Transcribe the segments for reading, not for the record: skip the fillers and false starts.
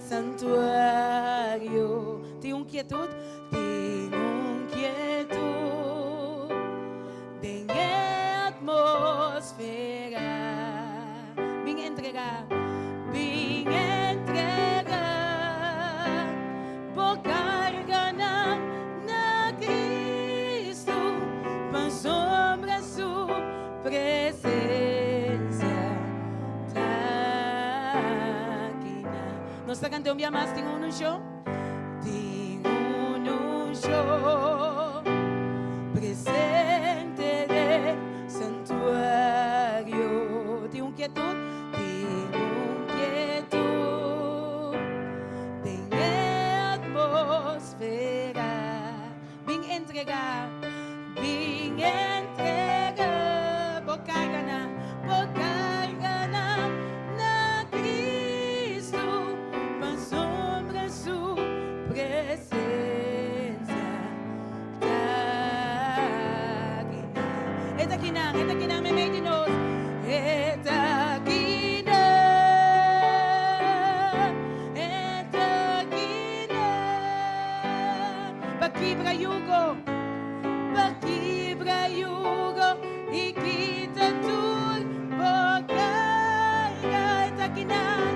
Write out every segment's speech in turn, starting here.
santuario. Tenho inquietud? Tenho inquietud. Tem atmosfera. Vim entregar. Vim entregar. Por carga na Cristo. Para sombra sua presença. Nós cantamos um dia mais, tem um show. Tem um show. Presente de santuário. Tem quietud. Tem quietud. Tem atmosfera. Vim entregar. Vim entregar. Por carga na Cristo. Para sombra sua presença. Eta kinang, may may dinos. Eta kinang. Pakibra yugo, ikita tur, bokarga. Eta kinang,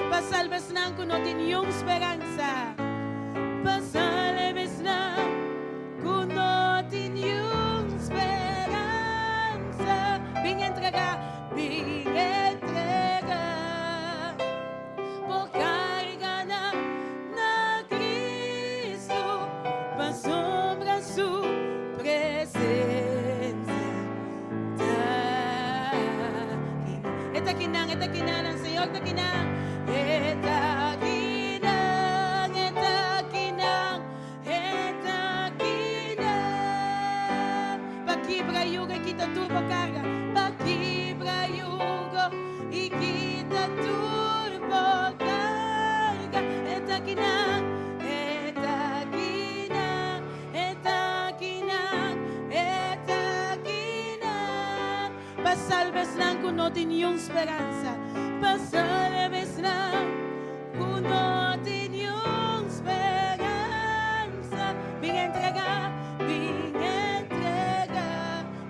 pasalbes nang kunotin yung esperanza. Pasalbes nang kunotin yung esperanza. Ving entrega. Por carga na Cristo. Pa sombra su presença. Eta kinang ang Señor, eta kinang. Eta kinang. Pakibra yugo, ikita turbo carga. Pakibra yugo, ikita turbo carga. Eta kinang. Pasalbes lang kunotin yung esperanza. Pasalbes lang kunotin yung esperanza. Ving entrega.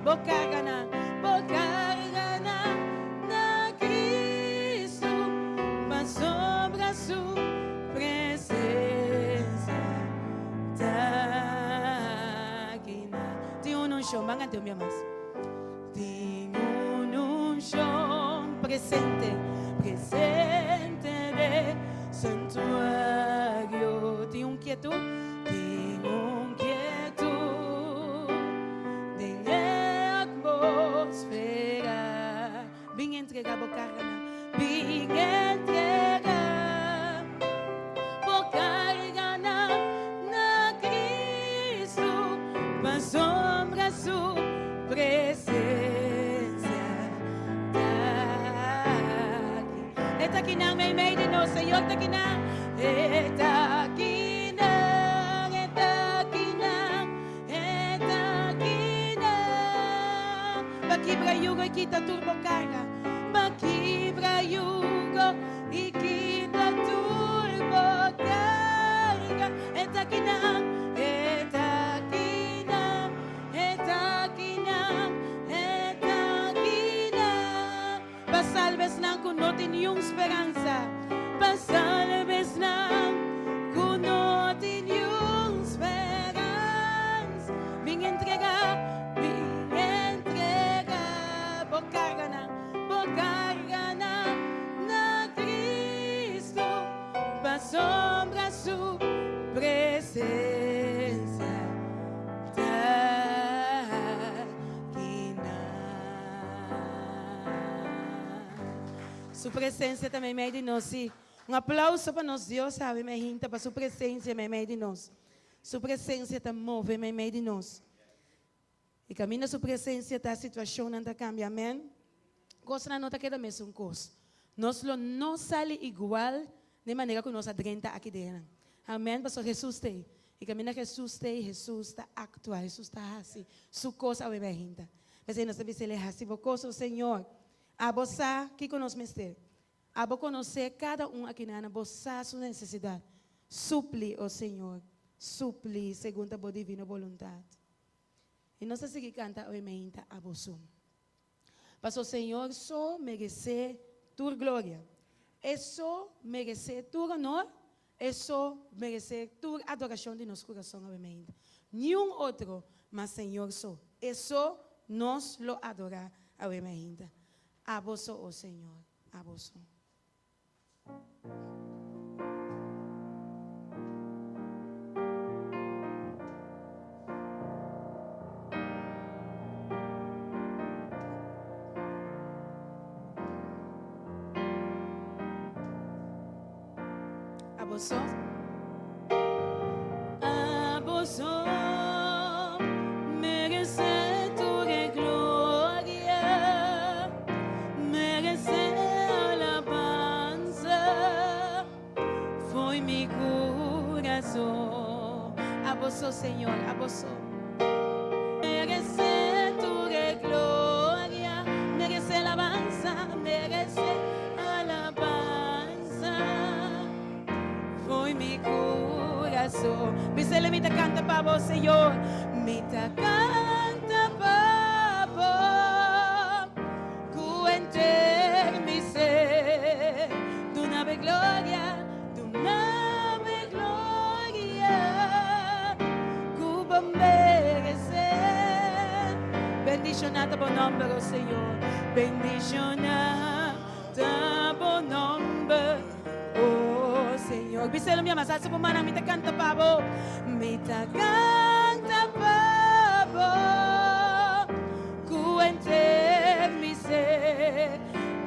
Bocarga na Cristo. Pa sombra su presença. Tem um show, manga teu minha mas. Tem um show presente de santuário. Tem quietud. Tem quietud. Tem atmosfera. Vim entregar bocarga na. Vim entregar bocarga na Cristo. Pa sombra su presença. Eta kinang may de nos, Señor, eta kinang. Eta kinang. Pakibra yugo, ikita turbo carga. Pakibra yugo, ikita turbo carga. Eta kinang. Pasalbes nang kunotin yung esperanza. Pasalbes nang kunotin yung esperanza. Ving entrega. Bocarga na Cristo. Pa sombra su presença. Sua presença também meio de nós. Um aplauso para nós, Deus, sabe, me rinta para sua presença meio de nós. Sua presença te move meio de nós. E caminho sua presença a situação não cambia, amém? Coisa não está querendo mesmo coisa. Nós não sai igual de maneira que nós adrenta aqui dentro. Amém? Pastor Jesus tem. E caminho Jesus tem, Jesus está actuando, Jesus está assim. Sua coisa é me rinta. Mas aí nós devemos ser reciprocosos, Senhor. A você que conosco mestre. A você conhecer cada um aqui na bossa sua necessidade. Supli, ó Senhor. Supli, segundo a boa divina vontade. E nós seguimos cantando a você. Mas o Senhor só merece tua glória. É só merece tua honor. É só merece tua adoração de nosso coração, obviamente. Nenhum outro, mas Senhor só. É só nós lo adorar, obviamente. A você, ó Senhor. A você. Aboso, aboso, merece tua glória, merece alabanza, foi mi coração. Aboso, Senhor, aboso, merece tua glória, merece alabanza, merece alabanza. Foi mi coração. Bisele me canta para você, Senhor. Me canta para cuenter mi ser. Tu nave glória, Cuba merecer. Bendicionada por nome do Senhor. Bendicionada por nome. Senhor, biselo minha massa, se pomana me canta pavo, me canta pavo, cuente mi ser,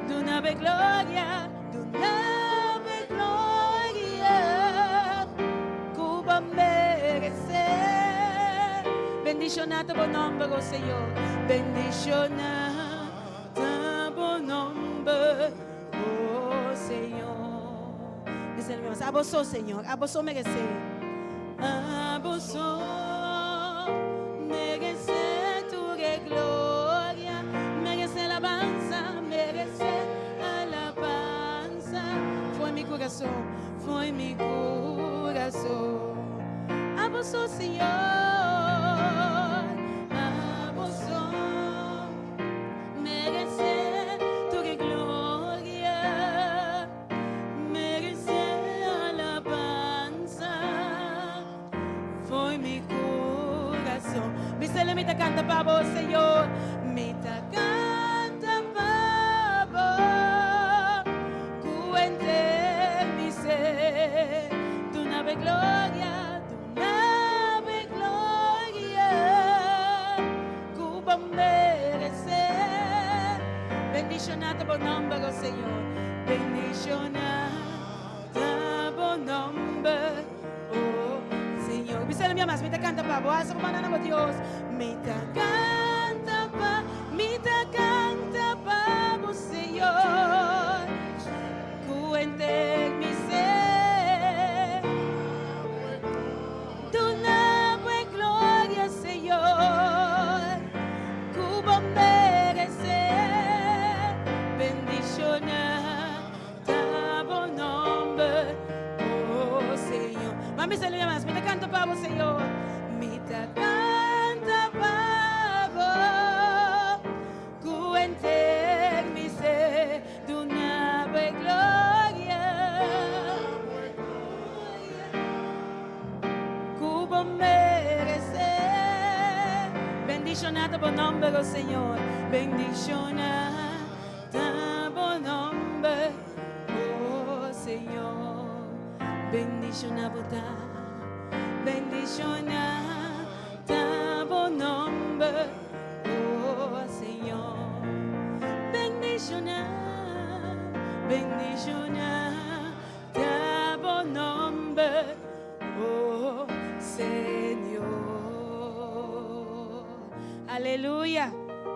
do nave glória, Cuba merecer, bendicionado por nome do Senhor, bendicionado por nome do Senhor. Aboso, Senhor, aboso merecer. Aboso merecer tua glória, merecer alabanza, merecer alabanza. Foi mi coração, foi mi coração. Aboso, Senhor, aboso merecer tua glória. Bisele me canta para você, Senhor. Me canta para cuente mi ser. Tu nave glória, Cuba merecer. Bendicionada por nome do Senhor. Bendicionada por nome. Senhor, bisele minha mais, me canta para boa, essa banana por Deus, me canta para Senhor, cuente mi ser, tu nave glória, Senhor, Cuba merecer, bendicionada por nome, oh Senhor, mami se le mais, me canta para o Senhor, me canta para cuente mi ser, tu nave glória, Cuba merecer, bendicionada por nome do Senhor, bendicionada por nome, oh Senhor, bendicionada. Bendicionada por nome, oh Senhor. Bendicionada por nome, oh Senhor. Aleluya.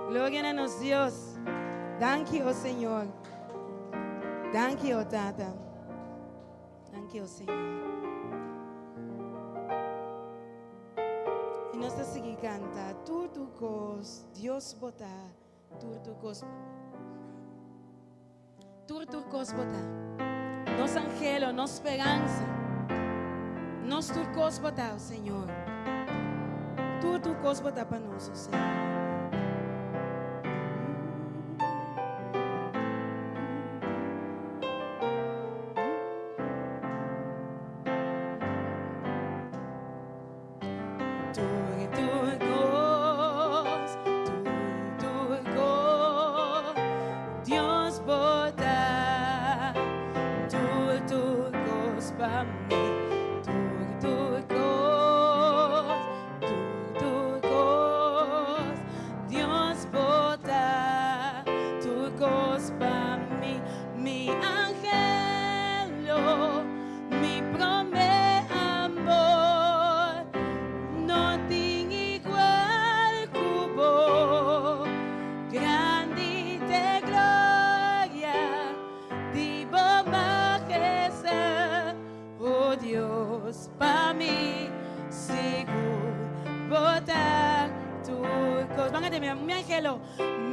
Gloria a nos Dios. Thank you, oh Senhor. Thank you, oh Tata. Thank you, oh Senhor. E nós seguimos canta tudo com turcos, Dios bota, turcos bota. Nos angelo, nos esperanza, nos turcos bota, Senhor. Turcos bota para nós, Senhor.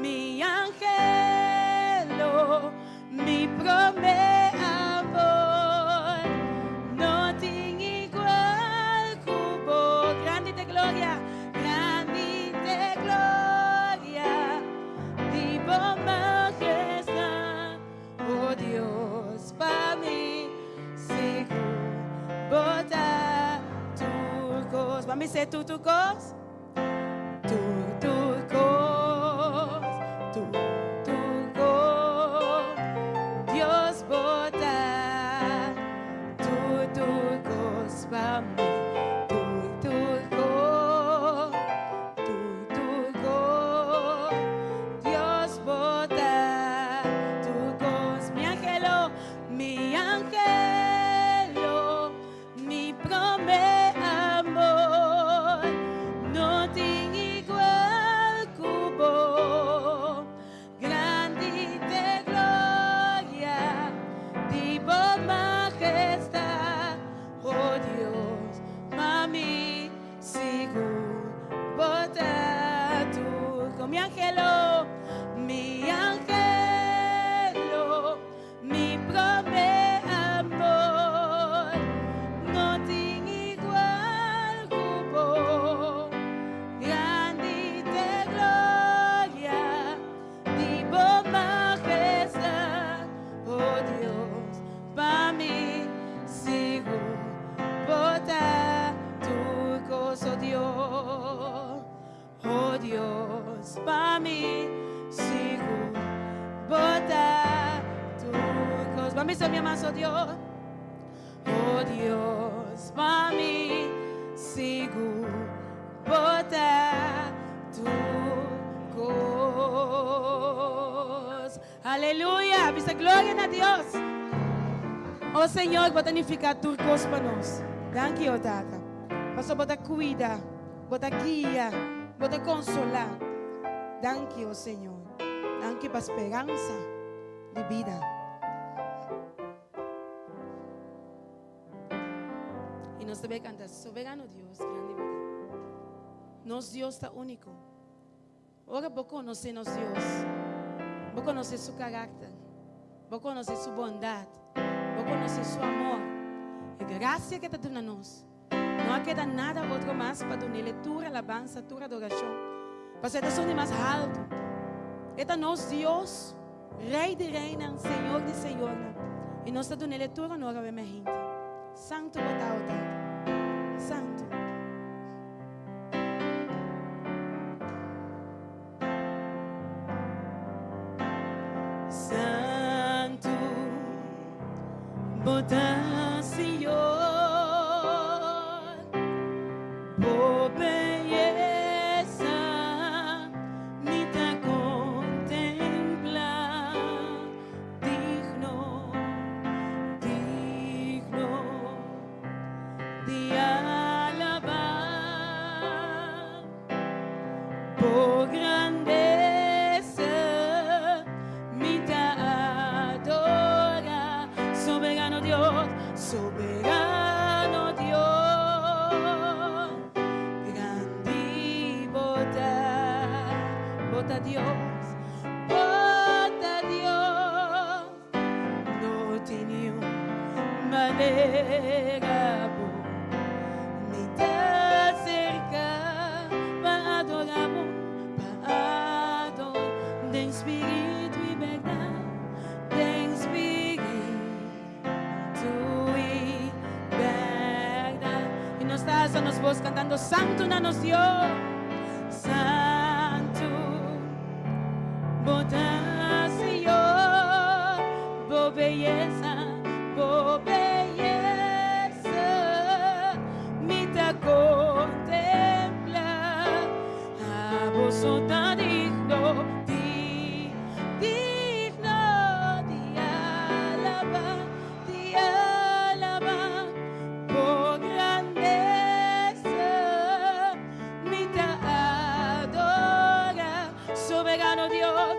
Mi angelo, mi promé amor, no tiene igual cubo, grande de gloria, vivo majestad, oh Dios, para mí, seguro, bota turcos, vamos a ser turcos. Dios bota turcos para mí, Dios bota turcos, mi angelo, mi promé amor, no tiene mi angelo, mi promé amor, no tiene igual cubo, grande de gloria, vivo majestad, oh Dios, para mí, seguro, bota turcos, oh Dios, para mí, seguro, bota turcos. Vamos a mi amazo, Dios, para mí, seguro, bota turcos. Aleluya, dice gloria a Dios. Oh Senhor, bota unificar turcos para nós. Danke, oh Tata. Pastor, bota cuida, bota guia. Bota consolar. Danke, oh Senhor. Danke para a esperança de vida. E nós também cantamos, soberano Deus, grande vida. Nosso Deus está único. Ora, vou conhecer nosso Deus. Vou conhecer seu caráter. Vou conhecer sua bondade. Vou conhecer seu amor. E graça que está dando a nós. Não queda nada outro mais para dar leitura, alabança, tua adoração. Para ser de mais alto. Este é nosso Deus, Rei de reina, Senhor de Senhor. E nós estamos dando leitura na hora da minha gente. Santo botar o Tata. Santo. Santo botar Senhor. Soberano Dios, grande botar bota Dios, bota Dios. No tiene manera ni te acerca para adoramos, para adorar de espíritu y verdad, de espíritu y verdad. Y nos estás a nos voz cantando, Santo no nos dio, Santo, bota Señor, por belleza, me te contempla, a vos tan digno, digno de alabar, por grandeza, me te adora, soberano Dios,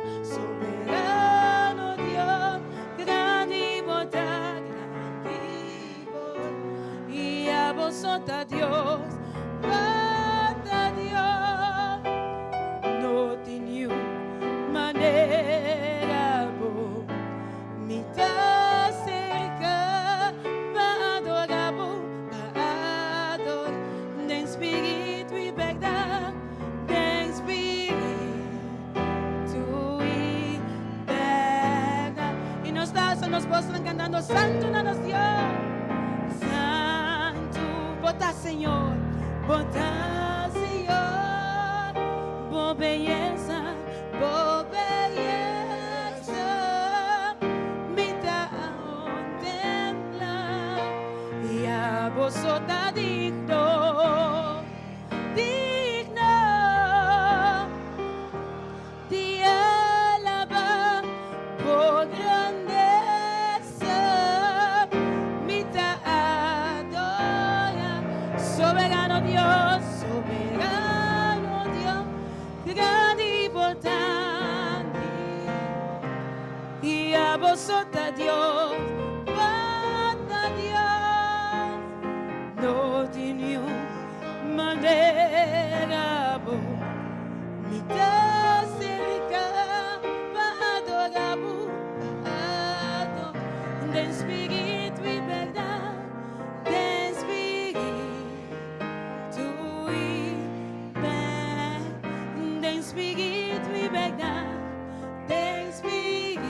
grande y bondad, y a vosotros Dios, bata Dios, no tiene manera, me te cerca, para adorar, de espíritu y verdad, de espíritu y verdad. Y nos das a nos vos cantando, Santo no nos dio, Santo, bota Señor, bota Señor, por belleza, me te contempla, y a vosotros digno de alabar, por grandeza, me te adora, soberano Dios, grande y importante, y a vosotros Dios, bata Dios, no tiene manera, me te acerca, para adorar, de espíritu y verdad, de espíritu y verdad, de espíritu y verdad, de espíritu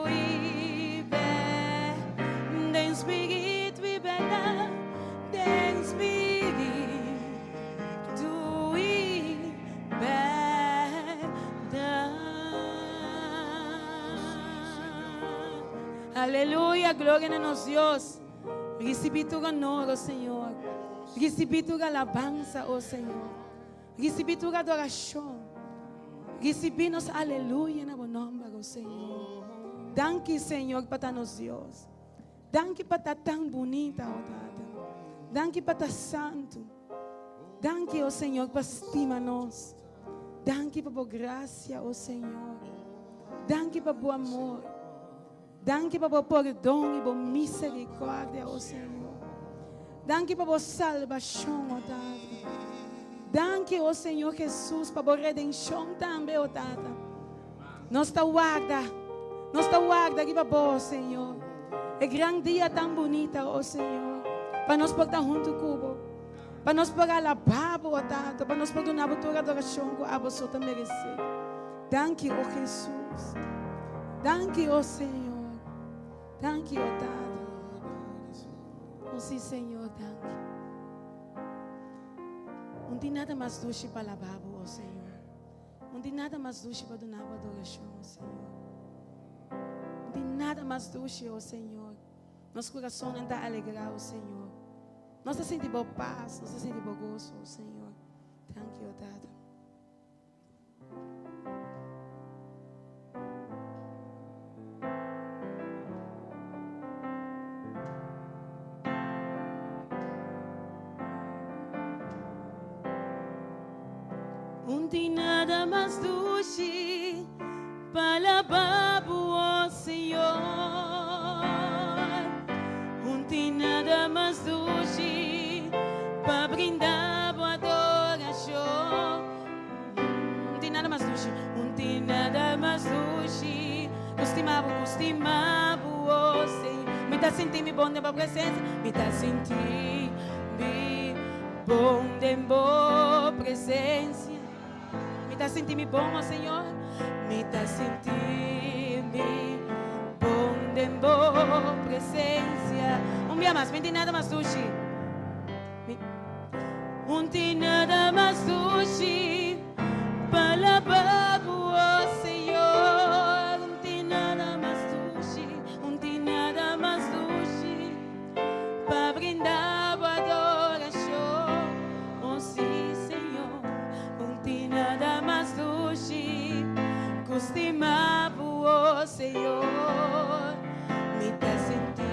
y verdad, de espíritu y verdad, de espíritu y verdad. Aleluya, gloria a nos Dios. Recibí tu honor, oh Señor. Recibí tu alabanza, oh Señor. Recibí tu adoración. Recibimos aleluya en tu nombre, oh Señor. Danke, Señor, para nos Dios. Danke para estar tan bonita, oh Tata. Danke para estar santo. Danke, oh Señor, para estimar-nos. Danke por graça, oh Senhor. Danke por bom amor. Danke por perdão e por misericórdia, oh Senhor. Danke por salvação, oh Tata. Danke, oh Senhor Jesus, por redenção também, oh Tata. Nos guarda aqui para vós, Senhor. É grande dia tão bonita, oh Senhor. Para nós portar junto com para nós pagar a baba, oh Tata. Para nós perdonar a tua adoração que a você merece. Danke, oh Jesus. Danke, oh Senhor. Danke, oh Tata. Oh sim, Senhor, danke. Não tem nada mais doce para a baba, oh Senhor. Não tem nada mais doce para donar a adoração, oh Senhor. Não tem nada mais doce, oh Senhor. Nosso coração não está alegrado, oh Senhor. Nós sentimos paz, nós sentimos gozo, oh Senhor. Thank you, Tata. Não tem nada mais doce para babo, oh Senhor. Não tem nada mais doce para brindar a adoração. costumava, oh Senhor. Me tá sentindo bom de boa presença. Me tá sentindo bom de boa presença. Me tá sentindo bom, oh Senhor. Me tá sentindo bom de boa presença. Dia mais, não tem nada mais sushi. Não tem nada mais sushi. Palababu, oh Senhor. Não tem nada mais sushi. Não tem nada mais sushi. Para brindar a adoração. Oh sim, Senhor. Não tem nada mais sushi. Costumava, oh Senhor. Me tá sentindo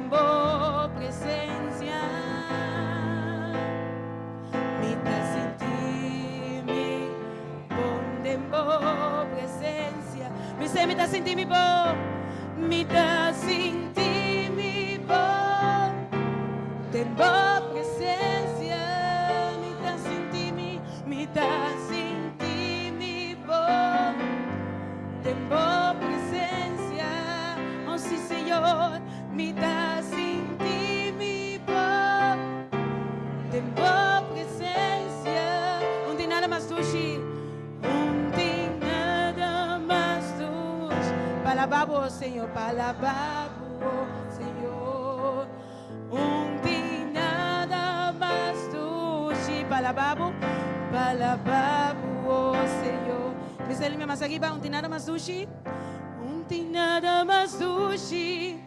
boa presença. Me tá sentindo bom de boa presença. Me tá sentindo bom. Me tá sentindo bom de boa presença. Me tá sentindo bom de boa presença. Oh sim, Senhor. Me dá sentir-me bom, de boa presença. Não tem nada mais doce, não tem nada mais doce. Palababo, oh Senhor, palababo, oh Senhor. Não tem nada mais doce. Palababo, palababo, oh Senhor. Me sale minha massa aqui, não tem nada mais doce. Não tem nada mais doce.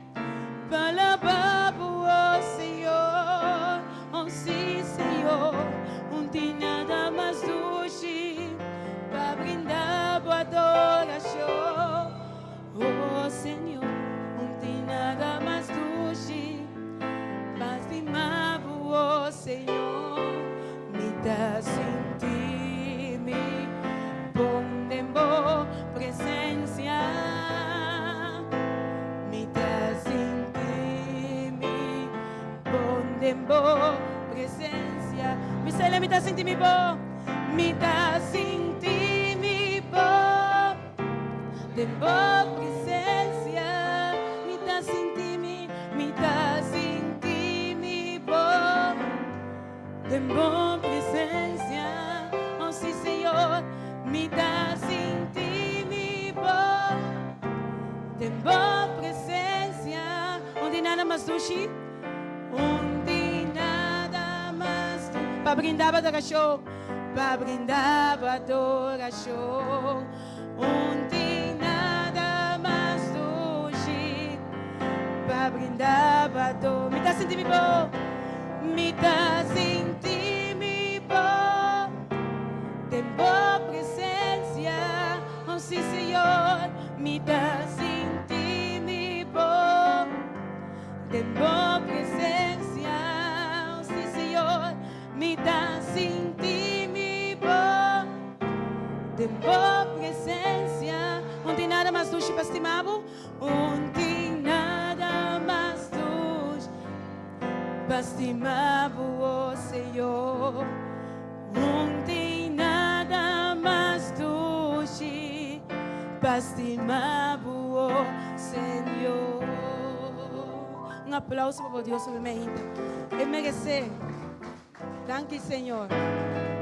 Palababo, oh Senhor, oh sim, Senhor, não tem nada mais doce para brindar a adoração. Oh Senhor, não tem nada mais doce para estimar, oh Senhor, me dá sentir-me bom de boa presença. De boa presença. Me sei, me tá sentindo bom. Me tá sentindo bom. De boa presença. Me tá sentindo bom. De boa presença. Oh sim, Senhor. Me tá sentindo bom. De boa presença. Onde nada mais doce. Para brindar a adoração, para brindar a adoração. Não tem nada mais doce. Para brindar a adoração. Me tá sentindo bom. Me tá sentindo bom. De boa presença. Oh sim, Senhor. Me tá sentindo bom. De boa presença. Oh sim, Senhor. Me dá sentir-me bom, de boa presença. Não tem nada mais doce para estimar, não tem nada mais doce para estimar, oh Senhor. Não tem nada mais doce para estimar, oh Senhor. Um aplauso para Deus sobre minha vida. Ele merece. Danke, Senhor.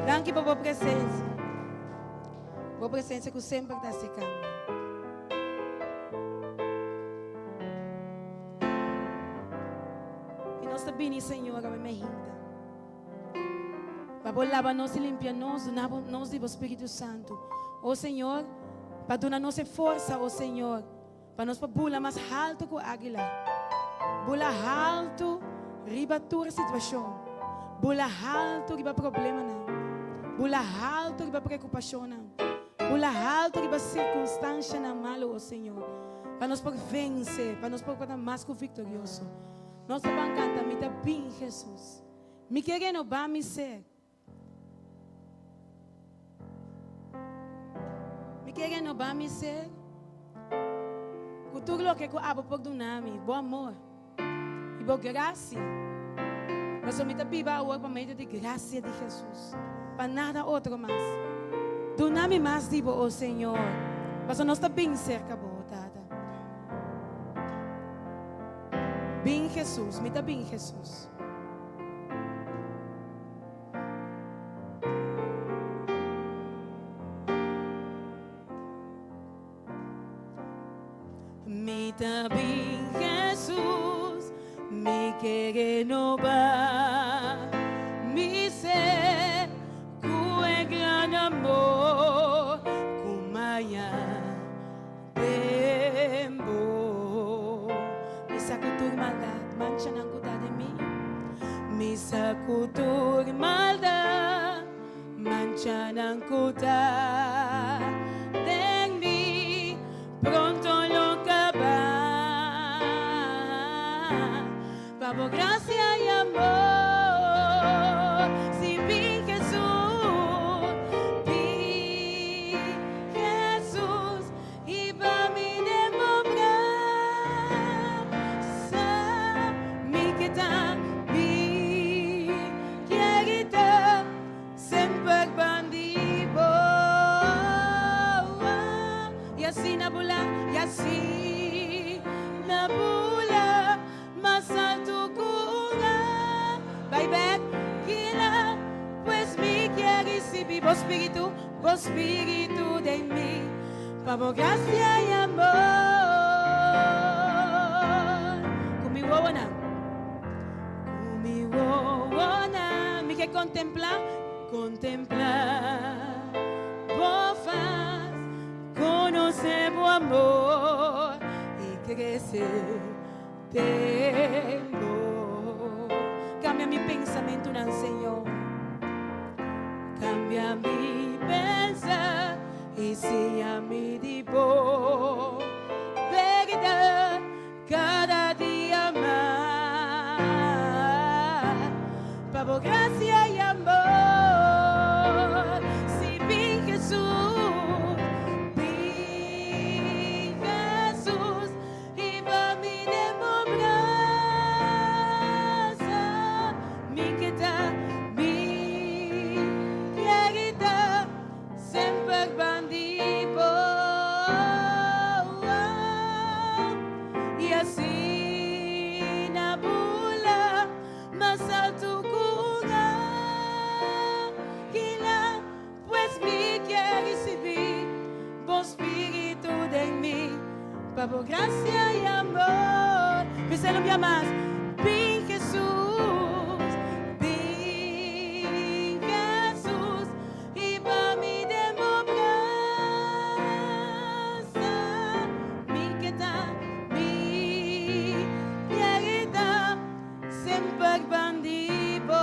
Danke por boa presença. Boa presença que sempre está se cambia. E nós também, Senhor, a minha vida. Para lavar-nos e limpar-nos, donar-nos do Espírito Santo. Oh, Senhor, para donar-nos força, oh, Senhor. Para nós pular mais alto que a águila. Pular alto, riba toda a situação. Bula alto que vai problema não. Bula alto que vai preocupação não. Bula alto que vai circunstância não malo, oh Senhor. Para nós poder vencer, para nós poder mais que vitorioso. Nós vamos cantar, me dá bem Jesus. Me querendo vai me ser. Me querendo vai me ser. Com tudo o que eu abo por do nome, bom amor e boa graça. Mas eu me dá piba o meio de graça de Jesus. Para nada outro mais. Do nome mais digo, oh Senhor. Mas nós está bem cerca, boa, Tata. Bem Jesus, me dá bem Jesus. Me dá bem Jesus, me quer renovar, me ser com é grande amor, com maia tempo. Me sacutur maldade, mancha na cuta de mim. Me sacutur maldade, mancha na cuta de mim. Pronto lo acabar, por gracia y amor. Si vi Jesús, y va mi demobrar, mi que está, mi querida, sempre bandido. Y así nabula, y así nabula, más alto cura. Vai back, kila, pues mi quiere recibir vos espíritu de mí, por gracia y amor. Conmigo wana, mi que contemplar, vos faz, conocer tu amor y crecer. Tengo. Cambia mi pensamiento, Señor. Cambia mi pensar y sea mi tipo. Verdad, cada día más. Por gracia y amor. Si vi Jesús. Por gracia y amor, me lo más. Ven Jesús, y va mi democracia, mi queda, mi querida, siempre bandido.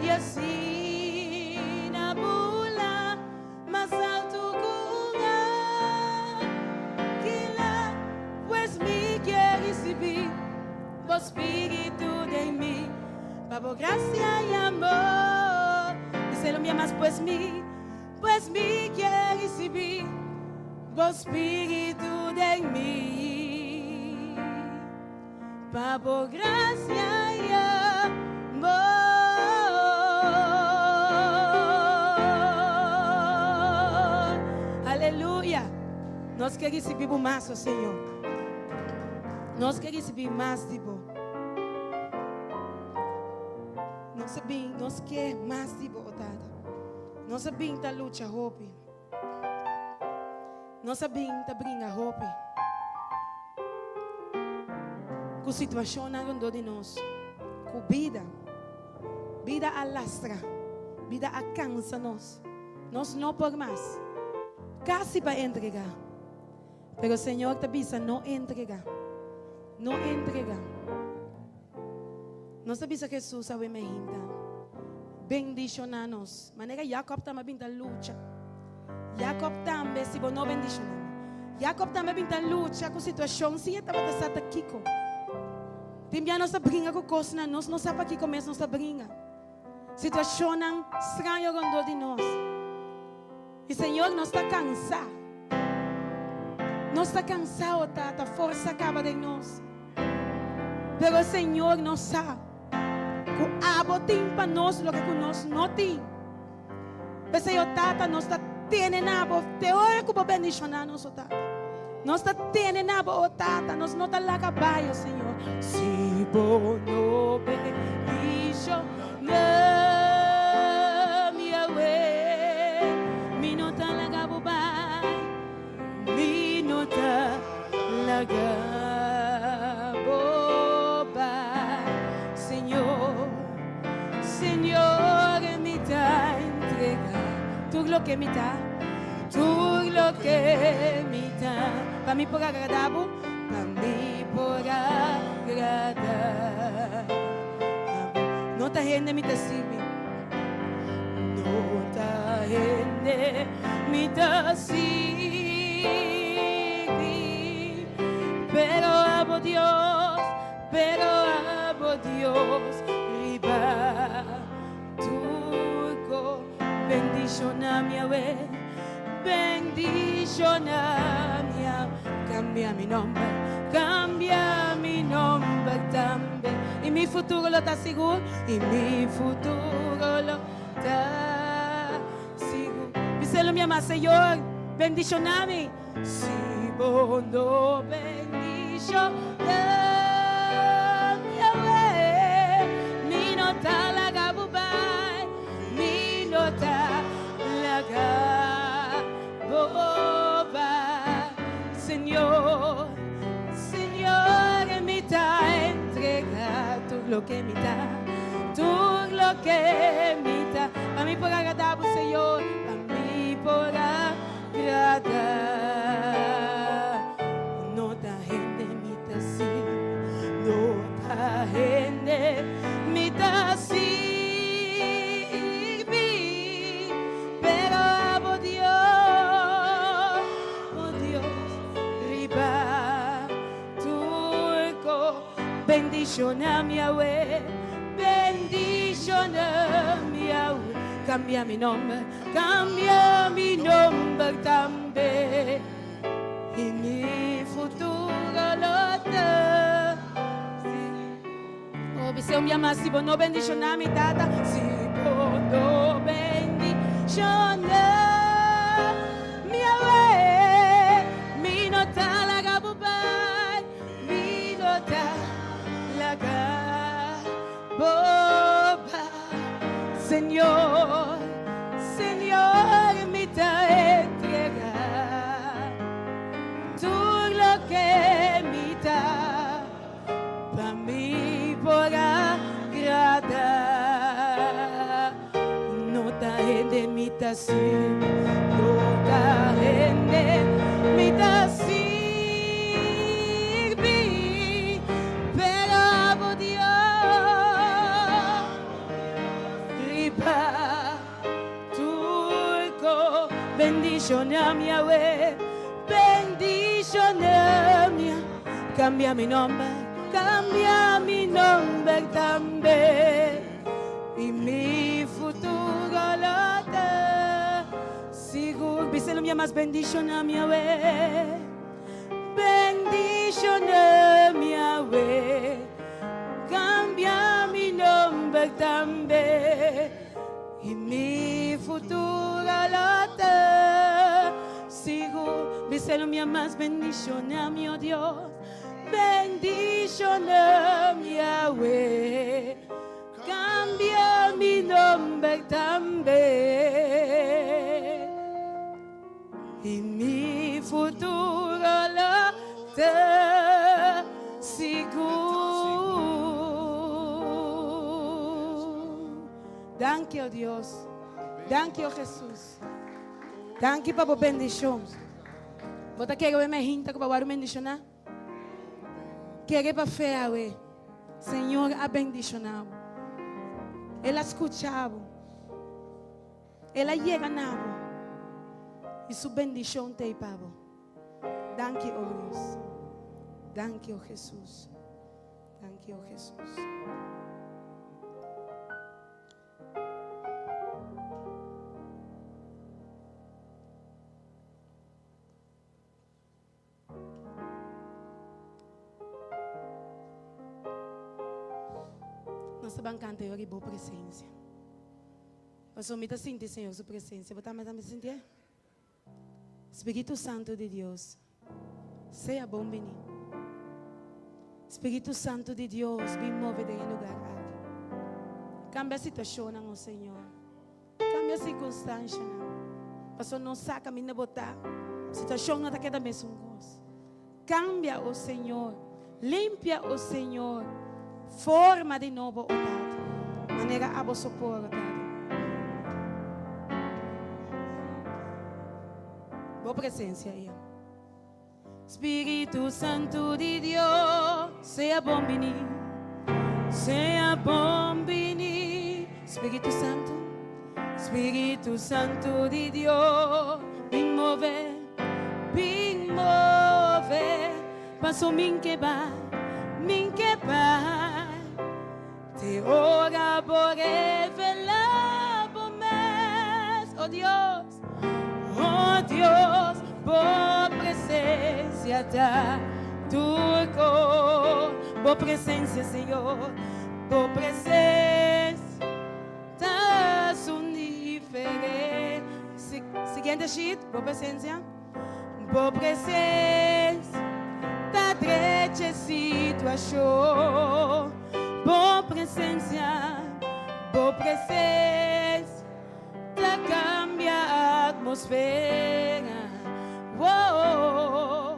Y así nabula, más alto. Espíritu de mí, por gracia y amor. Dice lo más, pues mi quiere recibir, Espíritu de mí, por gracia y amor. Aleluya. Nós queremos receber más, oh Señor. Nós queremos receber mais de bom. Nós quer mais de bom, Tata. Nós sabemos da luta, roupa. Nós sabemos da brinca, roupa. Com situação na rondô de nós, com vida alastra, vida alcança nós. Nós não por mais, quase para entregar. Pero o Senhor te avisa, não entregar. Não entregar. Nós sabemos que Jesus sabe me hinta. Bendicionar-nos. Maneira Jacob também pinta luta. Jacob também se não bendicionar. Jacob também pinta luta com situação. Se ele estava passando aqui com. Também nós brinca com coisas. Nós não sabemos aqui começa nossa brinca. Situação estranha com de nós. E Senhor, nós está cansado. Nós está cansado, Tata. A força acaba de nós. Pero o Senhor não sabe. Que abo tem para nós, o que nós não tem. Bese yo tata no está tiene nabo. Te oro como bendicionar nosso tata. No está tiene nabo o tata. Nos nota la caballo, Señor. Si vos no bendicionar mi Yahweh, mi nota la gabubai, mi nota la gabubai. Señor, Señor, mi ta entrega. Tú lo que mi ta, tú lo que mi ta. Para mí por agradable, para mí por agradable. No te gente mi te sirve. No te gente mi te sirve. Pero amo Dios, riba. Turco, bendición a mi Yahweh, bendición a mi Yahweh. Cambia mi nombre también. Y mi futuro lo está seguro, y mi futuro lo está seguro. Díselo mi amado Señor, bendición a mí. Si vos no bendición a mi Yahweh, mi nota la gabubai, mi nota la gabubai. Señor, Señor, mi ta entrega tú lo que mi ta, tú lo que mi ta. A mí por agradable, Señor, a mí por agradar. No ta gente mi ta sí, no ta gente mi ta sí. Pero amo Dios, oh Dios, riba, turco, bendición a mi Yahweh, bendición a mi Yahweh. Cambia mi nombre también. Y mi futuro lo está. Oh, biseo mi ama, si vos no bendición a mi tata, si vos no bendición a mi Yahweh, mi nota la gabubai, mi nota la gabubai. Señor, Señor, mi ta entrega tú lo que mi ta, para mí por agradar. No ta gente mi ta sí, no ta gente mi ta sirve, pero amo Dios, riba, turco, bendición a mi Yahweh, bendición a mi Yahweh. Cambia mi nombre también. Y mi futuro lo da seguro. Díselo mi más bendición a mi Yahweh, bendición a mi Yahweh. Cambia mi nombre también. Y mi futuro lo da seguro. Díselo mi más bendición a mi Dios, bendición a mi Yahweh. Cambia mi nombre también. Y mi futuro lo está seguro. Danke, oh Dios. Danke, oh Jesús. Danke para a bendição. Bota que eu me rinta com a bendicionar. Que para fé, Senhor, a bendicionar. Ela escuchava. Ela chega nabo. E sua bendição te pavo. Danke, oh Deus. Danke, oh Jesus. Danke, oh Jesus. Nossa bancante, eu boa presença. Pastor, me sinto, Senhor, sua presença. Você também me sentir? Espírito Santo de Deus, seja bom menino. Espírito Santo de Deus, me move em lugar aqui. Cambia a situação, não, Senhor. Cambia a circunstância, não. Pastor, não saca me botar. A situação não está querendo mesmo coisa. Cambia o Senhor. Limpia o Senhor. Forma de novo o Tado. Maneira a você pôr o Tado. Boa presença aí. Espírito Santo de Deus, seja bom menino. Seja bom menino. Espírito Santo. Espírito Santo de Deus, me move. Passo min que vai, te ora por revelar por mes, oh Dios, por presencia da turco, por presencia Senhor, por presencia da sun diferente. Siguiente sheet, por presencia. Por presença da trecha situação. Por presença da cambia a atmosfera. Oh,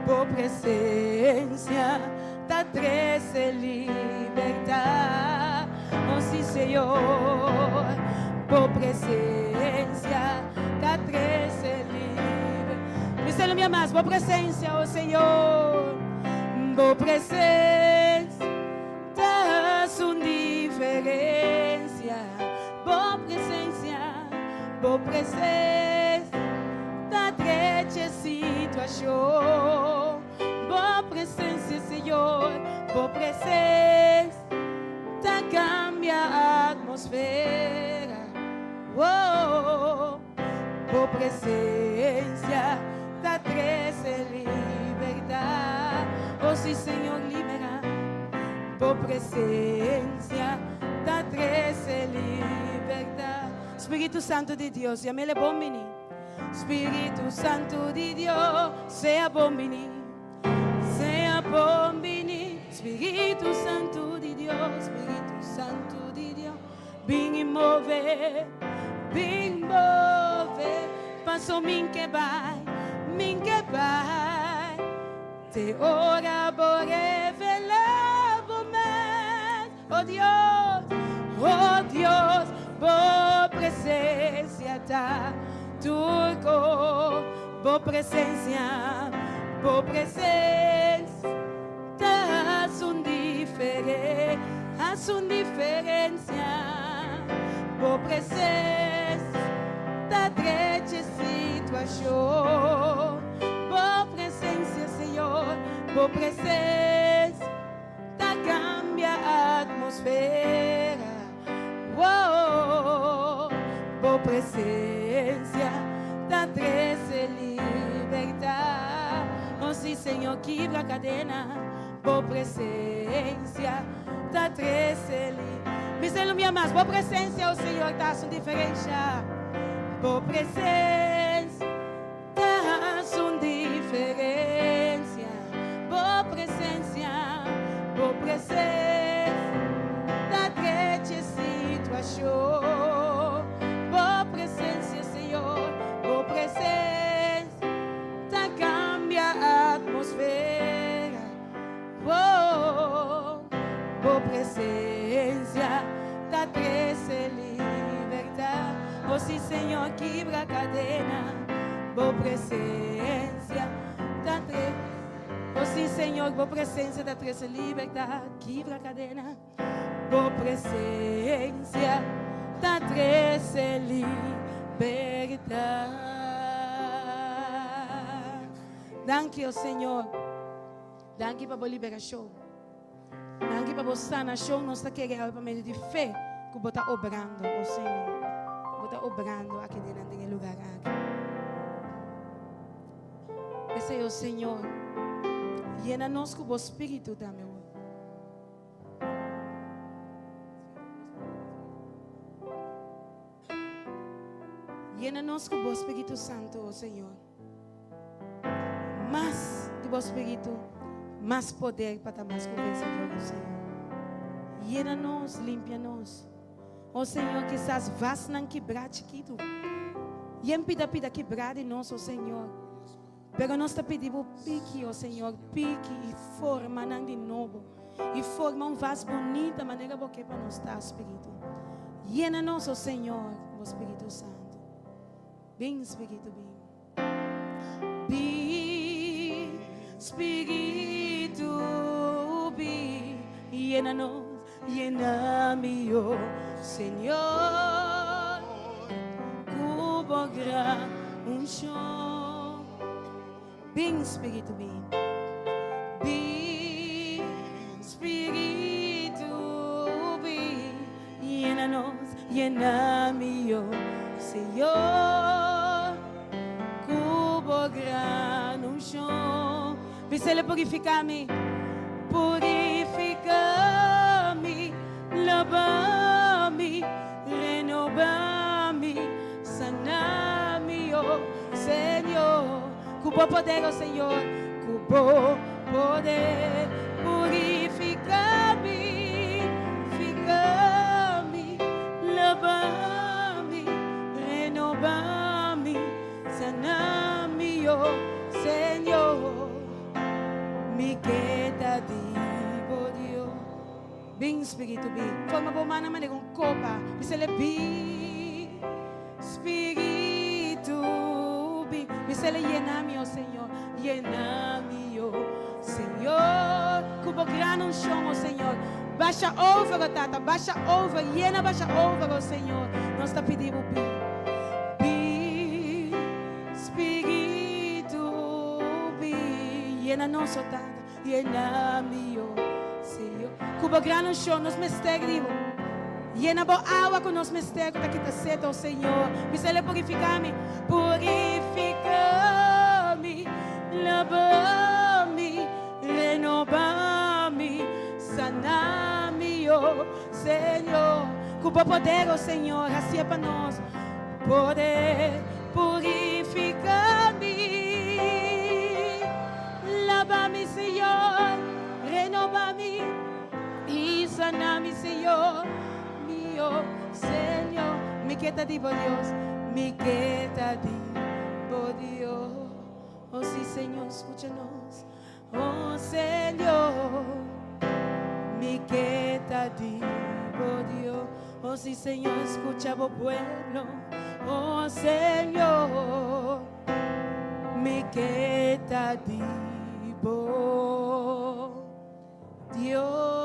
por presença da trecha libertar. Oh, sim, Senhor. Por presença da trecha libertar. Dizendo minha mais, boa presença, oh Senhor, boa presença, da sua diferença, boa presença, da trecha situação, boa presença, Senhor, boa presença, da cambia a atmosfera, oh, boa presença. Da trece liberdade, oh sim Senhor libera, por presença da trece liberdade. Espírito Santo de Deus, chame-le bom menino. Espírito Santo de Deus, seja bom menino, seja bom menino. Espírito Santo de Deus, Espírito Santo de Deus, vem mover, passo mim que vai. Te ora por revelar por mes, oh Dios, por presencia da turco, por presencia da sun diferencia, por presencia da trecha situação. Por presença, Senhor, por presença, da cambia a atmosfera. Oh, por presença, da trece liberdade. Oh, sim, Senhor, quebra a cadena. Por presença, da trece liberdade. Me selo minha mais, por presença, o Senhor, está sua diferença. Por presença, da sua diferença. Por presença, da trecha situação. Por presença, Senhor, por presença, da cambia a atmosfera. Oh, por presença, da trecha liberdade. Oh, sim, Senhor, quebra a cadena. Por presença da trecha. Oh, sim, Senhor, por presença da trecha liberdade. Quebra a cadena. Por presença da trecha liberdade. Danke, oh Senhor. Danke para a liberação. Danke para a sanação. Nós estamos querendo para meio de fé que você está obrando, oh Senhor. Você está obrando aqui dentro do lugar. Esse é o Senhor. Llena-nos com o Espírito também. Llénanos con vos, Espíritu Santo, oh Señor. Más de vos, Espíritu, más poder para más convencedor, oh Señor. Llénanos, límpianos. Oh Señor, que essas vas não quebrar chiquito. E em pida quebrar de nós, oh Senhor. Pero nós te pedimos pique, oh Senhor, pique e forma não de novo. E forma vaso bonita, maneira porque para nós estar, Espírito. Llena-nos, oh Senhor, o Espírito Santo. Vem, Espírito, vem. Vem, Espírito, vem. Llena-nos, llena-me, oh Senhor. Cubo gran unção. Vem, Espírito, vem. Vem, Espírito, vem. Llena-nos, llena-me, oh Senhor. Cubo gran unção. Vem, se Ele purificar-me. Purifica-me, lava-me, renova-me, sana-me, oh Senhor. Cubo poder, oh Senhor, cubo poder. Purifica-me, fica-me, lava-me, renova-me, sana-me, oh Senhor. Me queda digo Dios. Bem, Espírito, bem. Forma boa mana maneira com copa. Me celebi. Espírito, bem. Me cele llena-me, oh Senhor. Llena-me, oh Senhor. Cubo grande um chão, oh Senhor. Baixa over, oh Tata. Baixa over. Llena, baixa over, oh Senhor. Nós te pedimos, bem. Bem, Espírito, bem. Llena-nos, oh Tata. Llena-me, oh Senhor. Cubo grande chão, nos mistérios. Llena boa água com nos mistérios. Daqui está certo, oh Senhor. Me cele purificar-me. Purifica-me. Lava-me. Renova-me. Sana-me, oh Senhor. Cubo poder, oh Senhor. Assim é para nós. Poder. Purifica-me. Lava-me, Senhor, renova-me e sana-me, Senhor, meu Senhor. Me queda de Deus, me queda de Deus. Oh, sim, Senhor, escucha-nos. Oh, Senhor, me queda de Deus. Oh, sim, Senhor, escucha o pueblo. Oh, Senhor, me queda de Dios.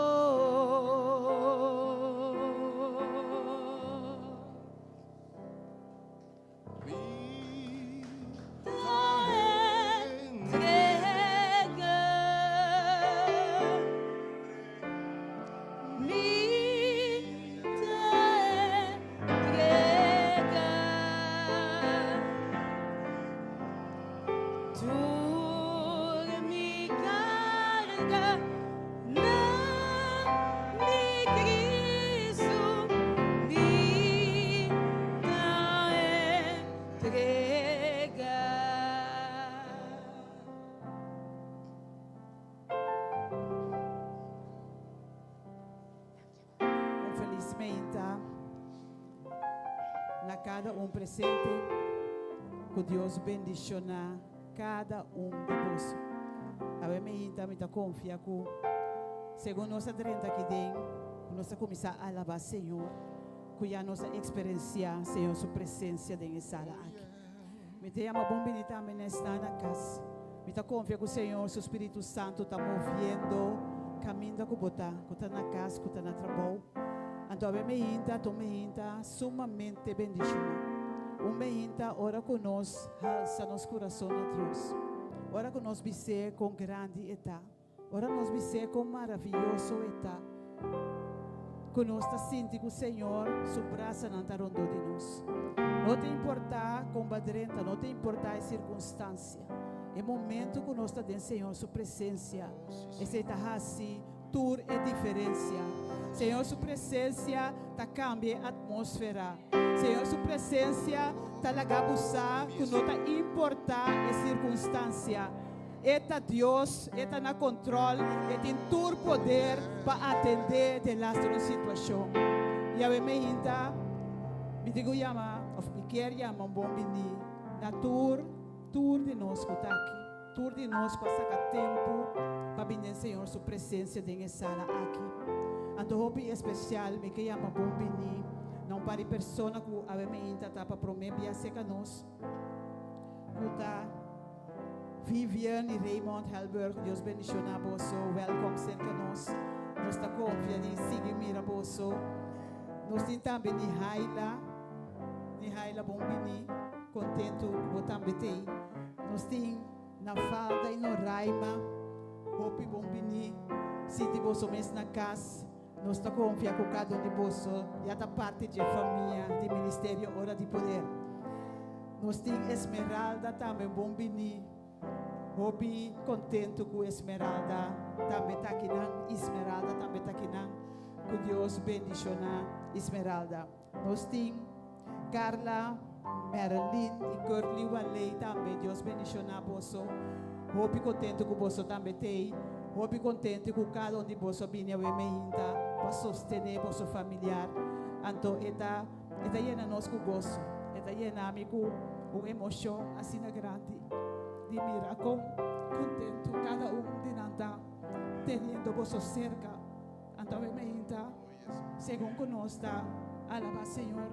Na cada presente, que Deus bendiciona cada de vós. A mim me confia que segundo nossa drenta aqui dentro, nós começar a alabar Senhor, que a nossa experiência, Senhor, sua presença dentro da sala aqui. Me tem uma bom benita nesta na casa. Me confia que o Senhor, seu Espírito Santo, está movendo, caminhando com botar, que está na casa, que está na trabalho. Então, me inta sumamente bendicionado. Me inta, ora conosco, alça nosso coração a Deus. Ora conosco, bise com grande etá. Ora nos bise com maravilhoso etá. Conosco, sinta que o Senhor, sua braça não está rondo de nós. Não te importar com badrenta, não te importar a circunstância. É momento que nós está dentro, Senhor, sua presença. Esse está assim. tour é diferença. Senhor, sua presença tá cambia a atmosfera. Senhor, sua presença tá lagabusar que não tá importar a circunstância. Eta Deus, eta na controle, eta em todo poder para atender de las situação. E a me hinta, me digo yama, of me quer yama bombini, na tour de nós que tá aqui, tour de nós para sacar tempo para vir Senhor sua presença dentro sala aqui. Então, hobby especial, me que yama bombini, não para pessoa que a me hinta tá para prometer seca nós, kuta Vivian e Raymond Helberg, Deus bendicionar a você, welcome sempre nós. Nós está confiando em seguir mira você. Nós temos também Nihaila Bombini, contento com também tem. Nós temos na falda e no Raima, Hopi Bombini, se de você mesmo na casa, nós está confiando com cada um de você, e a parte de família, de ministério, hora de poder. Nós temos Esmeralda também Bombini. Hopi contento com Esmeralda, também está aqui na Esmeralda, também está aqui na que Deus bendicionar Esmeralda. Nós temos Carla, Marilyn e Curly Waley também, Deus bendicionar você. Hopi contento com você também tem. Hopi contento com cada um de você vinha para sostener você familiar. Então, eta llena nós com gozo, eta llena me com emoção assim grande. De mirar contento cada de nada tendo você cerca. Então me inta segundo que nós está alabar Senhor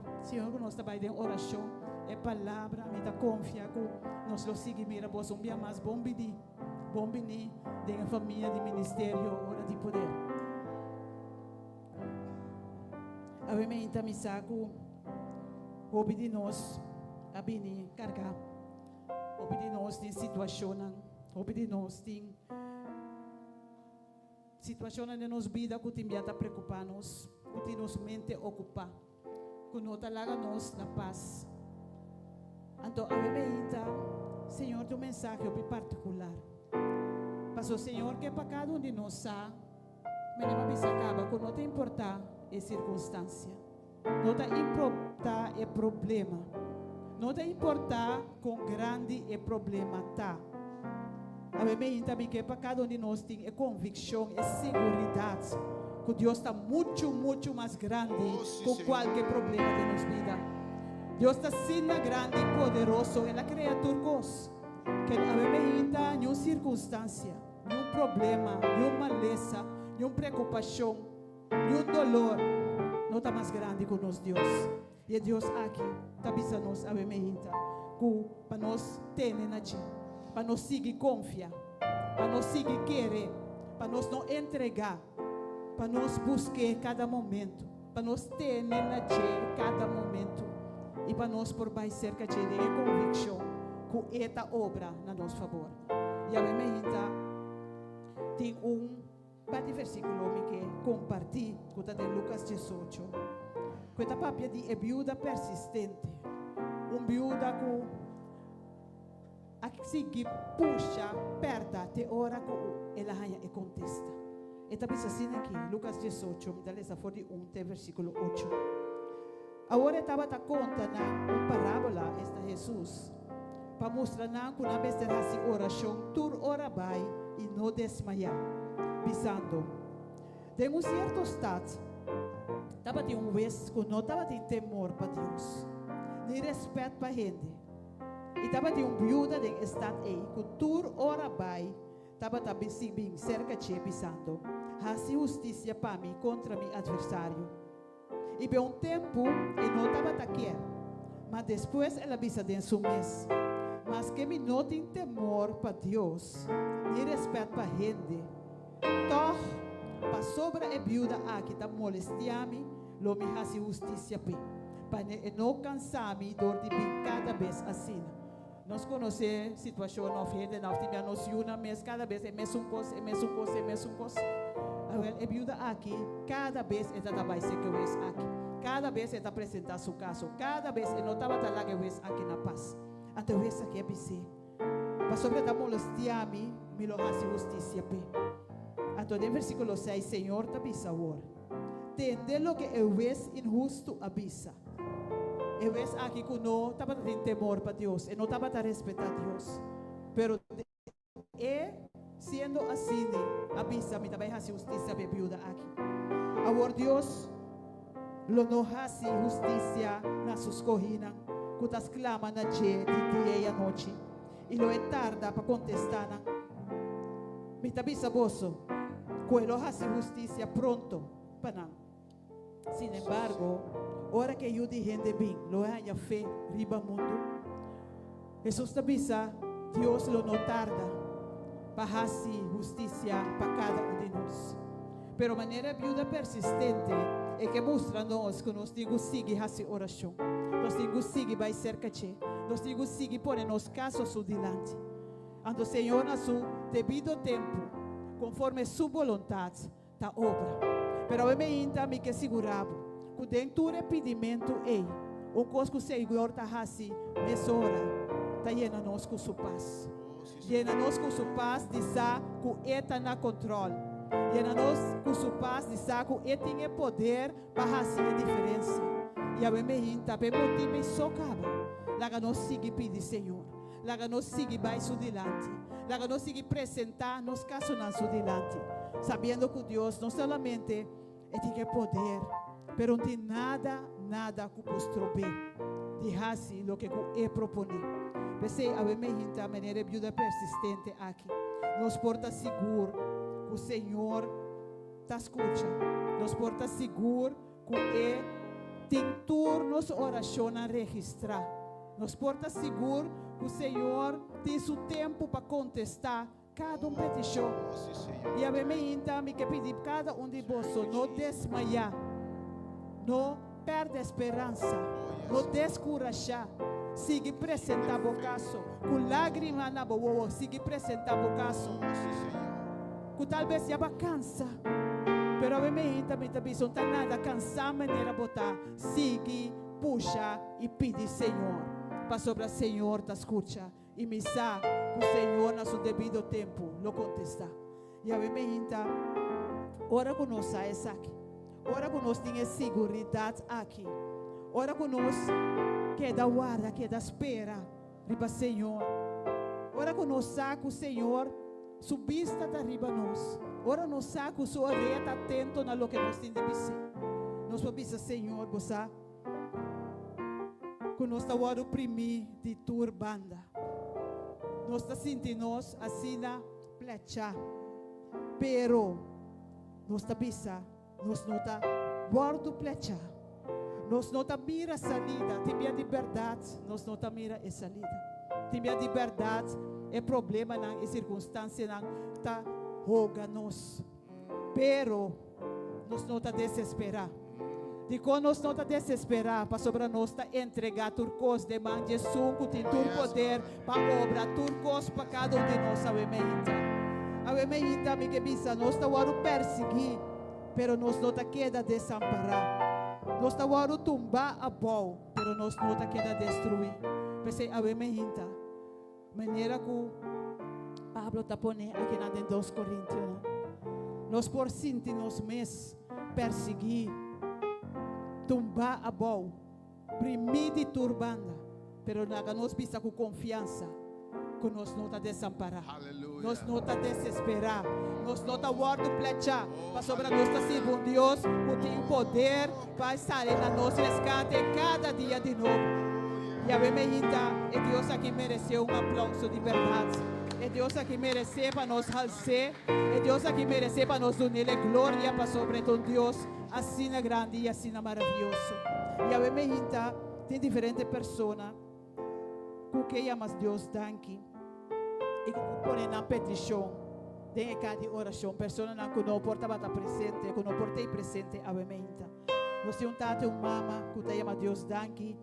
que nós está vai em oração é palavra me dá confia que nós lo sigue mira você dia mais bombini de família de ministério hora de poder. A me inta me saco obi de nós a bini carga. Hopi de nós tem situação, hopi de nós tem situação de nos vida que tem está preocupar-nos, que tem nos mente ocupar, que não está lá nós na paz. Então, a me Senhor, tem mensagem particular. Mas o Senhor que para cada um de nós sabe, me acaba que não te importa a circunstância, não te importa o problema. Não te importa com grande o problema tá. A mim também que para cada um de nós tem a convicção e segurança que Deus está muito mais grande com qualquer problema de nossa vida. Deus está sendo grande e poderoso e a criatura que a mim está nenhuma circunstância, nenhum problema, nenhuma maleza, nenhuma preocupação, nenhum dolor não está mais grande que o nosso Deus. E Deus aqui está nos a mementa para nós ter energia, para nós seguir confiar, para nós seguir querer, para nós não entregar, para nós buscar cada momento, para nós ter energia cada momento e para nós por mais cerca de convicção que esta obra na nosso favor. E a mementa tem para versículo que compartilho que está em Lucas 18. Questa papia di è viuda persistente, viuda que si puxa perda te ora que ela haya e contesta. E também assim aqui, Lucas 18, me dá essa for de 1 versículo 8. Agora estava a conta na parábola esta Jesus, para mostrar que na vez será assim oração, tur ora vai e não desmaiar, pensando, tem certo estado. Estava de vez que não estava de temor para Deus, nem respeito para a gente. E estava de viúva de estado aí, que tudo ora vai, estava também cerca de pensando, faça justiça para mim contra meu adversário. E por tempo, ele não estava aqui, mas depois ela avisa de seu mês. Mas que me não tem temor para Deus, nem respeito para a gente. Então, para sobre a viúva aqui está molestando-me, lo me hace justiça para não cansar-me dor de mim cada vez assim. Nós conhecemos a situação na frente, na frente, nós una mês, cada vez é mesmo coisa, é mesmo coisa, é mesmo coisa. A viúva aqui, cada vez ela vai ser que eu vejo aqui. Cada vez ela apresenta seu caso, cada vez ela não estava lá que eu vejo aqui na paz. Até eu vejo aqui é BC. Para sobre a molestia-me, me lo hace justiça Ato de versículo 6, Senhor te avisa agora. Tende lo que eu es injusto avisa. Eu es aqui que não estava tendo temor para Deus, e não estava a respeitar Deus. Pero sendo assim, avisa me também hace justiça para viúva aqui. Agora Deus lo no hace justiça na suas corrinas, que tas clama na dia e a noite, e lo é tarda para contestar. Me avisa boso, que lo hace justiça pronto para não. Sin embargo, hora que eu dije bem, lo haya fé riba mundo. Jesus te avisa, Deus lo no tarda para hacer justiça para cada um de nós. Pero maneira viúva persistente é que mostra nós que nós temos que seguir fazer oração. Nós temos que seguir vai cerca de. Nós temos que seguir pôr nos casos adiante. Ando o Senhor na seu devido tempo, conforme sua vontade, ta obra. Pero eu me ainda me que segurava que dentro do pedimento é o coisa que o Senhor está fazendo, nessa hora, está llena nós com sua paz. Llena nós com sua paz de saber que Ele está na controle. Llena nós com sua paz de saber que Ele tem poder para fazer a diferença. E a me ainda bem motivo só acaba. Lá nós seguir pedir Senhor. Lá nós seguir vai adiante. Lá nós seguir apresentar nos casos na adiante. Sabendo que Deus não somente tem poder, pero não tem nada que construir de fazer o que Ele propõe. Pensei a me ainda maneira viúva persistente aqui. Nos porta seguro que o Senhor te escuta. Nos porta seguro que Ele tem turnos oração a registrar. Nos porta seguro que o Senhor tem seu tempo para contestar cada petição. E a mim então me que pedir cada um de vocês não desmaiar, não perder esperança, não descorajar. Siga apresentar o caso, com lágrimas na boca, siga apresentar o caso. Que talvez já cansa, pero a mim também não está nada cansar maneira botar. Siga, puxa e pede Senhor, para sobre o Senhor te escuta e me sabe que o Senhor na seu devido tempo lo contesta. E a mim então, ora que nós saímos aqui, ora que nós temos segurança aqui, ora que nós queda guarda, queda espera, riba Senhor. Ora que nós sabe que o Senhor sua vista está riba nós. Ora nós sabe que o Senhor está atento na lo que nós temos de dizer. Nós podemos Senhor, você que nós está o oprimir de tua banda. Nós está sentindo assim na plecha. Pero nós está bisa, nós não está guardo plecha. Nós não está mira salida, tem a liberdade, nós não está mira a salida. Tem a liberdade, é problema não, é circunstância não, está roga nós. Pero nós não está desesperar. De quando nós não está desesperar, para sobre nós está entregar turcos de mão de Jesus, que tem todo poder para obra, turcos para cada um de nós, a mementa, me que bisa, nós está a perseguir, pero nós não está queda desamparar. Nós está a tumbar a bom, pero nós não está queda destruir. Pensei, a mementa, maneira que Pablo está pondo aqui na 2 Coríntios, nós por sentir nos mes perseguir, tumbar a bom, primir de turbanda, pero nós bisa com confiança, que nós não está desamparar, nós não está desesperar, nós não está guardo plecha, para sobre nós está servindo Deus, que tem poder para estar na nosso resgate cada dia de novo. E a bem-vinda, é Deus aqui mereceu aplauso de verdade. É Deus aqui merece para nos alcer. É Deus aqui merece para nos unir glória para sobre todo Deus. Assim grande e assim maravilhoso. E a bem-vinda, tem diferentes pessoas que chamam Deus danke. E que põem na petição. Tem cada oração. Pessoas que não portam presente, que não portei presente a bem-vinda. Nós temos um mama que chama Deus danke.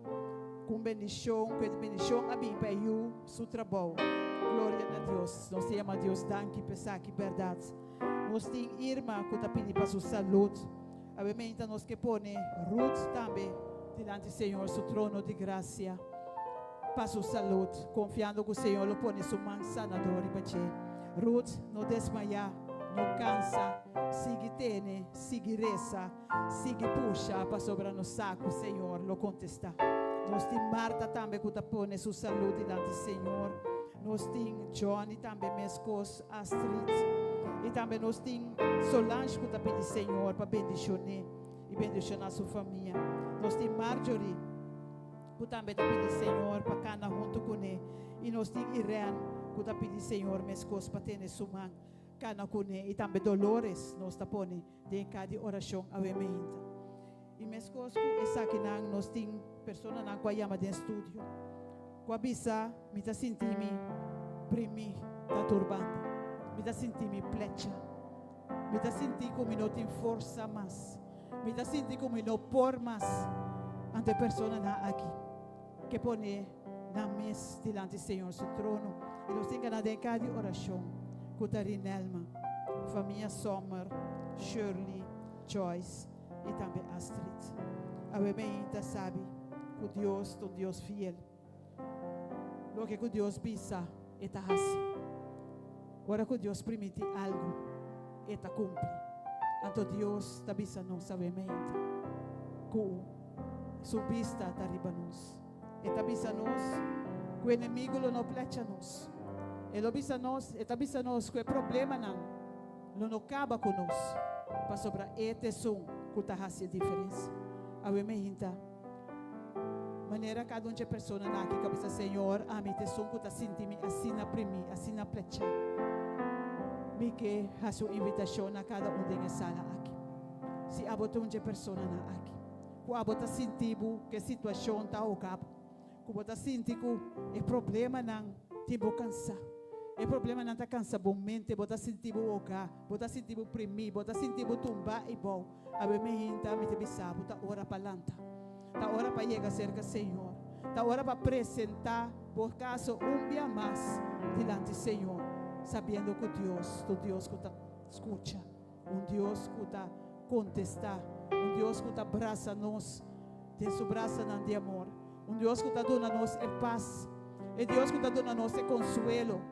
Com bendição a mim para eu, seu trabalho. Glória a Deus. Nós temos a Deus danke, pensar que verdade. Nós temos irmã que está pedindo para sua saúde. A mim, nós que põe Ruth também, diante do Senhor, seu trono de graça, para sua saúde, confiando que o Senhor o põe sua mão sanadora e bater. Ruth, não desmaiar, não cansa, sigue tene, sigue reza, sigue puxa para sobre no saco, Senhor, lo contesta. Nós tem Marta também que põe sua saúde diante, Senhor. Nós tem Johnny também, mescos, Astrid. E também nós tem Solange que pede, Senhor, para bendicionar e bendicionar sua família. Nós tem Marjorie que também pede, Senhor, para canar junto com ele. E nós tem Irene que pede, Senhor, mescos, para ter sua mãe. Cana com ele. E também Dolores, nós põe de cada oração a vemente. E mescos, essa que nós tem pessoas que chama de estúdio. Com a bisa, me está sentindo primi da turbante. Me está sentindo plecha. Me está sentindo como não tem força mais. Me está sentindo como não por mais. Ante pessoas aqui. Que põe na mesa diante do Senhor, seu trono. E nós temos que cada oração. Cutarin Elma, família Sommer, Shirley, Joyce e também Astrid. A gente sabe que Deus é um Deus fiel. Lo que Deus pisa, está assim. Agora que Deus permite algo, está cumpre. Então Deus está bisa nós, sabemos. Que sua vista está arriba nós. Está bisa nós, que o inimigo não plecha nós. Ele bisa nós, está bisa nós, que o problema não acaba conosco. Para sobre este som, que está fazendo diferença. A gente maneira cada uma pessoa aqui que pensa, Senhor, a mim te som que está sentindo assim na primi, assim na plecha. Me que a sua invitação a cada um dessa sala aqui. Se a botar uma pessoa aqui, que a botar sentindo que a situação está ao cabo, que a botar sentindo que o problema não tipo cansar. O problema não está cansado, bom mente, botar sentindo o cá, botar sentindo primi, botar sentindo tumba e bom. A mim me te bisa, botar hora para lanta. Está hora para chegar cerca, Senhor. Está hora para apresentar, por caso, dia mais diante do Senhor, sabendo que Deus que escuta, Deus que contesta, Deus que abraça nós, tem seu braço de amor, Deus que dona nós paz, Deus que dona nós consuelo,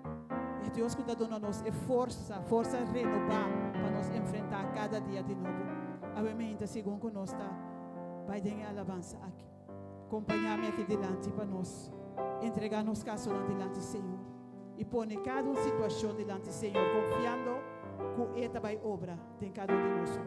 Deus que dona nós força renovar para nos enfrentar cada dia de novo. A mente, segundo que nós está. Vai ter alabança aqui. Acompanhar-me aqui delante para nós. Entregar nos casos delante do Senhor. E pôr cada situação delante do Senhor. Confiando que Ele vai obrar em cada um de nós.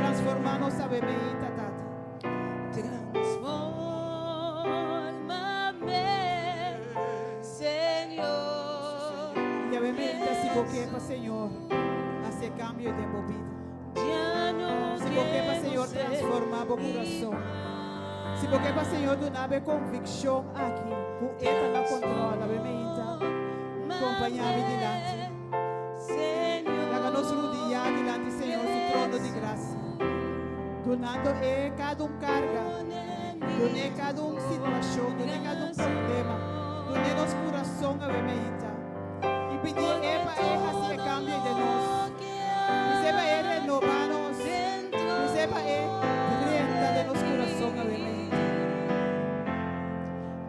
Transformar-nos, sabe bem, tata. Transforma-me, Senhor. E a mente se boqueia, Senhor, a ser cambio de movida. Se boqueia, Senhor, transformar o coração. Se boqueia, Senhor, do nave convicção aqui. O eta na controla, a mente. Acompanhar-me dilante. Nos rodear diante do Senhor, seu trono de graça. Donando cada carga, donando cada situação, donando cada problema, donando nosso coração a bementa. E pedir para assim cambio de nós. Receba renovar-nos. Receba renta de nosso coração a bementa.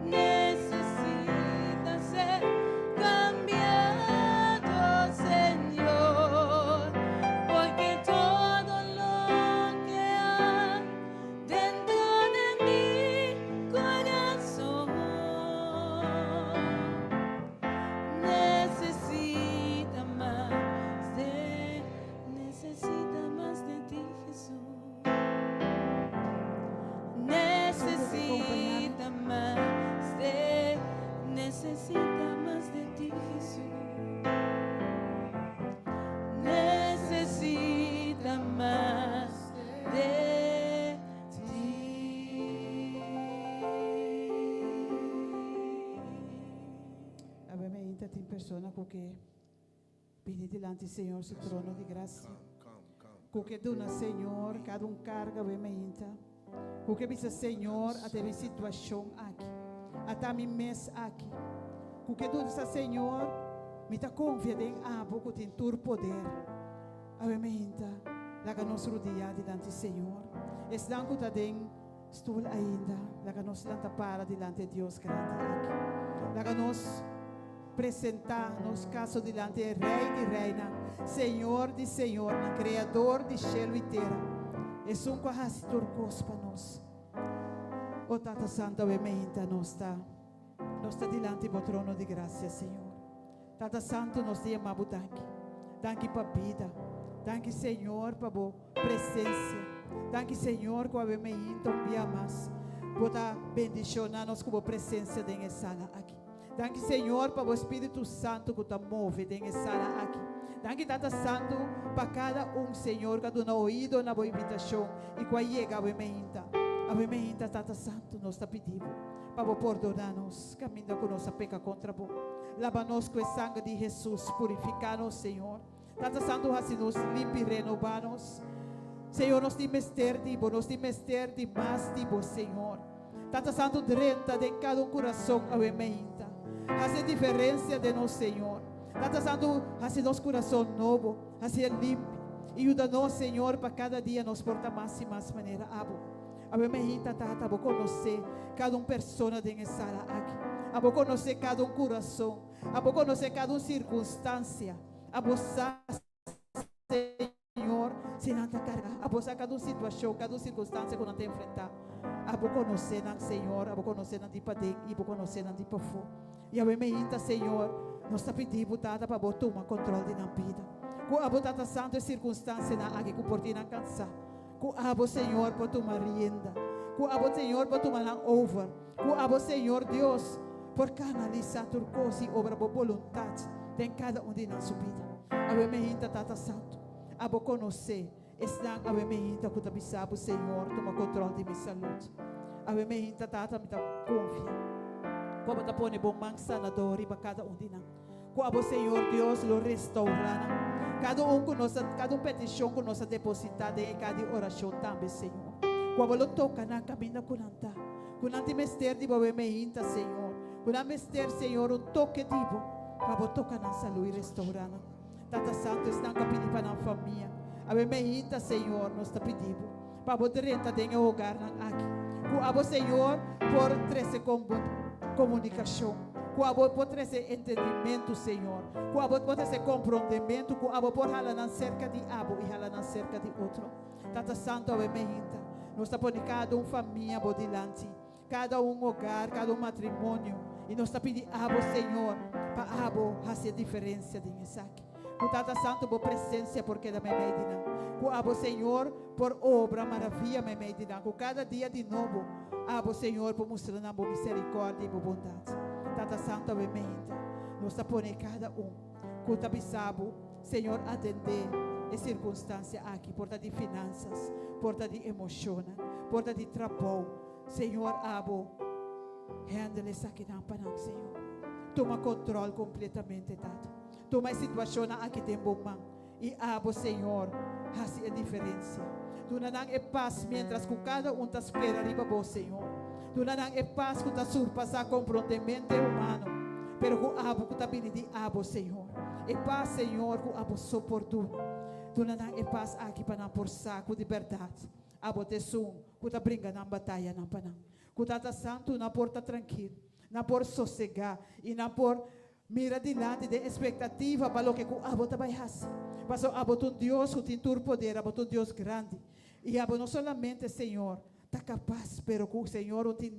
Necessita ser persona que viene delante, Senhor, su trono de graça. Come. Que dona, Senhor, cada carga, we meinta. Que bisa, Senhor, até minha situação aqui. Até minha mês aqui. Que dona, Senhor, me tá confiando em abo, que tem tur poder. We meinta, laga nos rodear delante, Senhor. Es danko ta den stoel ainda. Laga nos lanta para delante de Deus grande aqui. Laga nos apresentar nos caso delante do Rei de Reina, Senhor de Senhor, Criador de céu e terra. É um quase turcos para nós. O Tata Santa, we meinta nós está delante do trono de graça, Senhor. Tata Santo, nós te amamos danke. Danke para vida. Danke, Senhor, para a presença. Danke, Senhor, que we meinta mais. Bota bendicionar-nos com a presença dessa sala aqui. Danke, Senhor, para o Espírito Santo que está move nessa sala aqui. Danke, Tata Santo, para cada Senhor, que está ouído na boa invitação e que chega a meinta, Tata Santo, nós está pedindo para perdonar-nos, caminhando com nossa peca contra vós. Lava-nos com o sangue de Jesus, purificar-nos, Senhor. Tata Santo, assim nos limpa e renovar-nos. Senhor, nós te mester de mais de vós, Senhor. Tata Santo, drenta de cada coração a meinta. Hace diferença de nós, Senhor. Tata Santo, hace nosso coração novo, hace limpo. E ajuda-nos, Senhor, para cada dia nos portar mais e mais maneira. Abo meinta, Tata, abo conhecer cada pessoa dessa sala aqui. Abo conhecer cada coração. Abo conhecer cada circunstância. Abo Senhor, se não está carga. Abo cada situação, cada circunstância que não tem enfrentar. Abo conhecer, Senhor, abo conhecer de padre e abo conhecer de pafu. E a meinta, Senhor, nós está pedindo Tata para tomar controle da vida. Com a Tata Santo, circunstância na água que por ti não cansar. Com a Senhor, para tomar rienda. Com a Senhor, para tomar over. Com a Senhor, Deus, por canalizar turcos e obra por vontade em cada de nossa vida. A meinta, Tata Santo, a conhecer, está a meinta que tu sabe, Senhor, toma controle de minha saúde. A meinta, Tata, me confia. Como está pone bom man sanador para cada de nós. Como Senhor Deus lo restaurará. Cada petição que nós depositada em cada oração também, Senhor. Como lo toca na caminha com anta. Com ante mester de boa meinta, Senhor. Com ante mester, Senhor, toque divo. Como toca na saúde e restaurará. Tata Santo está pedindo para a família. A meinta, Senhor, nós está pedindo. Para poder entrar em hogar aqui. Com Senhor, por 13 comunicação, com a por trazer entendimento, Senhor, com a por trazer compreendimento, com a por halar cerca de abo e halar cerca de outro. Tata Santo, a meinta, nós está poniendo cada família bodilante, cada hogar, cada matrimônio, e nós está pedindo abo, Senhor, para abo fazer diferença de aqui. Com Tata Santo, por presença, porque da minha medina. Com abo, Senhor, por obra, maravilha, minha medina. Com cada dia de novo, abo, Senhor, por mostrar a misericórdia e a bondade. Tata Santo, minha medina. Nós está pondo cada com tabisabo, Senhor, atender a circunstância aqui, porta de finanças, porta de emoção, porta de trabalho. Senhor, abo, handle aqui na panang, Senhor. Toma controle completamente, Tata. Toma a situação aqui tem bom. E abo, Senhor, faz a diferença. Tu não é paz, mientras que cada está espera arriba vos, Senhor. Tu não é paz que está surpassar compreendimento humano. Pero que abo que está vindo de abo, Senhor. É paz, Senhor, que abo suportu. Tu não é paz aqui para não por saco de verdade. Abo te sum, que está brincando na batalha, na panang. Que Tata Santo não porta tranquilo, não por sossegar e não por mira dilante de expectativa para o que abo vai fazer. Mas abo tu Deus que tem todo poder, abo tu Deus grande. E abo não somente, Senhor, está capaz, pero que o Senhor não tem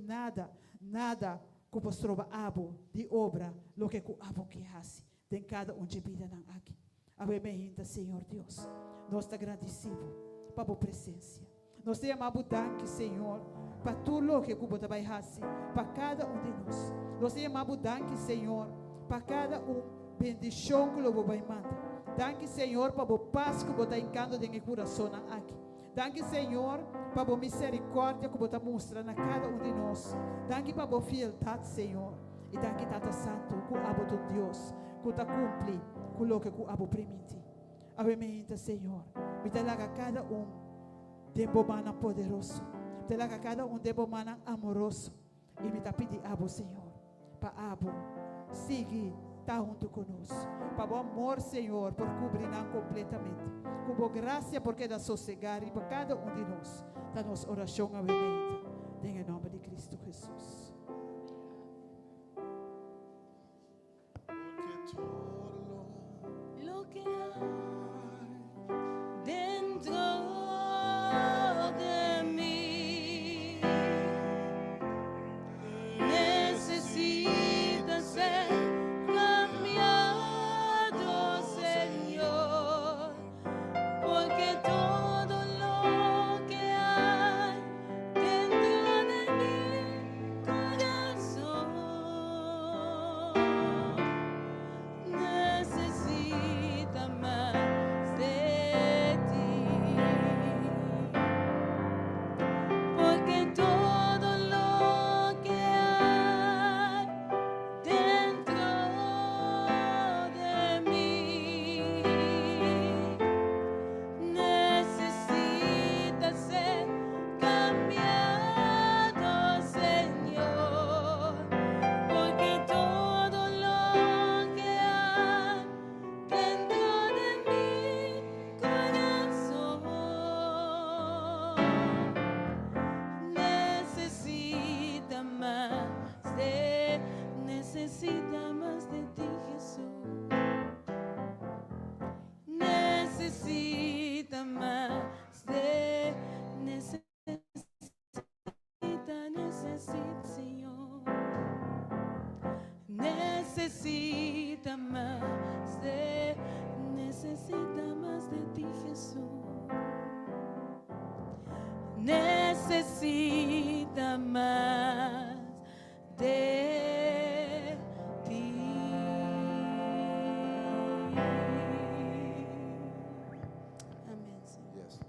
nada que vos trova abo de obra, lo que abo que faz. Tem cada de vida aqui. Abo me Senhor Deus. Nós te agradecemos para a presença. Nós te amamos danke, Senhor, para tudo o que você vai fazer, para cada de nós. Nós te amamos danke, Senhor, para cada bendição que você vai mandar. Danke, Senhor, para a paz que você está encando no coração aqui. Danke, Senhor, para a misericórdia que você está mostrando a cada de nós. Danke para a fieldade, Senhor. E danke, Tata Santo, que abo tu Deus, kuta cumpli kuloke ku abo primiti. Ave me inta, Senhor. Me delaga cada debo mana poderoso. Delaga cada debo mana amoroso. E me tá pedir abo, Senhor. Para abo, siga, tá junto conosco. Para o amor, Senhor, por cobrir completamente. Com boa graça, porque dá sossegar e para cada de nós. Da nossa oração, ave me inta. Em nome de Cristo Jesus. Lo que hay dentro de mí necesita ser cambiado, Señor, porque todo lo que hay dentro de mi corazón necesita más de ti, porque todo lo que hay dentro de mí necesita ser cambiado, Señor, porque todo lo que hay dentro de mi corazón necesita más de ti, Jesús. Necesita más necesita, Señor. Necesita más de ti, Jesús. Necesita más de ti. Amén, Señor. Yes, God.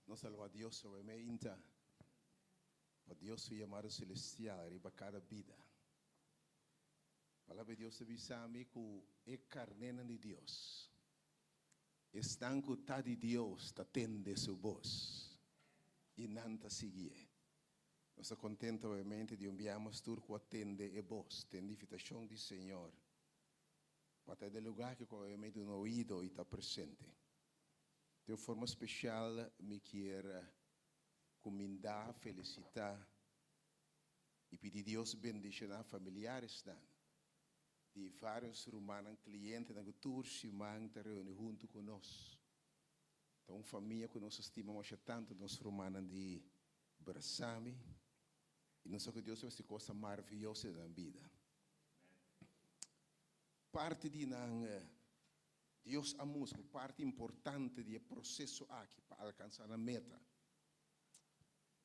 Nos salva a Dios sobre me inta. A Dios su llamado celestial arriba cada vida. Palabra de Dios avisa a mí que es carnena de Dios. Están que está de Dios, te atende su voz. Y nanta sigue. Nós estamos contentos, obviamente, de enviarmos tudo que atende a voz. Tem invitação do Senhor. Para ter lugar que, obviamente, no ouvido e está presente. De forma especial, me quero comendar, felicitar e pedir Deus bendicionar familiares. De vários humanos, clientes, que todos se reúnem junto conosco. Então, família que nós estimamos tanto, nós humanos de Brasami. E nós que Deus faz coisa maravilhosa na vida. Parte de Deus amamos, parte importante do processo aqui para alcançar a meta.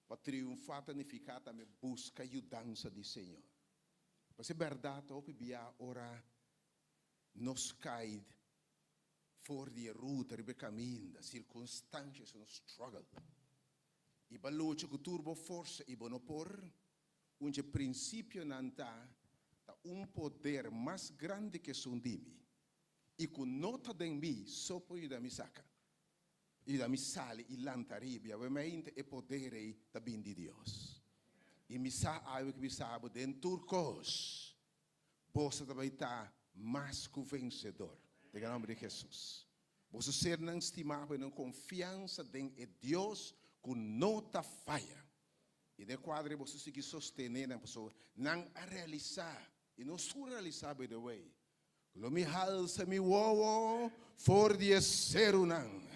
Para triunfar, significa também buscar a ajudança do Senhor. Para ser verdade, eu pediria ora nos cai fora de ruta, de caminho, das circunstâncias, nos struggle. E para lutar com turbo força e bono por, princípio não está poder mais grande que o de mim. E com nota de mim, só pode dar me saca. E da me sale e lantaribia, ovviamente é poder também de Deus. E me sabe que me sabe dentro turcos, você também está mais que vencedor. Em nome de Jesus. Você ser não estimado, não confiança em Deus que nota falha. E de quadro você seguir sostener a pessoa, não a realizar. E não só realizar, by the way. Lo mi halsa mi uovo, for di essere un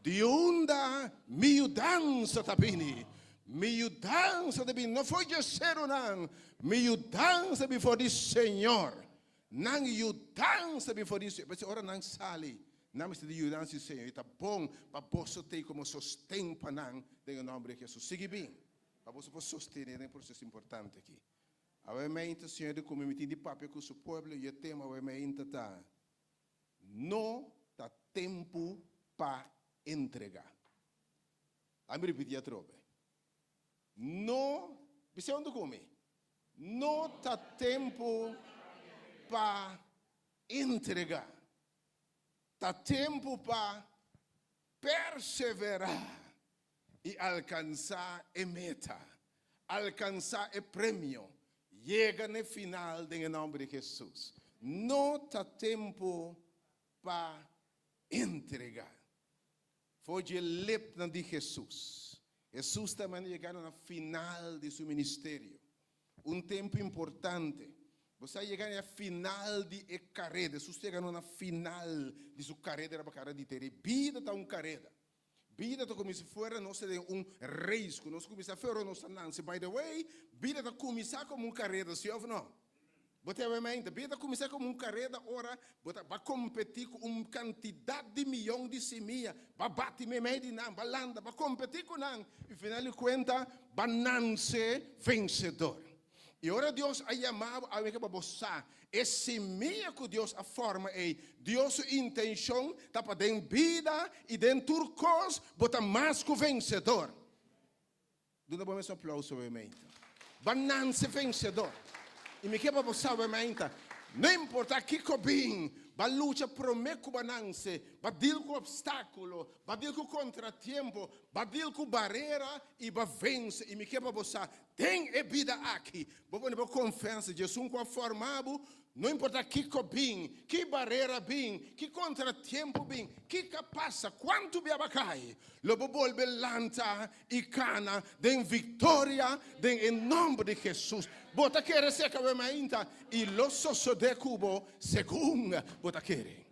di onda mi danza tapini. Mi danza de bin, non foi essere un mi danza before the Señor. Nang you danza before the Señor. Perché ora nang sali. Nang sti you danza il Signore. Ita bom pa posso te come sostén pa nang nel nome di Gesù. Sigi bin. Pa posso sostenere un processo importante qui. Ovviamente, Senhor, como me de papel com o seu povo, e o tema, obviamente, está. Não está tempo para entregar. A me repetir a tropa. Não, você onde come? Não está tempo para entregar. Tá tempo para perseverar e alcançar a meta, alcançar o prêmio. Chega no final, em nome de Jesus. Não tá tempo para entregar. Foi de lepna de Jesus. Jesus também chegando no final de seu ministério. Tempo importante. Você chega no final de carreira. Jesus chegando no final de sua carreira para carreira de ter. Vida está carreira. Vida está como se fosse nossa risco. Nós começamos a fazer nossa nança. By the way, vida está começar como carreira, sim ou não? Você vai me entender? Vida começar como carreira, ora, vai competir com quantidade de milhões de semillas, vai bater me meio de não, vai landa, vai competir com não. E final de contas, vai nascer vencedor. E ora Deus a chamado a mim para você. É semilla que Deus a forma é. Deus intenção está para dar vida e dentro turcos bota mais que vencedor. Dona bom um aplauso obviamente. Banança vencedor. E me quer para você obviamente. Não importa que cobin, va luta promeco banança, va deal com obstáculo, va deal com contratempo, va deal com barreira e va vence. E me quer para você. Tem vida aqui. Vou pôr confiança. Jesus com formado. Não importa que cobin, que barreira bem, que contratempo bem, que passa, quanto biaba cai. Lobo volve lanta e cana de vitória em nome de Jesus. Bota querer ser cabementa e lo sosso de cubo segundo bota querer.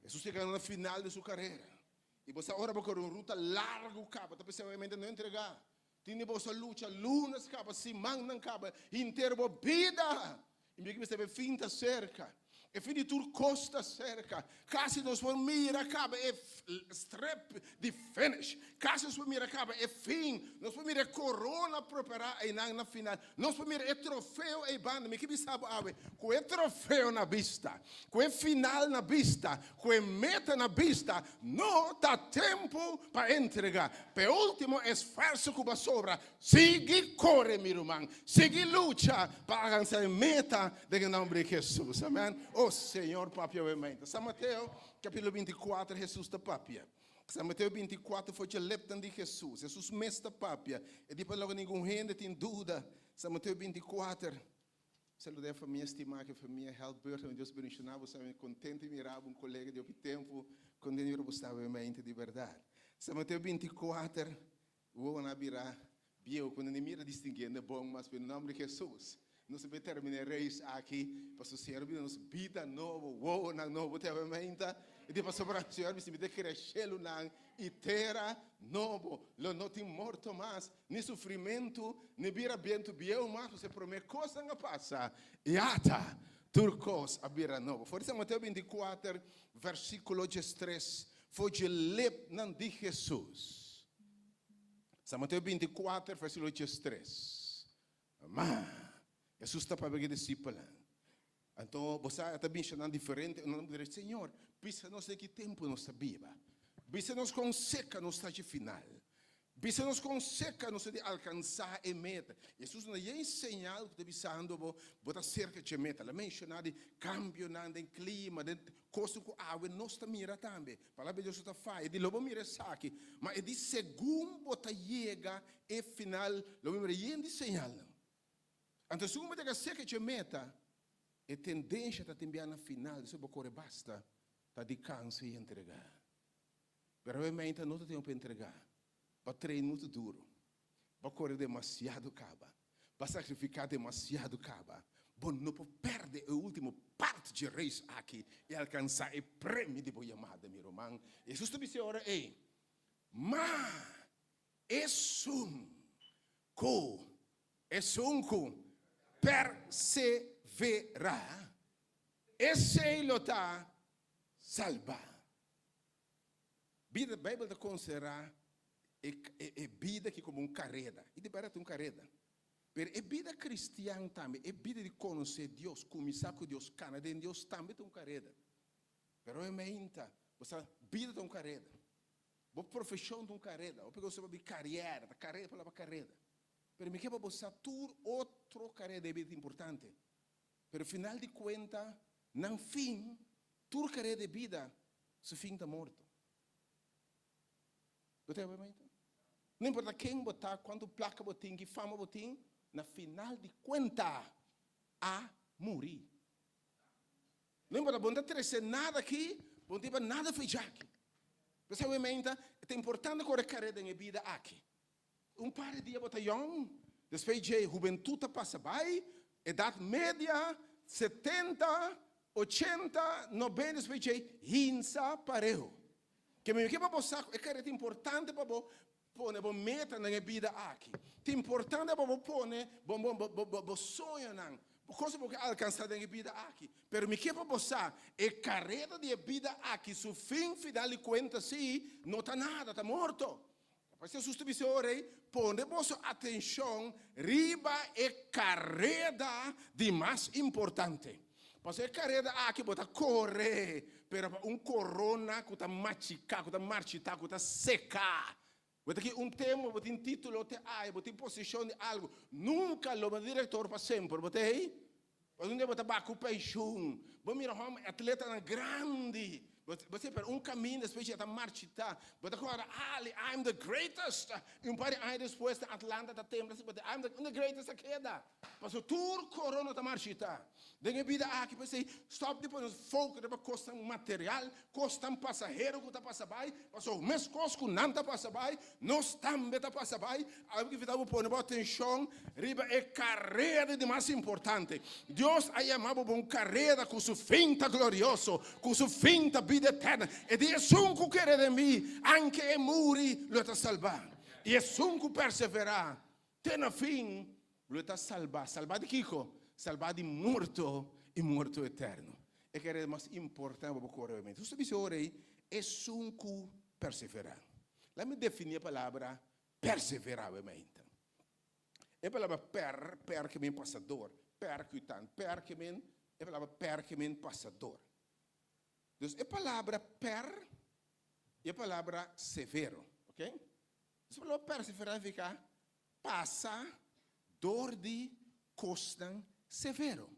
Jesus chega no final de sua carreira. E você ora para uma ruta larga capa, tá pensando não entregar. Tinha você luta, lunas capa, simão não capa, inteiro vida. E me que finta cerca. E fim de tur costa cerca. Quase nos for mira acaba e strep de finish. Quase nos for mira acaba e fim. Nos for mira corona preparar e na final. Nos for mira e trofeu e banda. Me que sabe ave. Com e trofeu na vista. Com e final na vista. Com e meta na vista. Não dá tempo para entregar. Per último esforço que sobra. Sigue corre meu irmão. Sigue luta para alcançar a meta em nome de Jesus. Amém. Oh Senhor, papia obviamente. São Mateus, capítulo 24, Jesus da papia. São Mateus 24 foi o leptan de Jesus. Jesus mestre papia. E depois logo ninguém gente tem dúvida. São Mateus 24. Saludei a família estimada, a família Helbert, onde Deus bendicionava, você é contente e mirava um colega de outro tempo, quando ele estava obviamente de verdade. São Mateus 24, vou na virar, bio, quando ele mira distinguindo, é bom, mas pelo nome de Jesus. Nós vamos terminar reis aqui, para o Senhor, nos vida nova, uou, na novo, obviamente. E depois sobre o Senhor, me dê crescer na e terra novo, lo não tem morto mais, nem sofrimento, nem vira vento, biel mais, você promete coisa não passa. E ata, turcos, a vira novo. Por isso, Mateus 24, versículo 3, foi de lepnan de Jesus. São Mateus 24, versículo 3. Amém. Jesus está para ver discípulo. Então, você está bem chamando diferente. Não dizer, Senhor, pisa não sei que tempo nós está viva. Pisa nos conseca no estágio final. Pisa nos conseca no de alcançar a meta. Jesus não é ensinado que está pisando, botar cerca de meta. Ela menciona de cambio no clima, de coisa com água, nós está mira também. A palavra de Deus está faz. E de lobo mira aqui. Mas é de segundo botar chega e final, lobo mira ensinado. Então, se uma das coisas que meta, a tendência está também na final, se você basta, está de câncer e entregar. Mas realmente não tem tempo para entregar. Para treinar muito duro. Para correr demasiado caba. Para sacrificar demasiado caba. Bom, não pode perder a última parte de reis aqui e alcançar o prêmio de boa chamada, meu irmão. Jesus te disse agora, mas é um perseverar, esse ele está salvar. A Bíblia está considerando a vida que como carreira. E de verdade é carreira. Mas a vida cristã também, a vida de conhecer Deus, começar com Deus, caminhar em Deus também é carreira. Mas realmente, a vida é carreira. A profissão é carreira. A pessoa de carreira, a carreira para a carreira. Mas me quer você tur outro carreira de vida importante. Pero final de cuenta, no fin, tu carreira de vida, su fin está morto. Não importa quem botar, quanto placa botim, que fama botim, na final de conta, a morrer. Não importa, não tem nada aqui, não tem nada feito aqui. Você obviamente, é importante que a carreira da vida aqui. Par de dias botar young, depois de juventude passa bem, idade média, 70, 80, 90, depois de hinsa pareu. Que me quer para você, é carreira importante para você. Pone bo meta na vida aqui. É importante para pone bo sonho não. Coisa porque alcançar na vida aqui. Pero me que para você é carreira de vida aqui. Su fim final de conta se não tá nada, tá morto. Mas se substituir pone vossa atenção riba é carreira de mais importante. Porque a carreira aqui bota correr, pero corona que tá machicar, que tá marchitar, que tá secar. Vou aqui tema, vou ter título, vou ter posição de algo. Nunca lo diretor para sempre, vou ter aí. Mas dia vou ter baco paixão. Vou mirar um atleta grande. Você per caminho depois de marchita. Vou ter agora, I'm the greatest. E par de anos depois de Atlanta da tempo, I'm the greatest a queda. Mas o tour corona da marchita. Dengue vida aqui, você stop depois foco depois custa material, custa passageiro que tá passa bem, mas o mês cosco não tá passa bem, nós também tá passa bem. Aí que vida pôr atenção, riba é carreira de mais importante. Deus aí amava uma carreira com seu fim tá glorioso, com seu fim tá vida eterna. E de sunco querer de mim, anche e muri lo tá salvar. E sunco perseverar, tem fim lo tá salvar. Salvar de Kiko. Salvar de morto e morto eterno. É que é mais importante para o corpo. Você diz ora aí, é sunco perseverar. Lá me definir a palavra perseverar. É a palavra per que vem passador. Percutante. Per que vem, é a palavra per que vem passador. Então, é a palavra per e a palavra severo. Ok? Essa palavra perseverar fica passa, dor de, costam, severo.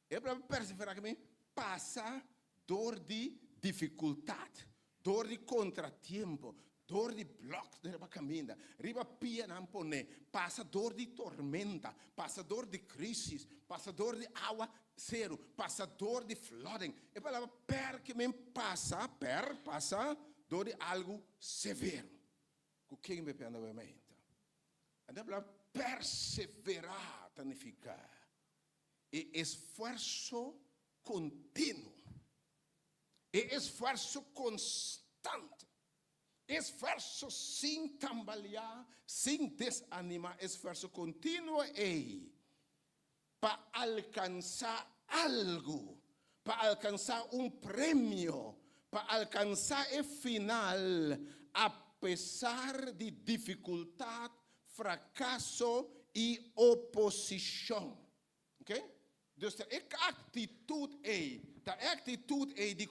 É para perseverar que passa dor de dificuldade, dor de contratempo, dor de bloco de caminho, riba pia não pone, passa dor de tormenta, passa dor de crise, passa dor de água zero, passa dor de flooding. É para per que passa dor de algo severo. O que me pena obviamente? É para perseverar, significa e esforço contínuo, e esforço constante, esforço sem tambalear, sem desanimar, esforço contínuo para alcançar algo, para alcançar prêmio, para alcançar o final, apesar de dificuldade, fracasso e oposição. Ok? Dus de atitude é de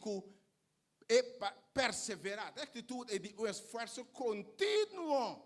perseverar. A atitude é de esforço contínuo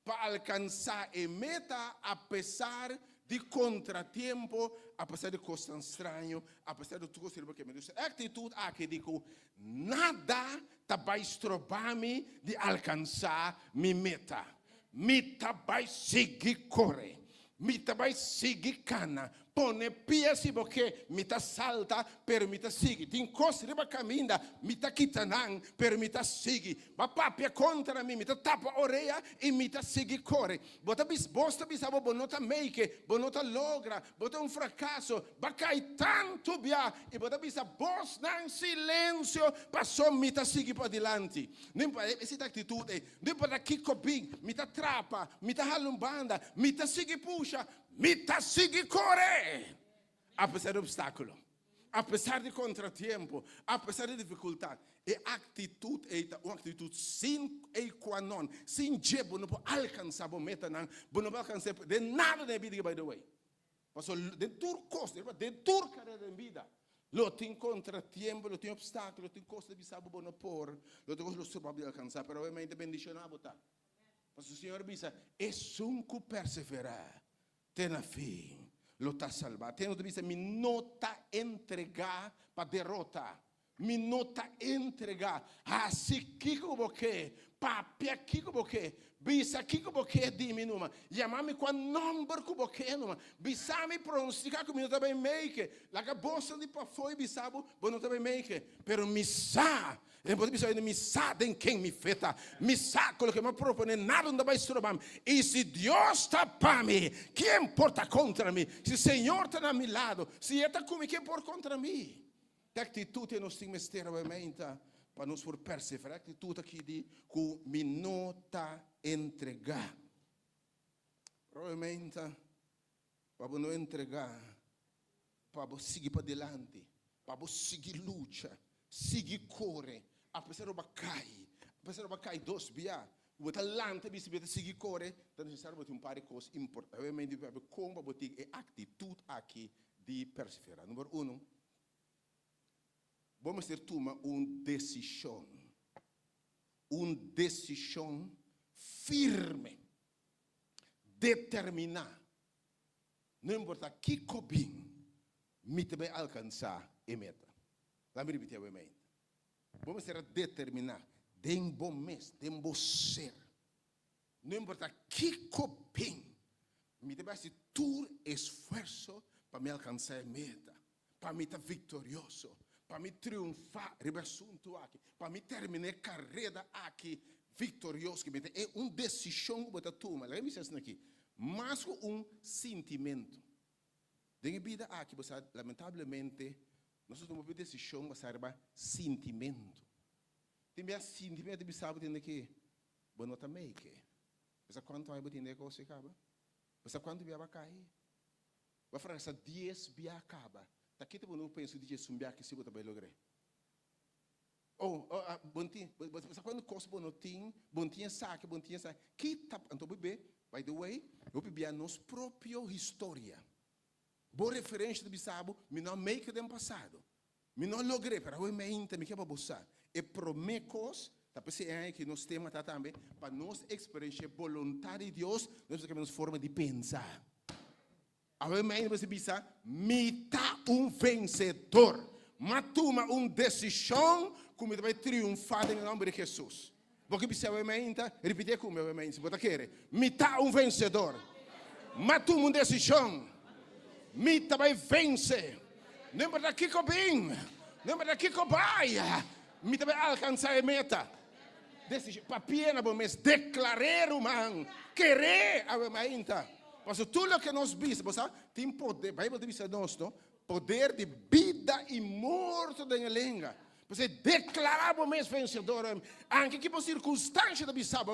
para alcançar a meta, apesar de contratempo, apesar de coisa estranha, apesar de tudo aquilo que me diz. A atitude é que digo, nada vai estrobar-me de alcançar minha meta. Mita vai seguir correr. Mita vai seguir cana. Pone piesi porque mita salta per mita sigi. Tin costa riba caminda mita kitanan per mita sigi. Ma papia contra mi mita tapa oreia e mita sigi corre. Bota bosta bisavo bonota make, bonota logra, bota fracasso, bacai tanto bia e bota bisa bos nan silenzio passò mita sigi pa dilanti. Non pa essa atitude, non pa kiko big, mita trapa, mita halumbanda, mita sigi pusha. Mita sigue corre, apesar de obstáculo, apesar de contratempo, apesar de dificuldade. E atitude é uma atitude sem equanon, sem jeito, não pode alcançar a meta, não pode alcançar de nada na vida, by the way. Mas de tur costa, de tur carreira de vida, lo tem contratempo, lo tem obstáculo, lo tem costa de bisabo bom por, lo tem costa de probabilidade de alcançar, pero obviamente bendição a botar. Mas o Senhor diz, é sunco perseverar. Tem fim. lo está salvar. Tem outra vez, me não está entregar para derrota. Me não está entregar. Assim que como que, papi aqui como que, bisa aqui como que diminua. Chamar-me com número como que numa. Bisa-me pronunciar como eu também make. Laga bolsa de para foi bisabo, bom não também make. Pero me sa, eu vou dizer me sa den quem me feta. Me sa coloque me propone nada não vai estrobar. E se Deus está para mim, que importa contra mim? Se o Senhor está a meu lado, se Ele está comigo, que importa contra mim? Que atitude nós temos que ter para nos for perseverar? Que atitude aqui de que me não está entregar. Provavelmente, para não entregar, para seguir para diante, para seguir luta, seguir correr, apesar de cair dois dias, o talante de seguir correr, então necessário ter par de coisas importantes. Obviamente, como para ter atitude aqui de perseverar. Número 1. Vamos ter tomar uma decisão firme, determinada. Não importa que cobin, me também alcançar a meta. Lá me repetir novamente. Vamos ser determinados, de um bom mês, de um bom ser. Não importa que cobin, me também fazer todo esforço para me alcançar a meta, para me estar vitorioso. Para me triunfar, rebasunto aqui, para me terminar a carreira aqui, vitorioso. É uma decisão que você toma. Lembra isso aqui? Mas um sentimento. Tem vida aqui, você, lamentavelmente, nós tomamos uma decisão, você arreba sentimento. Tem um sentimento, você sabe, tem que, você não também que. Você quanto vai botar que você acaba? Você quanto vai cair? Vai falar essa 10 vai acaba. Tá que tipo não penso de Jesus que se botar bem lograr. Bontinho, você quando costa bontinho saque, que tá então bebê, by the way, eu bebia nos própria história. Boa referência do bisabo, me não make dem passado. Me não logrei, para eu me inte me que para boçar. E promecos, tá pensando que nós temos também para nós experiência vontade de Deus, nós temos forma de pensar. Agora você pensa, me tá vencedor. Mas toma uma decisão como vai triunfar em nome de Jesus. Porque você vai repetir como eu se você quer. Me tá vencedor. Mas toma uma decisão. Me tá vai vencer. Não é daqui que eu vim. Não é daqui que eu vai. Me tá vai alcançar a meta. Para pena, mas declarar o man. Querer a meta. Mas tudo o que nós vimos, tem poder, a Bíblia diz nosso, poder de vida e morte da língua. Você declarar o mês vencedor, anche que por circunstância da bisaba,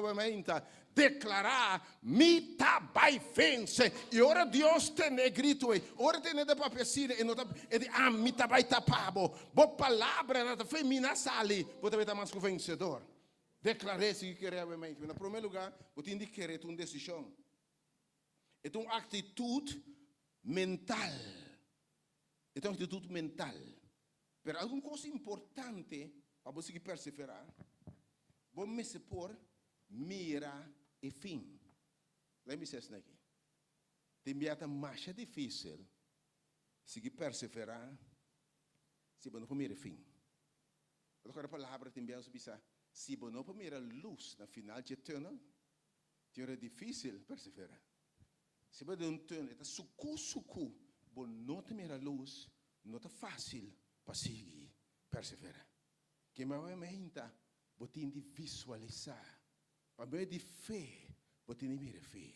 declarar, me tá vai vencer. E ora Deus tem grito aí, ora tem de papecina e não tá, me tá vai tapabo. Boa palavra na femina sali, você vai estar mais que vencedor. Declarar se que querer, no primeiro lugar, você tem que querer uma decisão. É uma atitude mental. É uma atitude mental. Mas alguma coisa importante para você perseverar, vamos se pôr mira e fim. Lembre-se disso aqui. Tem viata mais difícil se perseverar se você não mira e fim. Agora a palavra tem viata se você não mira luz na final de túnel, é difícil perseverar. Se você não tem, é sucu, você não tem a luz, não é fácil para seguir, perseverar. Que realmente você tem de visualizar. Para meio de fé, você tem de mirar fé.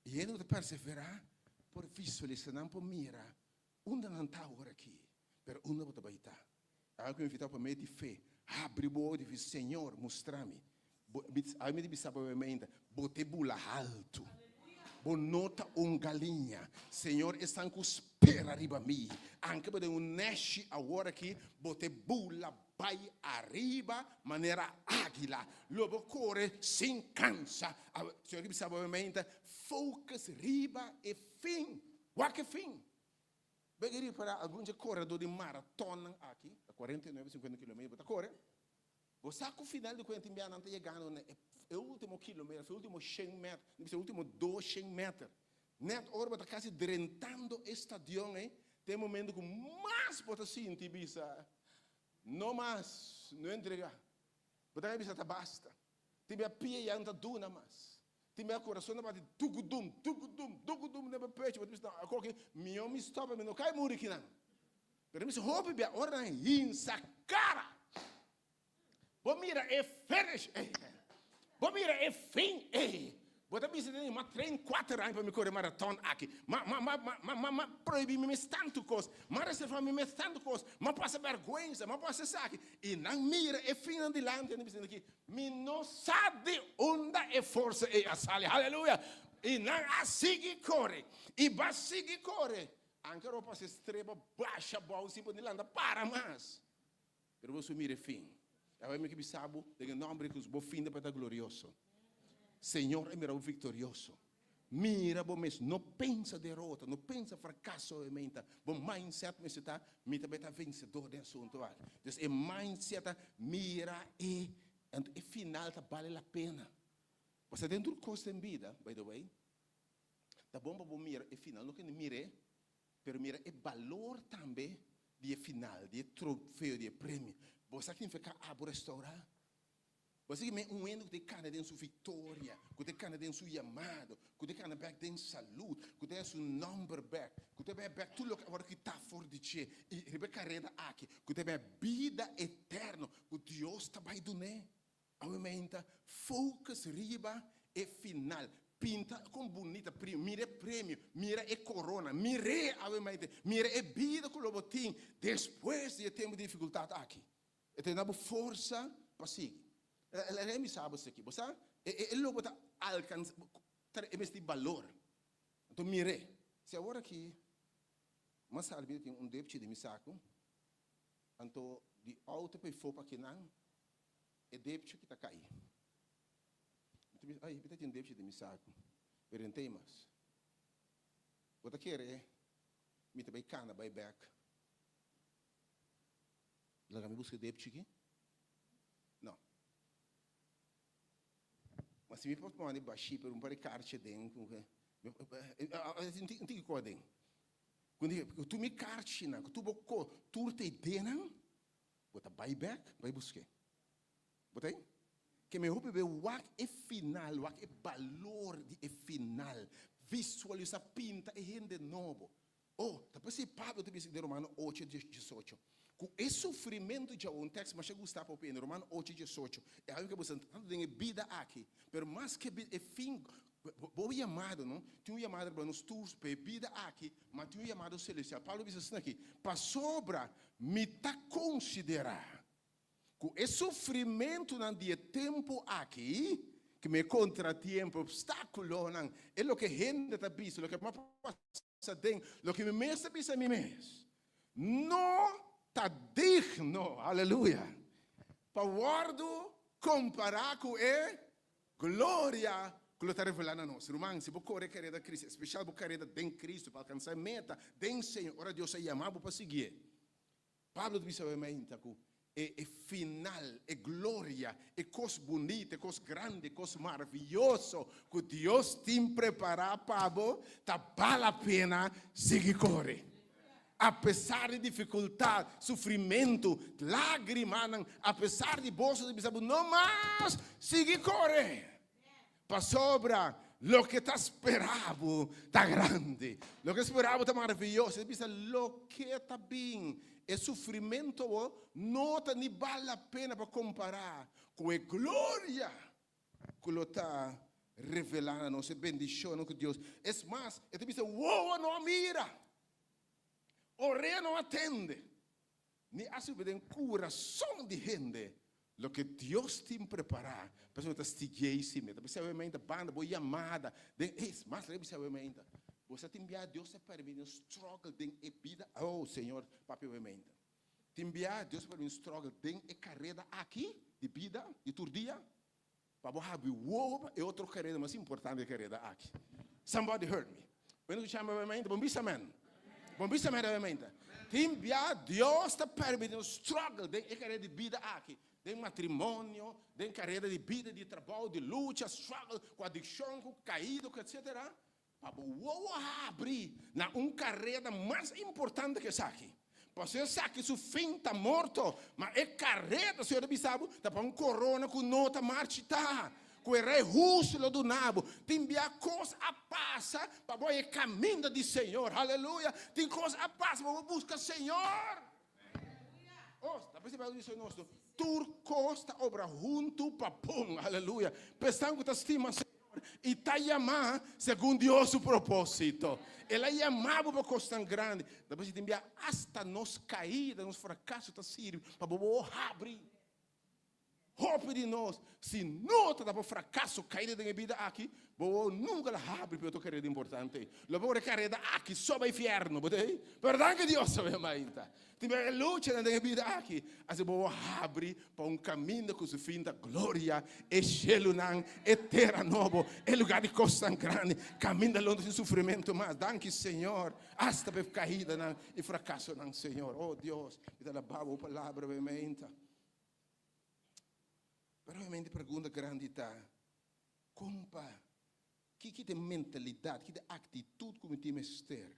E ele não perseverar por visualizar, não por mirar. Onde não está agora aqui, mas onde você vai estar. Algo que me invitar para meio de fé. Abre o olho e diz, Senhor, mostra-me. Aí me diz, sabe, bote bula alto. Bonota galinha. Senhor, está com espera arriba mim. Anche para um neste agora aqui, bote bula vai arriba, maneira águila. Lobo corre sem cansa. Senhor, que sabe, obviamente, focus riba e fim. Qual que fim? Beguei para alguns corredor de maratona aqui, a 49, 50 km, para correr. Você com o final do 40 minutos, não está chegando, é o último quilômetro, é o último 100 metros, é o último 200 metros. Net ora está quase drentando o estadião, tem momento que mais pode sentir, bisa. Não mais, não entregar. Porque bisa tá basta. Tem a pia e anda duna mais. Tem a coração não bate tugudum, no peito, mas bisa não, qualquer meu me stop, me não cai muri aqui não. Pero bisa roupa bem, ora na insa cara. Bom mira é finish, bom mira é fim, Bota bisa tem uma trein 4 anos para me correr maratona aqui. Mas proibir me tanto coisa. Mas se for me tanto coisa. Mas passa vergonha, mas passa saque. E não mira é fim de lá, não dizendo aqui. Me não sabe onde é força e a sala. Aleluia. E não assim que corre. E vai seguir corre. Anche roupa se estreba baixa, boa, assim por lá para mais. Pero você mira fim. Eu me que bisabo, de nome que os bo fim de para glorioso. Senhor é meu vitorioso. Mira, bom mês, não pensa derrota, não pensa fracasso, bom mindset, mas está, me também está vencedor de assunto. Então, é mindset, mira e final, tá vale a pena. Você tem tudo coisa em vida, by the way. Tá bom para mira e final, não que mire, mas mira é valor também de final, de troféu, de prêmio. Você tem que ficar a restaurar. Você que um ano que tem dentro sua vitória, que tem dentro seu chamado, que tem back dentro saúde, que tem seu number back, que tem back tudo o que está fora de ti, e rebe carreira aqui, que tem vida eterna, que Deus está vai do né. Aumenta, focus riba e final. Pinta com bonita, mira prêmio, mira e corona, mira e vida com o lobotim, depois de tempo de dificuldade aqui. E tem dado força para seguir. Ela me sabe isso aqui, você? Ele logo está alcançando, este valor. Então, mire, se agora aqui, mas sabe que tem débito de me saco, então, de alto para fora para que não, é débito que está caindo. Então, aí, tem débito de me saco, mas não tem mais. Você quer, me também cana, vai back. Lá me busca débito aqui? Não. Mas se me pode mandar baixinho para par de carte dentro, não tem que coisa dentro. Quando tu me carte na, tu boco, tu te dena, bota buyback, vai buscar. Bota aí? Que me roupa ver o é final, o é valor de final, visualiza pinta e rende novo. Oh, depois se Pablo te disse de Romano 8:18. Com esse sofrimento de um texto, mas eu gostava de Romano 8:18. É algo que você tem vida aqui, mas mais que é fim, o chamado, não? Tem chamado para nós todos para vida aqui, mas tem chamado celestial. Paulo diz assim aqui: para sobra me tá considerar com esse sofrimento não de tempo aqui, que me contratempo, obstáculo não, é o que rende da bisa, o que me passa dentro, o que me mesa bisa me mes. Não está digno, aleluia, para guardo comparar com a glória que está revelando a nós. Irmão, se você correr carreira de Cristo, especial você carreira de Cristo, para alcançar a meta, de Senhor, ora Deus é chamado para seguir. Pablo disse a mim, é final, é glória, é coisa bonita, é coisa grande, é coisa maravilhosa, que Deus tem preparado para você, tá vale a pena seguir correr. Apesar de dificuldade, sofrimento, lágrimas, apesar de bolsa de bisabo, não mais seguir correr. Para sobra, o que está esperando está grande, o que esperava está maravilhoso. Você pensa, o que está bem, é sofrimento, não está nem vale a pena para comparar com a glória que ele está revelando a nós, a bendição que Deus. É mais, você pensa, uau, não mira. O rei não atende. Nem assim tem coração de gente. O que Deus tem preparado. Para você estiguei em cima. Você vai a banda, boa chamada. Mas você vai você tem enviado Deus para mim um struggle de vida. Oh, Senhor, papi vai tem enviado Deus para mim um struggle de carreira aqui, de vida, de todo dia. Para você uou, é outra carreira mais importante carreira aqui. Somebody heard me. Quando eu chamo a mente, bom bisa man. Bom, bisa meramente. Tem Deus está permitindo struggle de carreira de vida aqui, de matrimônio, de carreira de vida, de trabalho, de luta, struggle com adicção, com caído, etc. para abrir na carreira mais importante que essa aqui. Você sabe que seu fim está morto, mas é carreira, senhor sabe, está para corona com nota marchita. Com o rei russo do nabo, tem coisa a passa para o caminho do Senhor, aleluia. Tem coisa a passa para buscar o Senhor. Oh, está percebendo isso nosso? Turcos está obra junto para pum, aleluia. Pensando que está estima Senhor e está chamando segundo Deus o propósito. Ela chamava para coisa tão grande. Depois tem hasta nos caída, nos fracassos, está sirve para abrir. Hope de nós, se nota da fracasso caída da vida aqui, vou nunca la abre para outra carreira importante. La vou carreira aqui só vai inferno, botei? Perdão que Deus sabe mais. Tem a luta na vida aqui, assim vou abrir para caminho com o fim da glória, e cielo não, e terra novo, e lugar de coisa tão grande, caminho longe de sofrimento, mas danke Senhor, hasta para caída não e fracasso não, Senhor. Oh Deus, me dá a palavra obviamente. Però realmente pergunta grande está, compa, que tem mentalidade, que tem atitude como tem mester,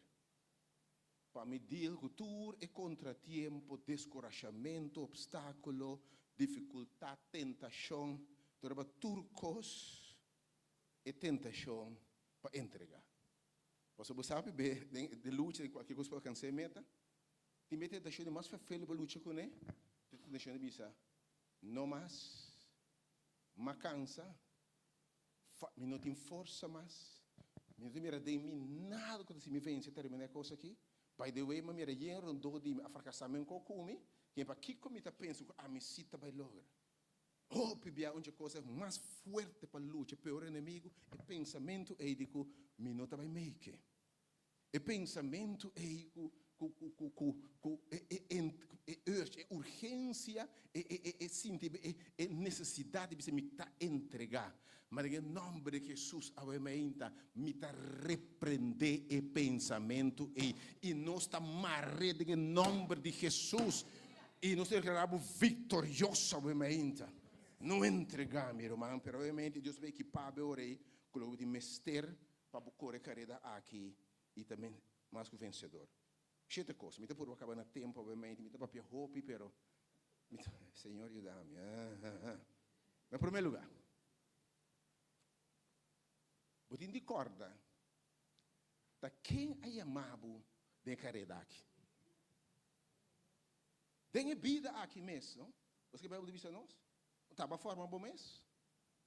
para medir cultura e contratempo, descorajamento, obstáculo, dificuldade, tentação, torba turcos e tentação para entregar. Você sabe bem, de luta, de qualquer coisa para alcançar a meta, tem tentação de mais feio para lutar com ele, tem tentação de bisa, não mais. Ma cansa, me não tem força mais, me não tem nada quando se me vence terminar a coisa aqui, by the way, me era dinheiro do de a fracassamento com come, que para que como está pensando a me cita vai logra. Oh, pibia onde coisa mais forte para luta, pior inimigo, é pensamento é de que me não vai make. É pensamento é urgência, é necessidade de me entregar. Mas em nome de Jesus, me repreender o pensamento e nós estamos marredos em nome de Jesus. E nós estamos vitoriosos, não entregar, meu irmão, mas obviamente Deus vai equipar com o de mester para correr a carreira aqui e também mais que o vencedor. Sete coisas, me por acabar no tempo, obviamente, me para roupa, pero Senhor, ajuda-me. Em primeiro lugar, vou te corda da quem é chamado de carreira aqui. Tem vida aqui mesmo, você vai ouvir nós? Estava forma bom mês?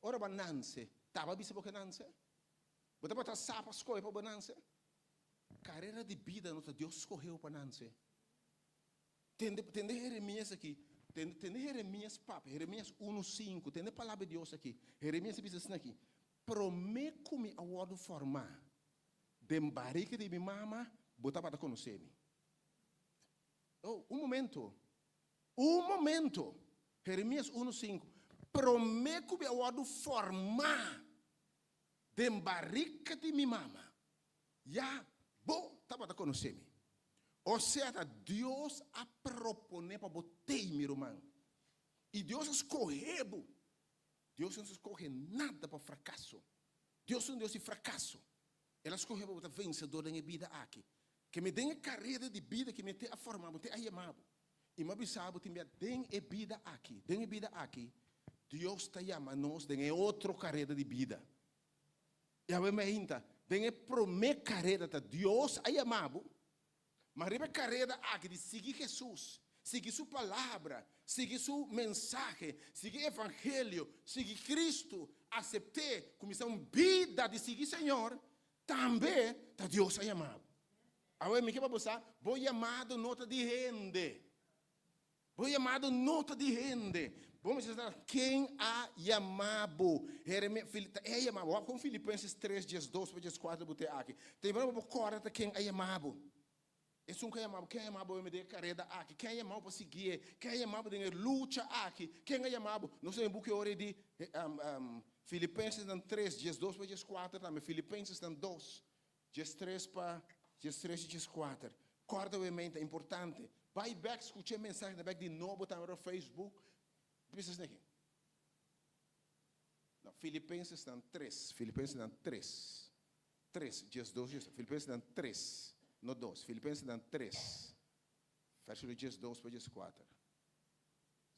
Ora bananse, estava bisa porque nanse? Você pode saber as coisas para bananse? Carreira de vida, nossa Deus escolheu para nanse. Tende Jeremias aqui. Tende Jeremias, papo. Jeremias 1:5. Tende a palavra de Deus aqui. Jeremias diz assim aqui. Prometo-me a word formar. Dembarique de minha mama, botar para conhecer-me. Oh, um momento. Jeremias 1:5. Prometo-me a word formar. Dembarique de minha mama. Já. Bom, tá para conhecer-me. Ou seja, Deus a propõe para botar, meu irmão. E Deus escolheu. Deus não escolhe nada para fracasso. Deus não é um Deus de fracasso. Ele escolheu para botar vencedor na minha vida aqui. Que me dê a carreira de vida que me tenha formado, me tenha chamado. E me sabe que me dê a vida aqui. Dê a vida aqui. Deus está chamando nós de outra carreira de vida. E a me ainda. Tem a promessa carreira de Deus é chamado, mas a carreira aqui de seguir Jesus, seguir sua palavra, seguir sua mensagem, seguir o evangelho, seguir Cristo, aceitar como uma vida de seguir Senhor, também de Deus é chamado. Agora, me que para você, vou chamado nota de rende. Vou chamado nota de rende. Vamos dizer, quem a chamado? É chamado. Com Filipenses 3, dias 2, dias 4, botei aqui. Tem para correr quem a chamado. É um que é chamado. Quem é chamado para me dar carreira aqui? Quem é chamado para seguir? Quem é chamado para luta aqui? Quem é chamado? Não sei, porque eu de Filipenses 3, dias 2, dias 4, também. Filipenses 2, dias 3 para dias 3 e dias 4. Corda obviamente é importante. Vai back, escutei a mensagem de novo, está no Facebook. Precisa aqui. Não, Filipenses 3. Filipenses 3. 3, dias 2, Filipenses dan 3, no 2, Filipenses dan 3, versículo dias 2 para dias 4.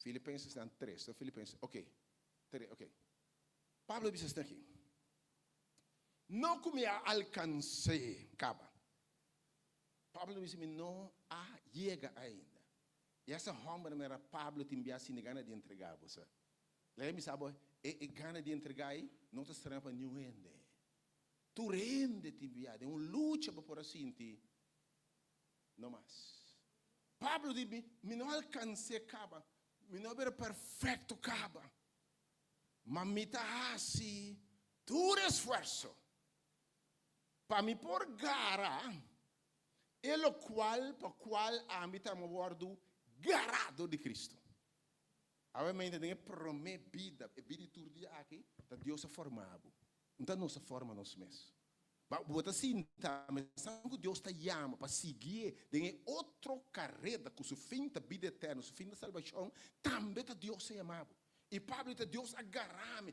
Filipenses dan 3, então Filipenses, ok, 3, ok. Pablo diz assim aqui, não como eu alcancei, acaba. Pablo diz, não chega ainda. E essa homem era Pablo te enviar sem gana de entregar você. Lembra, sabe, e gana de entregar aí, não te estranha para nenhum rende. Tu rende te enviar, é uma luta para por assim ti, não mais. Pablo diz, me não alcancei, acaba, me não era perfeito, acaba. Mas me tá assim, tu esforço, para me por gara, e lo qual, para qual a mim está mordo garado de Cristo. A mim ainda tem promessa vida, e vida tudo dia aqui, que Deus é formado. Então não se forma nós mesmos. Mas você assim, que Deus está chama para seguir, tem outra carreira com o fim da vida eterna, o fim da salvação, também Deus é chamado. E Pablo diz, Deus agarra-me.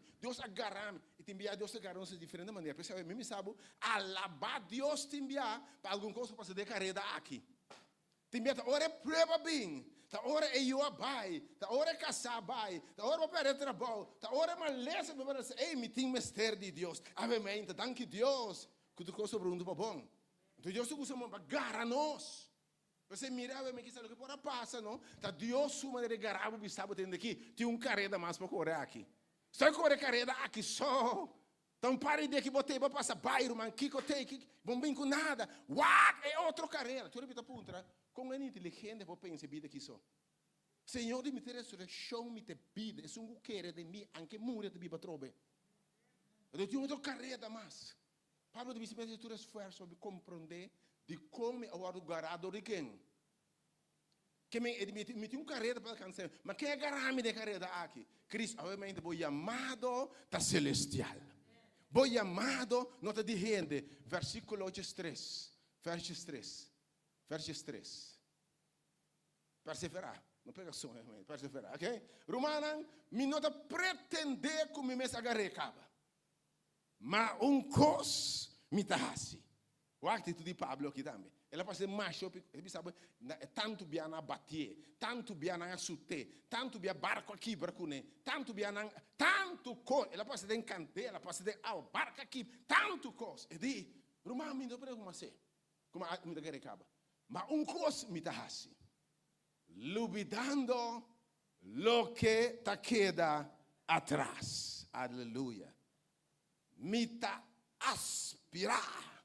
E te enviar Deus agarra-me de diferente maneira. Por isso, eu me sabe, alabar Deus te enviar para alguma coisa para fazer carreira aqui. Te enviar, ora é prova bem. Ta ora é eu abai. Ta ora é caçar abai. Ta ora é para trabalho. Ta ora é maleza. Ei, me tem mistério de Deus. Amém. Danke Deus. Que tu coisa sobre um do bom. Então Deus usa para agarrar nós. Você mirava e que sabe o que pode passar, não? Tá Deus suma de garabo bisabo tendo aqui, tem carreira mais para correr aqui. Só correr carreira aqui só. Então pare de que botei para passar bairro, man, que cotei, que bom bem com nada. Uau, é outra carreira. Tu repita puntra, com a inteligente vou pensar vida aqui só. Senhor, de me ter ressurreição, me te vida, é um querer de mim, anche morrer de biba trobe. Eu tenho outra carreira mais. Pablo de me ter esforço para compreender de como é o garado de quem? Que me tem carreira para alcançar. Mas quem é garame de carreira aqui? Cristo, obviamente, vou chamado da celestial. Vou chamado, nota de rende. Versículo 3. Versos 3. Versos 3. Perseverar. Não pega som, perseverar, ok? Romana, me nota pretender que me agarre acaba. Mas coisa me tahasi. O atitude de Pablo aqui também. Ela pode ser macho, ele sabe, tanto bem na bater, tanto bem na suter, tanto bem barco aqui, barcune, tanto bem na, tanto coisa. Ela pode ser encantar, ela pode ser barco aqui, tanto coisa. E diz, Romano, me dá para como assim? Como me dá que recaba. Mas coisa me tá assim. Lubidando lo que te queda atrás. Aleluia. Me tá aspirar.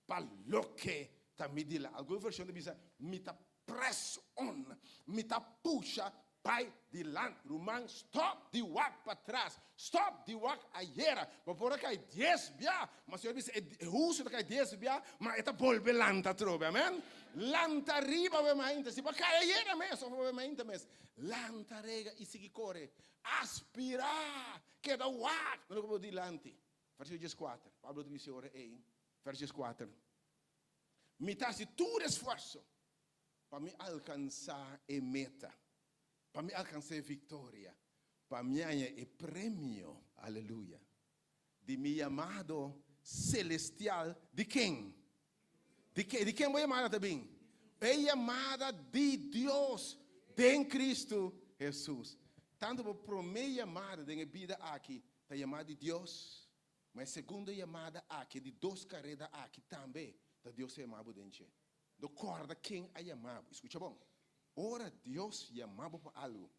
Para lo que está me dila. Alguma versão diz, me está press on, me está puxa para dilante. Romano, stop de walk para trás, stop de walk ayer. Mas por aqui 10 bia, mas eu disse, o uso daquele 10 bia, mas está volve lanta trobe, amém? Lanta riba obviamente, se para cair ayer mesmo, obviamente mesmo. Lanta rega e seguir corre, aspirar, que da walk, não como dilante. Versículo 4. Pablo disse ora ei. Versos 4. Me dá todo esforço para me alcançar a meta, para me alcançar a vitória, para me ganhar o prêmio, aleluia, de meu chamado celestial. De quem? De quem vou chamar também? É chamada de Deus, de Cristo Jesus. Tanto por minha chamada de vida aqui, está chamada de Deus. Mas a segunda chamada aqui, de 2 carreiras aqui também, da Deus é chamado dentro. Do corda quem é chamado. Escuta bom. Ora Deus chamado para algo.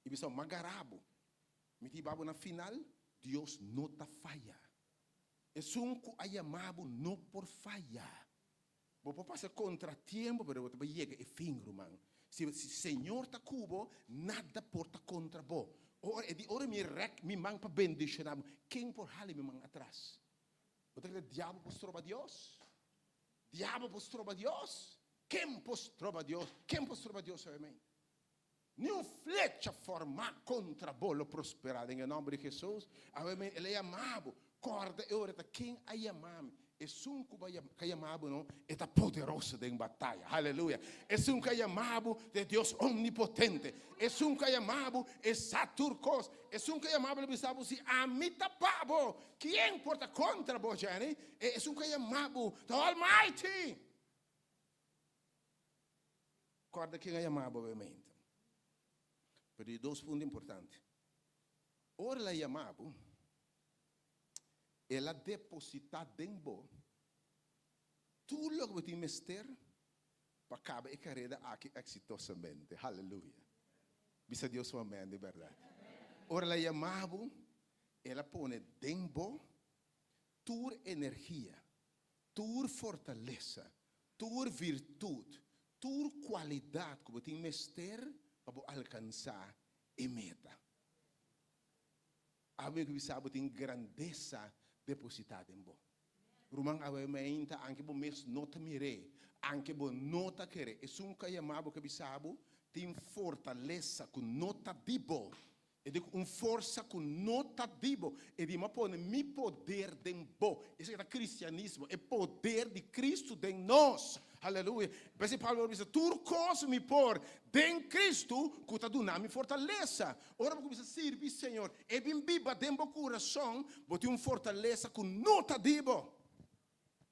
E bisa magarabo. Miti babo na final, Deus não está falha. É que é chamado não por falha. Você passa contratempo, mas você vai chegar e fim, irmão. Se o Senhor está cubo, nada porta contra você. Ora me mang para bendicionar. Quem por hali me mang atrás? Você quer diabo pos troba Deus? Diabo pos troba Deus? Quem pos troba Deus? Quem pos troba Deus, amém? Nenhum flecha formar contra bolo prosperar em nome de Jesus. Amém. Ele é amado. Corda e ora quem é amado. Es un cayamabo, ¿no? Está poderoso en batalla. Aleluya. Es un cayamabo de Dios omnipotente. Es un cayamabo, es saturcos. Es un cayamabo, le bisabo, si amita pabo. ¿Quién porta contra Bojani? Es un cayamabo, the Almighty. Guarda que cayamabo, obviamente. Pero hay dos puntos importantes. Ora la llamabo. Ela depositar dentro tudo o que tem mister para acabar a carreira aqui exitosamente. Aleluia. Bisa Deus o amém de verdade. Ora ela chamava, ela põe dentro tua energia, tua fortaleza, tua virtude, tua qualidade que tem mister para alcançar a meta. A que sabe tem grandeza depositada em bo. Rumang awementa anche bo mes nota mire, anche bo nota querer. É um caiamabo que bisabo tem fortaleza com nota dibo. E digo força com nota dibo. E di ma pone mi poder den bo. Isso é cristianismo, é poder de Cristo den nós. Aleluia. Mas Paulo diz, turcos me por den Cristo, que tá donando fortaleza. Ora vou começar a servir, Senhor. E bem biba den bo coração, bote fortaleza com nota dibo.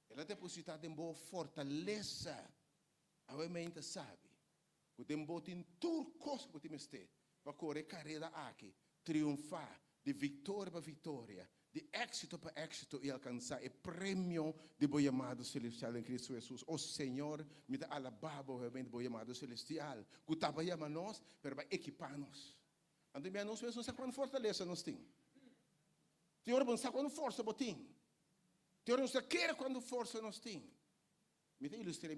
Ela depositada em boa fortaleza. A mente sabe. Que tem bote em turcos que tem mestre. Para correr carreira aqui, triunfar de vitória para vitória, de êxito para êxito e alcançar o prêmio de bom chamado celestial em Cristo Jesus. O Senhor me dá alabado o bom chamado celestial. Que estava chamando nós para equipar-nos. Então, nós não sabemos quanta fortaleza nós temos. Senhor, não sabe quanta força nós temos. Senhor, não sabe quanta força nós temos. Me ilustrei,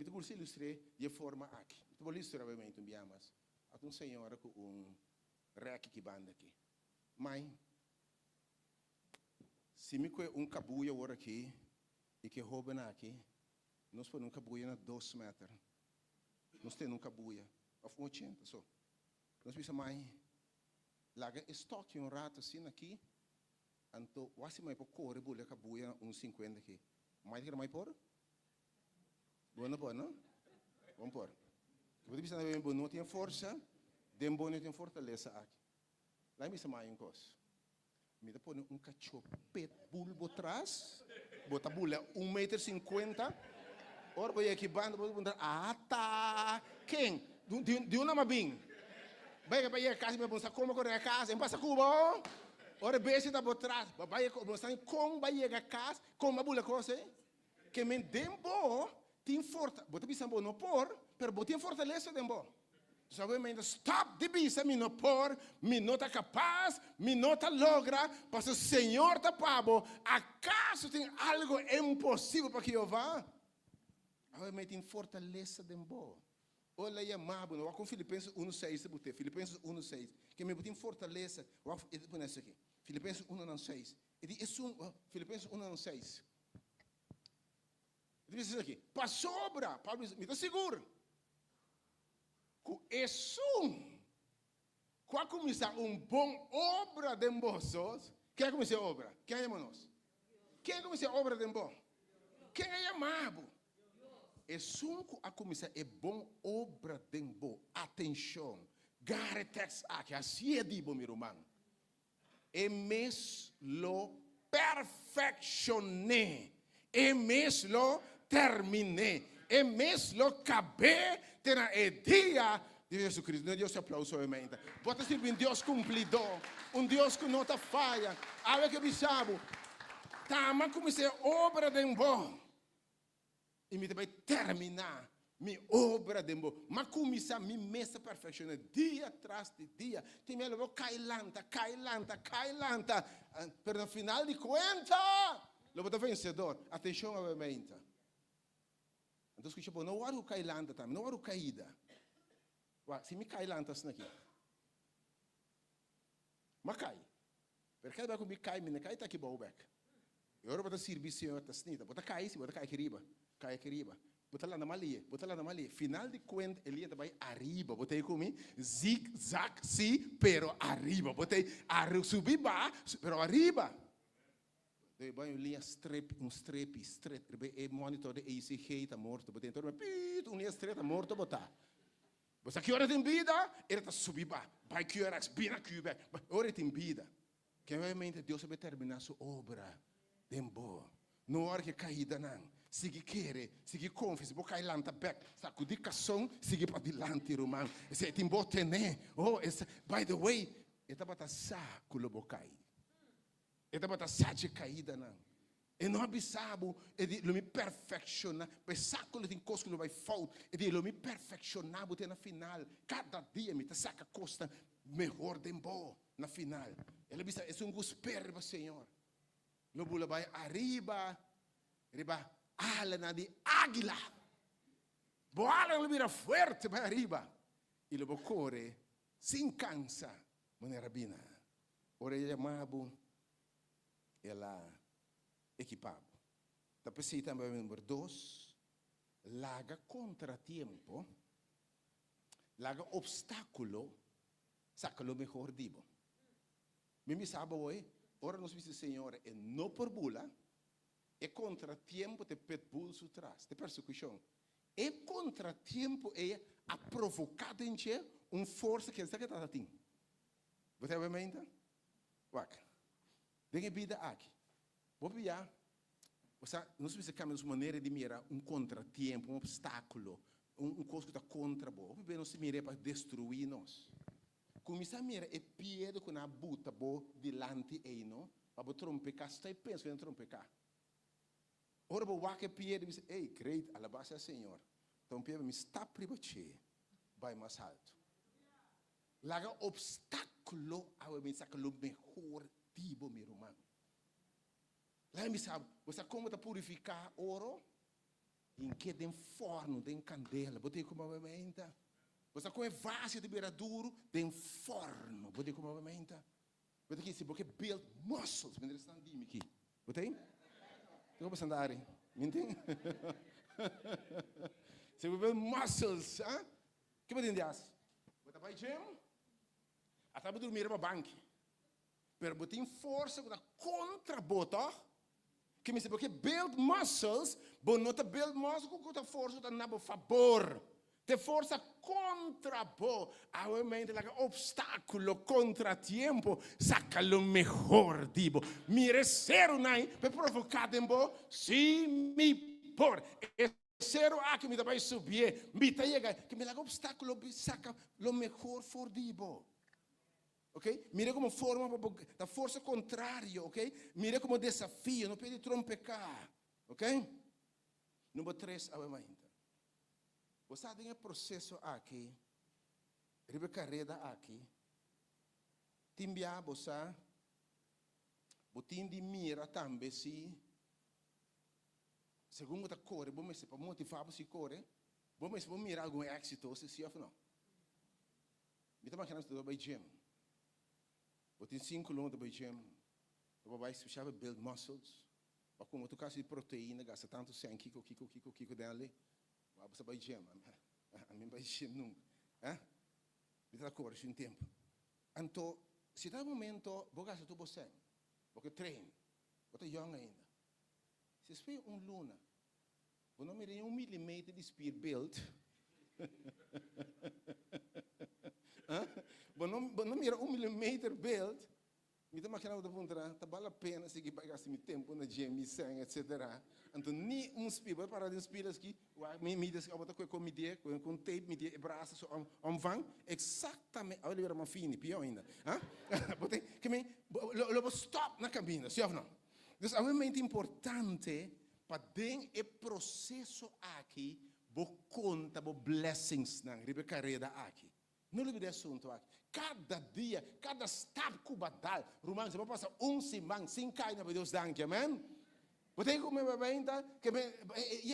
de forma aqui. Vou ilustrar obviamente um biamas. Há um senhor com rec que banda aqui. Mãe, se me coe cabuia agora aqui e que rouba aqui, nós podemos cabuia na 2 metros. Nós temos cabuia of 80 só. Nós pensamos, mãe, larga estoque rato assim aqui, então, quase mais para correr bulha cabuia 50 aqui. Mais que mais por? Boa não? Vamos por. Você precisa ver que não tem força, dembo não tem fortaleza aqui. Lá me chama em coisa. Me dá põe cachopete bulbo atrás, bota bulha 1,50 m. Ora vai aqui banda, vou perguntar, tá, quem? De uma mabim. Vai para a casa, me pergunta como correr a casa, em passa cubo. Ora beijo da atrás, vai mostrar como vai a casa, como a bulha coisa. Que me dembo tem força. Bota pensando não por, pero botem fortaleza dembo. Sabe, stop de bisa, me não por, me não está capaz, me não está logra, porque o Senhor está pabo. Acaso tem algo impossível para que eu vá? Sabe, tem fortaleza dembo. Olha aí, amado, não com Filipenses 1:6, Filipenses 1:6, que me botem fortaleza. Vou pôr isso aqui. Filipenses 1:6. Ele diz Filipenses 1:6. Ele diz isso aqui. Para sobra, Paulo diz, me dá seguro. Qual começar bom obra de vossos? Quem começar a obra? Quem é nós? Quem começar a obra de bom? Quem é amado? A começar a bom obra de bom. Atenção. Gare text aqui, assim é dibo, meu irmão. E mes lo perfeccionei. E mes lo terminei. E mes lo acabei terá o dia de Jesus Cristo. Deus te aplauso, obviamente. Bota sempre Deus cumplidor. Deus que não te falha. Algo que bisabo. Tama comecei a obra de bom. E me vai terminar minha obra de bom. Mas começar a minha mesa perfeição dia atrás de dia. Tem me levou cailanta. Pero no final de conta, eu vou vencedor. Atenção, obviamente. Então, escuta, não há o cailanta também, não há o caída. Se me cailanta assim aqui. Mas cai. Porque vai comigo cai, me cai, está aqui bom, beck. Eu vou servir Senhor, está snita. Bota cai aqui riba. Cai aqui riba. Bota lá na malia. Final de conta, ele vai arriba. Botei comigo, zig-zag, sim, pero arriba. Botei subir baixo, pero arriba. De banho linha strep, strep, e monitor de ECG tá morto, botem todo, pit, linha strep tá morto, botar. Você que hora tem vida, ele tá subindo, vai que hora, bina que hora tem vida. Que realmente Deus vai terminar sua obra, dembo. Não hora que caída não. Sigue querer, sigue confia, vou cair lá na back, sacudir cação, sigue para dilante, romano. Esse tem bote né? Oh, by the way, ele tá saco lo bocai. Ele tá saco caída não. E não abisabo, ele me perfecciona, saco ele tem coisa que vai falta, ele me perfeccionar, bote na final. Cada dia me tá saca costa melhor dembo na final. Ele bisa é gusper, Senhor. Lo bula vai arriba, ala na de águila. Boala lo vira fuerte vai arriba. E lo corre sem cansa, maneira bina. Ora ele chamava ela equipado. Da pensei também número 2, laga contratiempo, laga obstáculo, saca lo mejor dibo. Me sabe hoje, ora nós vimos Senhor, é não por bula, é contratiempo de petbulso atrás, de persecução. É contratiempo é a provocado em ti força que está que está assim. Você vai me entender? Wac. Dengue vida aqui. Vou pilhar. Você nós vimos que a maneira de mirar contratiempo, obstáculo, coisa que está contra você. Vamos ver nós mirar para destruir nós. Começar a mirar é piede com a buta bo dilante aí não, para trompecar, está e pensa em trompecar. Ora bo waque piede diz, ei, great, alabasta ao Senhor. Então piede me está privache, vai mais alto. Laga obstáculo ao me saca lo melhor tipo meu irmão. Lá me sabe, você como tá purificar ouro? Em que tem forno, tem candela, botei como uma menta. Você come vaso de beira duro, tem forno, botei como uma menta. Botei aqui, se você build muscles, me interessando de mim aqui. Botei? Não vou andar, me entende? Se você build muscles, ah? Que você entende? Você vai gym? Até para dormir para banco. Mas botei força contra bota. Que me diz, porque build muscles, bom, não te build muscles com a força da nabo favor. Te força contra bo, realmente like obstáculo, contratiempo, saca lo mejor dibo. Mire ser unai, per provocar dembo, si mi por. Zero aqui me dá para subir, me tá chega, que me like obstáculo, saca lo mejor for dibo. Ok? Mire como forma da força contrária, ok? Mire como desafio, não pode trompecar, ok? Número 3, ainda. Você tem um processo aqui, ribe carreira aqui, timbia você, botin de mira também se, segundo a corre, bom mas para motivar você corre, bom mas vamos mirar algum êxito, se ou não? Me também queremos do gym. Botin 5 km do gym, o vai se chama build muscles, para como tu caso de proteína, gasta tanto 100 kiko dele. Você vai gym, a mim vai gym nunca, me dá cor um tempo. Então, se dá momento, vou gastar tudo você, porque treino, você é jovem ainda. Se espera luna, vou não mirar 1 milímetro de speed build, vou não mirar 1 milímetro build, me dá uma questão de ponta, tá vale a pena seguir para gastar meu tempo na gym, sangue, etc. Então, nem speed, vou parar de speed aqui, me diz que eu vou com comida, com tape, me diz braços, vão, exatamente, olha era uma fine, pior ainda, botei, que me, eu vou stop na cabina, se ou não? Então, é realmente importante para ter o processo aqui, vou conta, vou blessings na carreira aqui. Não lhe dê assunto aqui. Cada dia, cada step que vai dar, Romano, você vai passar semana sem cair na Deus danke, amém? Você como vai ainda, que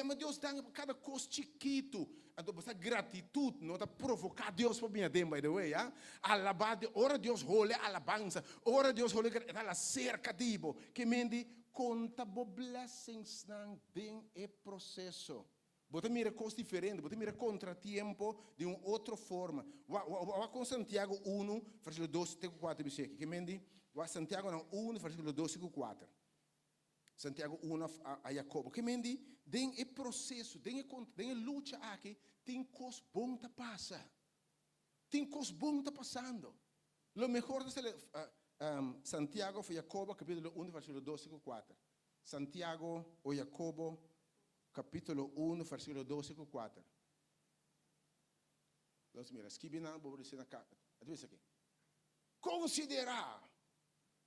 me Deus danke cada coisa chiquito, então você gratidão, não está provocar Deus para minha dentro, by the way, alabar, ora Deus role alabança, ora Deus role a cerca dibo, que me conta bo blessings não tem e processo. Você mira coisas diferentes, você mira contratiempo de uma outra forma. Com Santiago 1, versículo 12 e 4, que me diz, Santiago 1, versículo 12 e 4. Santiago 1 a Jacobo. Que mendi, tem o processo, tem a luta aqui, tem coisa bom que passa. Tem coisa bom que passando. Lo mejor de Santiago foi Jacobo, capítulo 1, versículo 12 e 4. Santiago ou Jacobo, capítulo 1, versículo 12 e 4. Então, mira, escreve na, vou dizer na carta. Veja aqui. Considerar,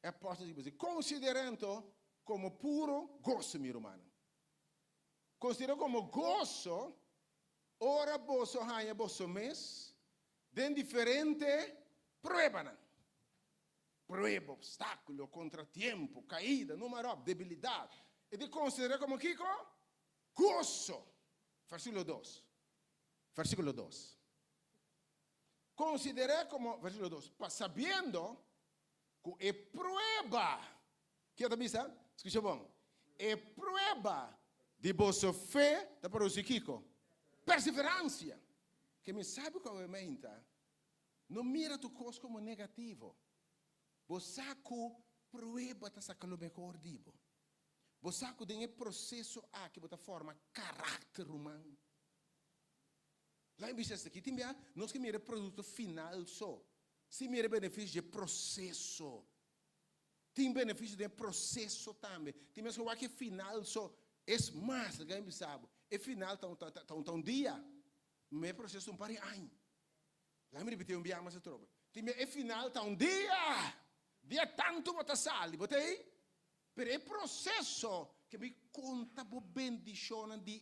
é a porta de dizer, considerando como puro gozo, meu irmão. Considera como gozo, ora vosso hanha vosso mês, de diferente prueba. Prueba, obstáculo, contratiempo, caída, número, debilidade. E de considerar como Kiko? Gozo. Versículo 2. Versículo 2. Consideré como, versículo 2, sabiendo que é prueba. ¿Qué te dice? Escucha bom. É prueba de vossa fé, da para o Kiko. Perseverancia. Que me sabe qual é a mente. Não mira tu coisa como negativo. Você prueba está sacando o melhor dibo. Você tem um processo que você forma caráter humano. Lá em Vicente aqui, nós que mira produto final só. Se mira benefício de processo. Tem benefício de processo também. Tem mesmo que final só. É mais, alguém sabe. É final, tá um dia. Meu processo par de ano. Lá me repetiu bem, mas eu troco. Tem é final, tá um dia. Dia tanto você sale, botei? Pero é processo que me conta por bendição de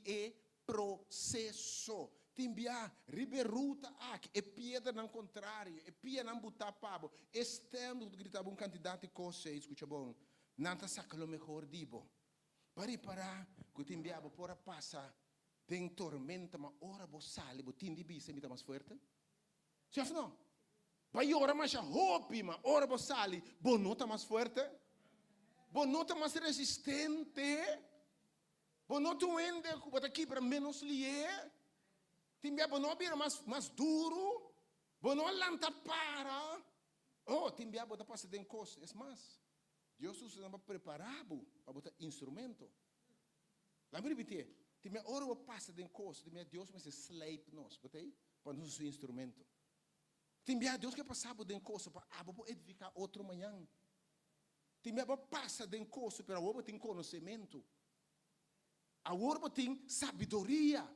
processo. Timbia, riberuta, é pedra não contrário, é pia não botar pabo. Estando gritava um candidato de coisa, escuta bom. Não tá sacando o melhor dibo. Para, que timbia, por passar, tem tormenta, mas ora você sale, você tem de bisa, me dá mais forte? Chef não? Vai ora mais a hope, mas ora você sale, você não tá mais forte? Você não tá mais resistente? Você não duende, você aqui para menos lier? Timbia, você não vira mais duro? Você não lanta para? Oh, timbia, você passa de coisa, é mais. Deus usa para preparar para botar instrumento. Lá me repetir, timbia, ora você passa de coisa, timbia, Deus vai se slave nós, botei? Para nos instrumento. Timbia, Deus quer passar de coisa para edificar outro manhã. Timbia, passa de coisa para o tem conhecimento. A orbo tem sabedoria.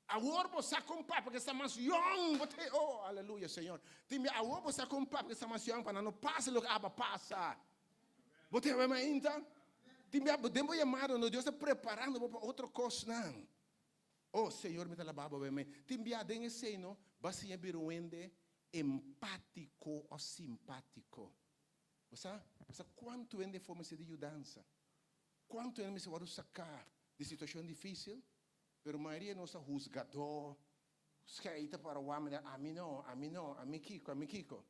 A orbo sabe com papo que está mais young. Oh, aleluia, Senhor. Timbia, a orbo sabe com papo que está mais young para não passar o que aba passa. Você vai mais então? Timbia, tempo chamado, Deus está preparando para outra coisa, não. Oh, Senhor, me dá a baba, vai mais. Timbia, tem esse, não? Bacia biruende. Empático ou simpático. Você quanto é de forma de ajudança? Quanto é de se sacar de situação difícil? Pero a maioria não é juzgador. Esqueita para o homem, a mim não, a mim Kiko.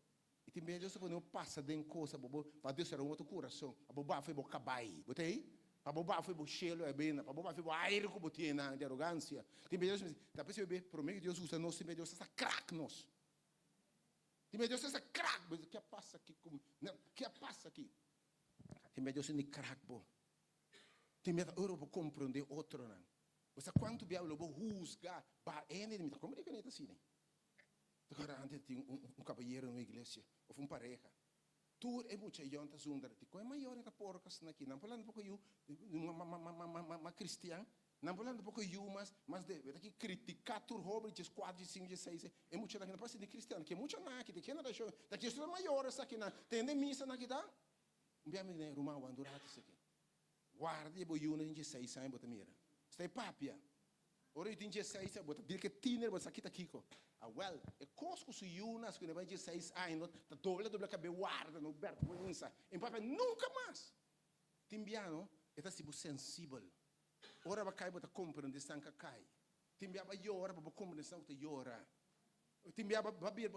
E também Deus não passa de coisa, para Deus era um outro coração. A boba foi o cabai, botei? A boba foi o cheiro, é bem, a boba foi o aire que botinha na de arrogância. Também Deus me diz, tá percebendo? Por mim que Deus usa nós, também Deus está crack nós. Tem Deus essa crack, mas que passa aqui com, que passa aqui. Tem Deus nem crack bo. Tem medo eu vou compreender outro não. Você quanto bem eu vou juzgar, ba me como é que é assim, né? Agora antes tinha um cabalheiro na igreja, ou pareja. Tu é muito jonta zundar, te coi maior da porcas aqui, não falando pouco eu, uma cristã. Não falando pouco eu, mas daqui criticar tudo roubo de 4, 5, 6, é muito daqui não pode ser de cristiano, que é muito aqui, de quem não deixou, daqui é maior essa aqui na, tem de missa aqui tá? Bem me rumar o andurato isso aqui. Guarda e boiuna de 6 anos bota mira. Está papia. Ora tem 16 anos bota, diz que tiner bota aqui tá Kiko. Ah well, é cosco su yunas que vai de 6 anos, tá doble cabe guarda no vergonha. Em papel nunca mais. Timbiano, está tipo sensível. Ora vai cair, bota compreender sanka cai. Timbia vai llorar, bota compreender sanka llora. Timbia vai vir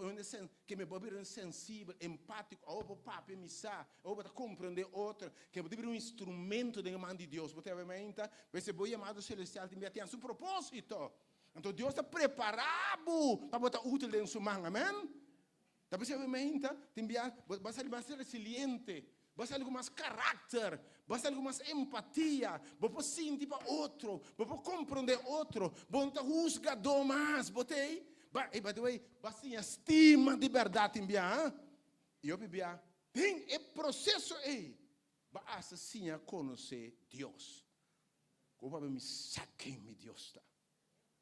que me vai sensível, empático, ou bota papo missa, ou bota compreender outro, que bota vir instrumento da mão de Deus. Bota ver menta, esse boi chamado celestial timbia tem um propósito. Então Deus está preparado para botar útil em sua mão, amém? Tá percebendo menta? Timbia vai ser resiliente. basta algo mais caráter, basta algo mais empatia, você sentir para outro, você compreender outro, você não juzgador mais, botei, e by the way, basta estima de verdade em bia, e eu bebia, tem é processo aí, basta sim a conhecer Deus, como para me saquem me Deus tá,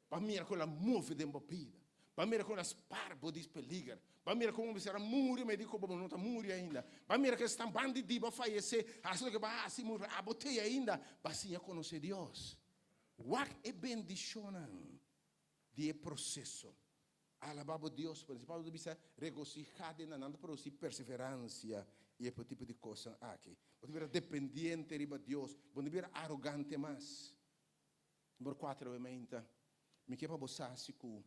para mim é aquela move de vida, para mim é aquela sparbo de peligar. Para mim, como se era muri, me dico, não está muri ainda. Para mim, que estão bandidos, para falecer, assim que vai assim, a botei ainda, para assim conhecer Deus. O que é bendição de processo. Alabado Deus, principal do bisa regocijado na nada para si perseverança e esse tipo de coisa aqui. Pode vir dependente de Deus, pode vir arrogante mais. Número 4, obviamente, me quer para você assim que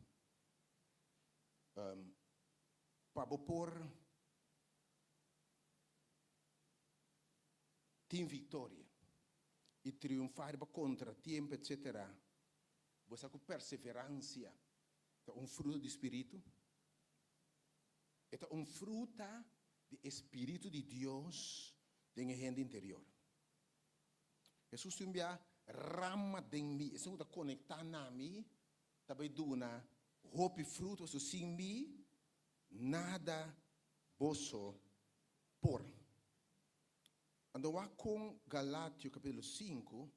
para pôr tem vitória e triunfar contra tempo, etc. Você com perseverança é fruto do Espírito, é fruto do Espírito de Deus em a gente interior. Jesus tem rama de mim, isso está conectado a mim, também duna hope fruto sem mim. Nada posso por. Ando lá com Galátios capítulo 5,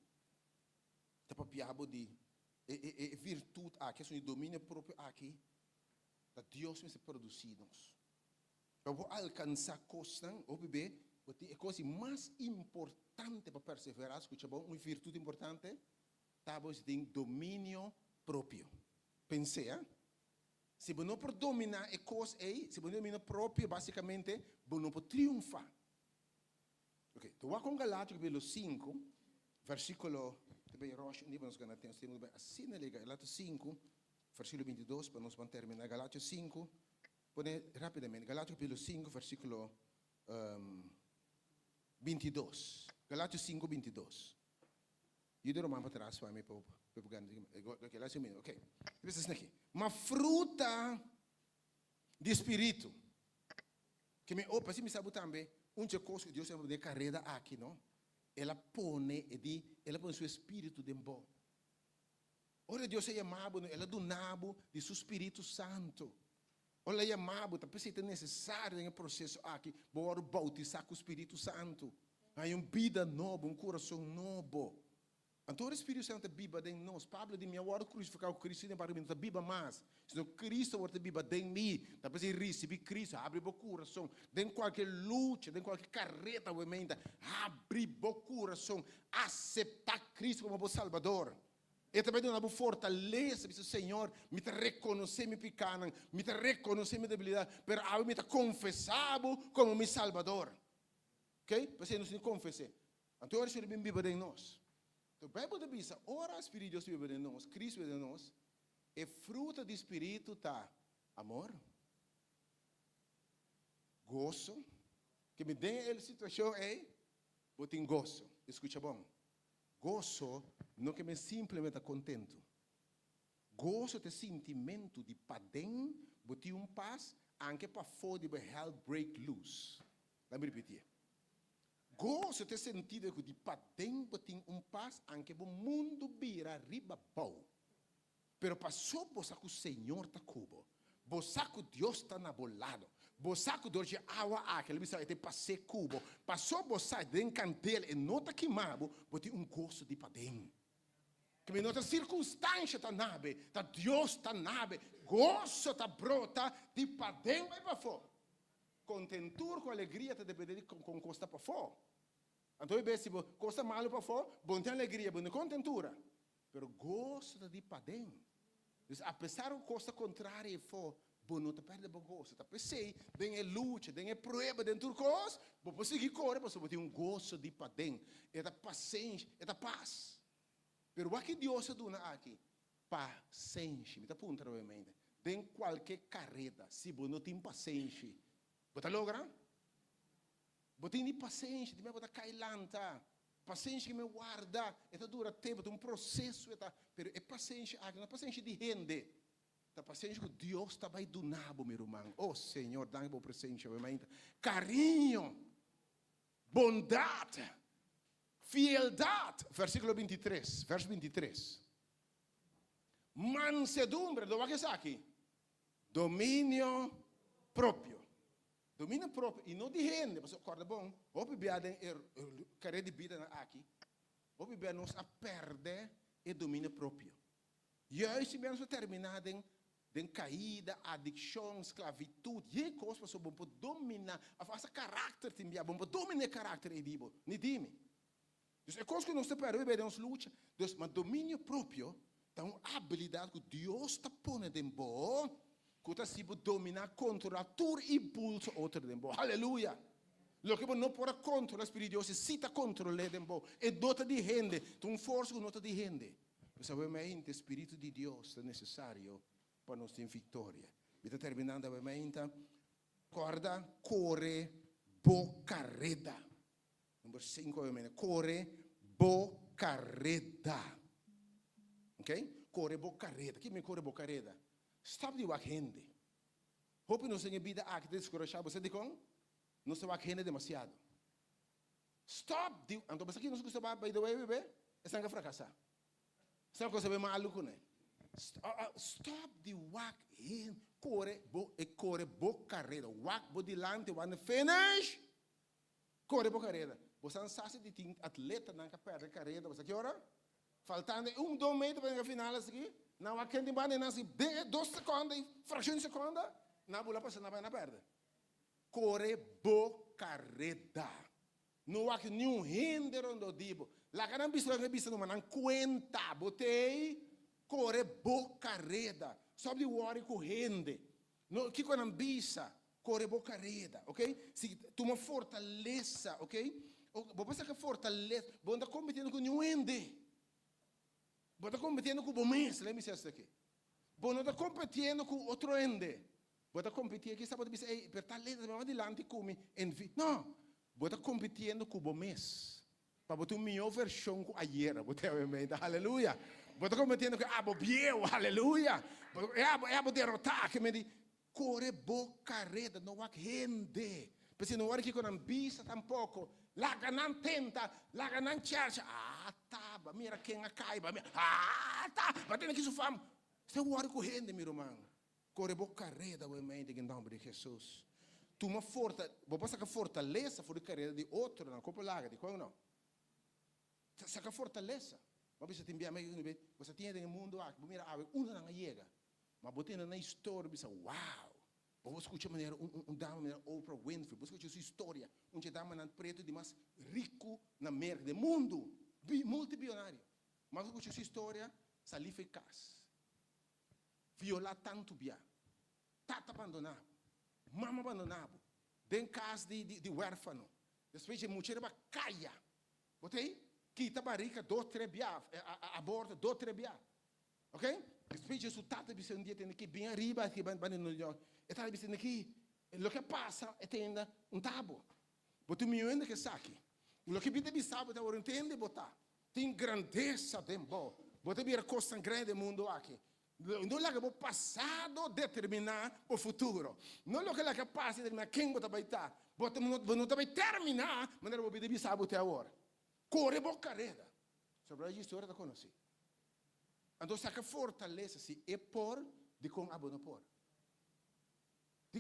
está papiado de virtude aqui, é um domínio próprio aqui, da Deus me se produzidos. Eu vou alcançar coisas, ou bebê, a coisa mais importante para perseverar, escuta bom, uma virtude importante, talvez tem domínio próprio. Pensei, hein? Se você não pode dominar a coisa aí, se você domina próprio, basicamente, você não pode triunfar. Ok, então vamos com Galátios capítulo 5, versículo, também Rocha, nem vamos ganhar tempo, assim, Galátios 5, versículo 22, para nós terminar, Galátios 5, põe rapidamente, Galátios capítulo 5, versículo 22, Galátios 5, 22. E de Romano para trás, para mim, ok, pensa aqui. Uma fruta de espírito. Que me opa, se me sabe também, coisa que Deus sempre de carreira aqui, não? Ela põe seu espírito dentro. Ora Deus é chamado, ela do nabo de seu Espírito Santo. Ela é chamado, tá pensando necessário no processo aqui, para bautizar com o Espírito Santo. Há uma vida nova, um coração novo. Então o Espírito Santo é viva em nós. Pablo diz, minha hora crucificar o Cristo não para mim, está viva mais. Se Cristo é viva em mim, está para receber Cristo, abre o coração. Em qualquer luta, em qualquer carreta, abre o coração, aceitar Cristo como o Salvador. E também dá uma fortaleza, diz o Senhor, me reconhecer meu pecado, me reconhecer minha debilidade, mas me confessado como meu Salvador. Ok? Você não se confessa. Então o Espírito é viva em nós. Então, a Bíblia diz, ora o Espírito de Deus vive em nós, Cristo vive em nós, e fruto do Espírito está amor, gozo, que me dê a situação é, eu tenho gozo, escuta bom, gozo não que me simplesmente contento, gozo é sentimento de padem, eu tenho paz, anche para fora de hell break loose, vamos repetir. Gosto de sentido que de tempo tem paz, anche o mundo vira riba bom. Pero passou você que o Senhor está cubo. Você que Deus está na bolado. Você que Deus é água aquele bisa te passe cubo. Passou você de candela e não está queimado, você tem gosto de padem. Que me nota circunstância está nabe, tá Deus está nabe, gosto está brota de padem vai para fora. Contentura com alegria te deve com costa para fora. Então, se costa mal para fora, bom tem alegria, bom tem contentura. Pero gosta de padem. Apesar de costa contrária e for, bom não te perde o gosto. Tá pensei, tem a luta, tem a prova dentro do coisa, bom você seguir correr, você tem gosto de padem. É da paciência, é da paz. Pero o que Deus dá aqui? Paciência. Me está apontando obviamente. Tem qualquer carreira, se você não tem paciência, você logra? Você tem paciência, você vai cair lanta. Paciência que me guarda, dura tempo, tem processo, pero é paciência, não é paciência de rende. É paciência que Deus está vai do nabo, meu irmão. Oh, Senhor, dá-me o presente, obviamente. Carinho. bondad, fieldad, versículo 23, verso 23. Mansedumbre, lo va a estar aquí. Dominio proprio. Dominio proprio. E não de rende, mas acorda bom. O bebê carreira de vida aqui. O bebê nos a perder o domínio próprio. Juist se menos terminado em caída, adicção, esclavitud. E coisas para bom para dominar, a fazer caráter também, bom para dominar o caráter e dibo. Ni dime. Então é coisa que nós te perde, bebê nos luta. Então, mas domínio próprio é uma habilidade que Deus está pondo em bom. Que você pode dominar, controlar, todo impulso outro tempo. Aleluia. Lo que não pode controlar o Espírito de Deus, se está controlando tempo. E dota de gente, tem força que nota de gente. Mas obviamente o Espírito de Deus é necessário para nós ter vitória. Está terminando obviamente. Corda, corre, bocarreda. Número 5 obviamente. Corre, bocarreda. Ok? Corre, bocarreda. Que me corre, bocarreda? Stop de wak gente. Hope não se vida aqui descorachar você de com. Não se wak gente demasiado. Stop de. Então você aqui não se gosta by the way bebê. É sanga fracassar. Sabe coisa bem maluco né? Stop de wak gente. Corre bocarreda. Wak bo dilante one finish. Corre bocarreda. Você não sabe de atleta não perde carreira. Você que hora? Faltando 2 metros para a final aqui. Não há quem demande nasce 2 segundos, fração de segundo, na bola passa na perda. Corre bocarreda. Não há que nenhum hindero no dibo. Lá que não precisa não conta, botei corre bocarreda. Sabe o hora correndo. No que quando bisa corre bocarreda, ok? Se tu uma fortaleza, ok? Vou pensar que fortaleza, vou andar competindo com nenhum hinde. Vou estar competindo com o mês, let me say isso aqui. Vou não estar competindo com outro ende. Vou estar competindo aqui, sabe, per tal letra, vamos adiante come envie. Não, vou estar competindo com o mês. Para botar uma melhor versão com ayer, vou ter aleluia. Vou estar competindo com abo biel, aleluia. É abo derrotar, que me diz, corre bocarreda, não há gente. Porque não há que com ambisa tampouco. Lá não tenta, lá não charge. Tá, mira quem a caiba. Tá, mas tem que isso fam. Você o hora correndo, meu irmão. Corre bocarreda, o mente em nome de Jesus. Tu uma forta, vou passar que fortaleza for a carreira de outro na copa larga, de qual não? Saca fortaleza. Mas você tem bem, você tem no mundo aqui, mira, uma não chega. Mas botando na história, você uau. Vou escutar maneira dama maneira Oprah Winfrey, vou escutar sua história, dama na preto de mais rico na América do mundo, multibilionário. Mas escutar sua história, salir eficaz. Violar tanto bia. Tata abandonado. Mama abandonado. Den casa de huérfano. Depois de mulher ba caia. Botei? Quita barriga 2, 3 bia, aborta 2, 3 bia. Ok? Depois de tata bisa dia tem que bem arriba aqui ban no e tá dizendo aqui, o que passa é tendo tabo. Botu milhões que saque. O que pide bisabo tá entende botar. Tem grandeza tempo. Botu bir costa grande mundo aqui. Não é que o passado determinar o futuro. Não é que é capaz de determinar quem você vai estar. Você não vai terminar, mas não vai bisabo até agora. Corre bocareda. Sobre a história da conheci. Então, saca fortaleza-se é por de com abo não por.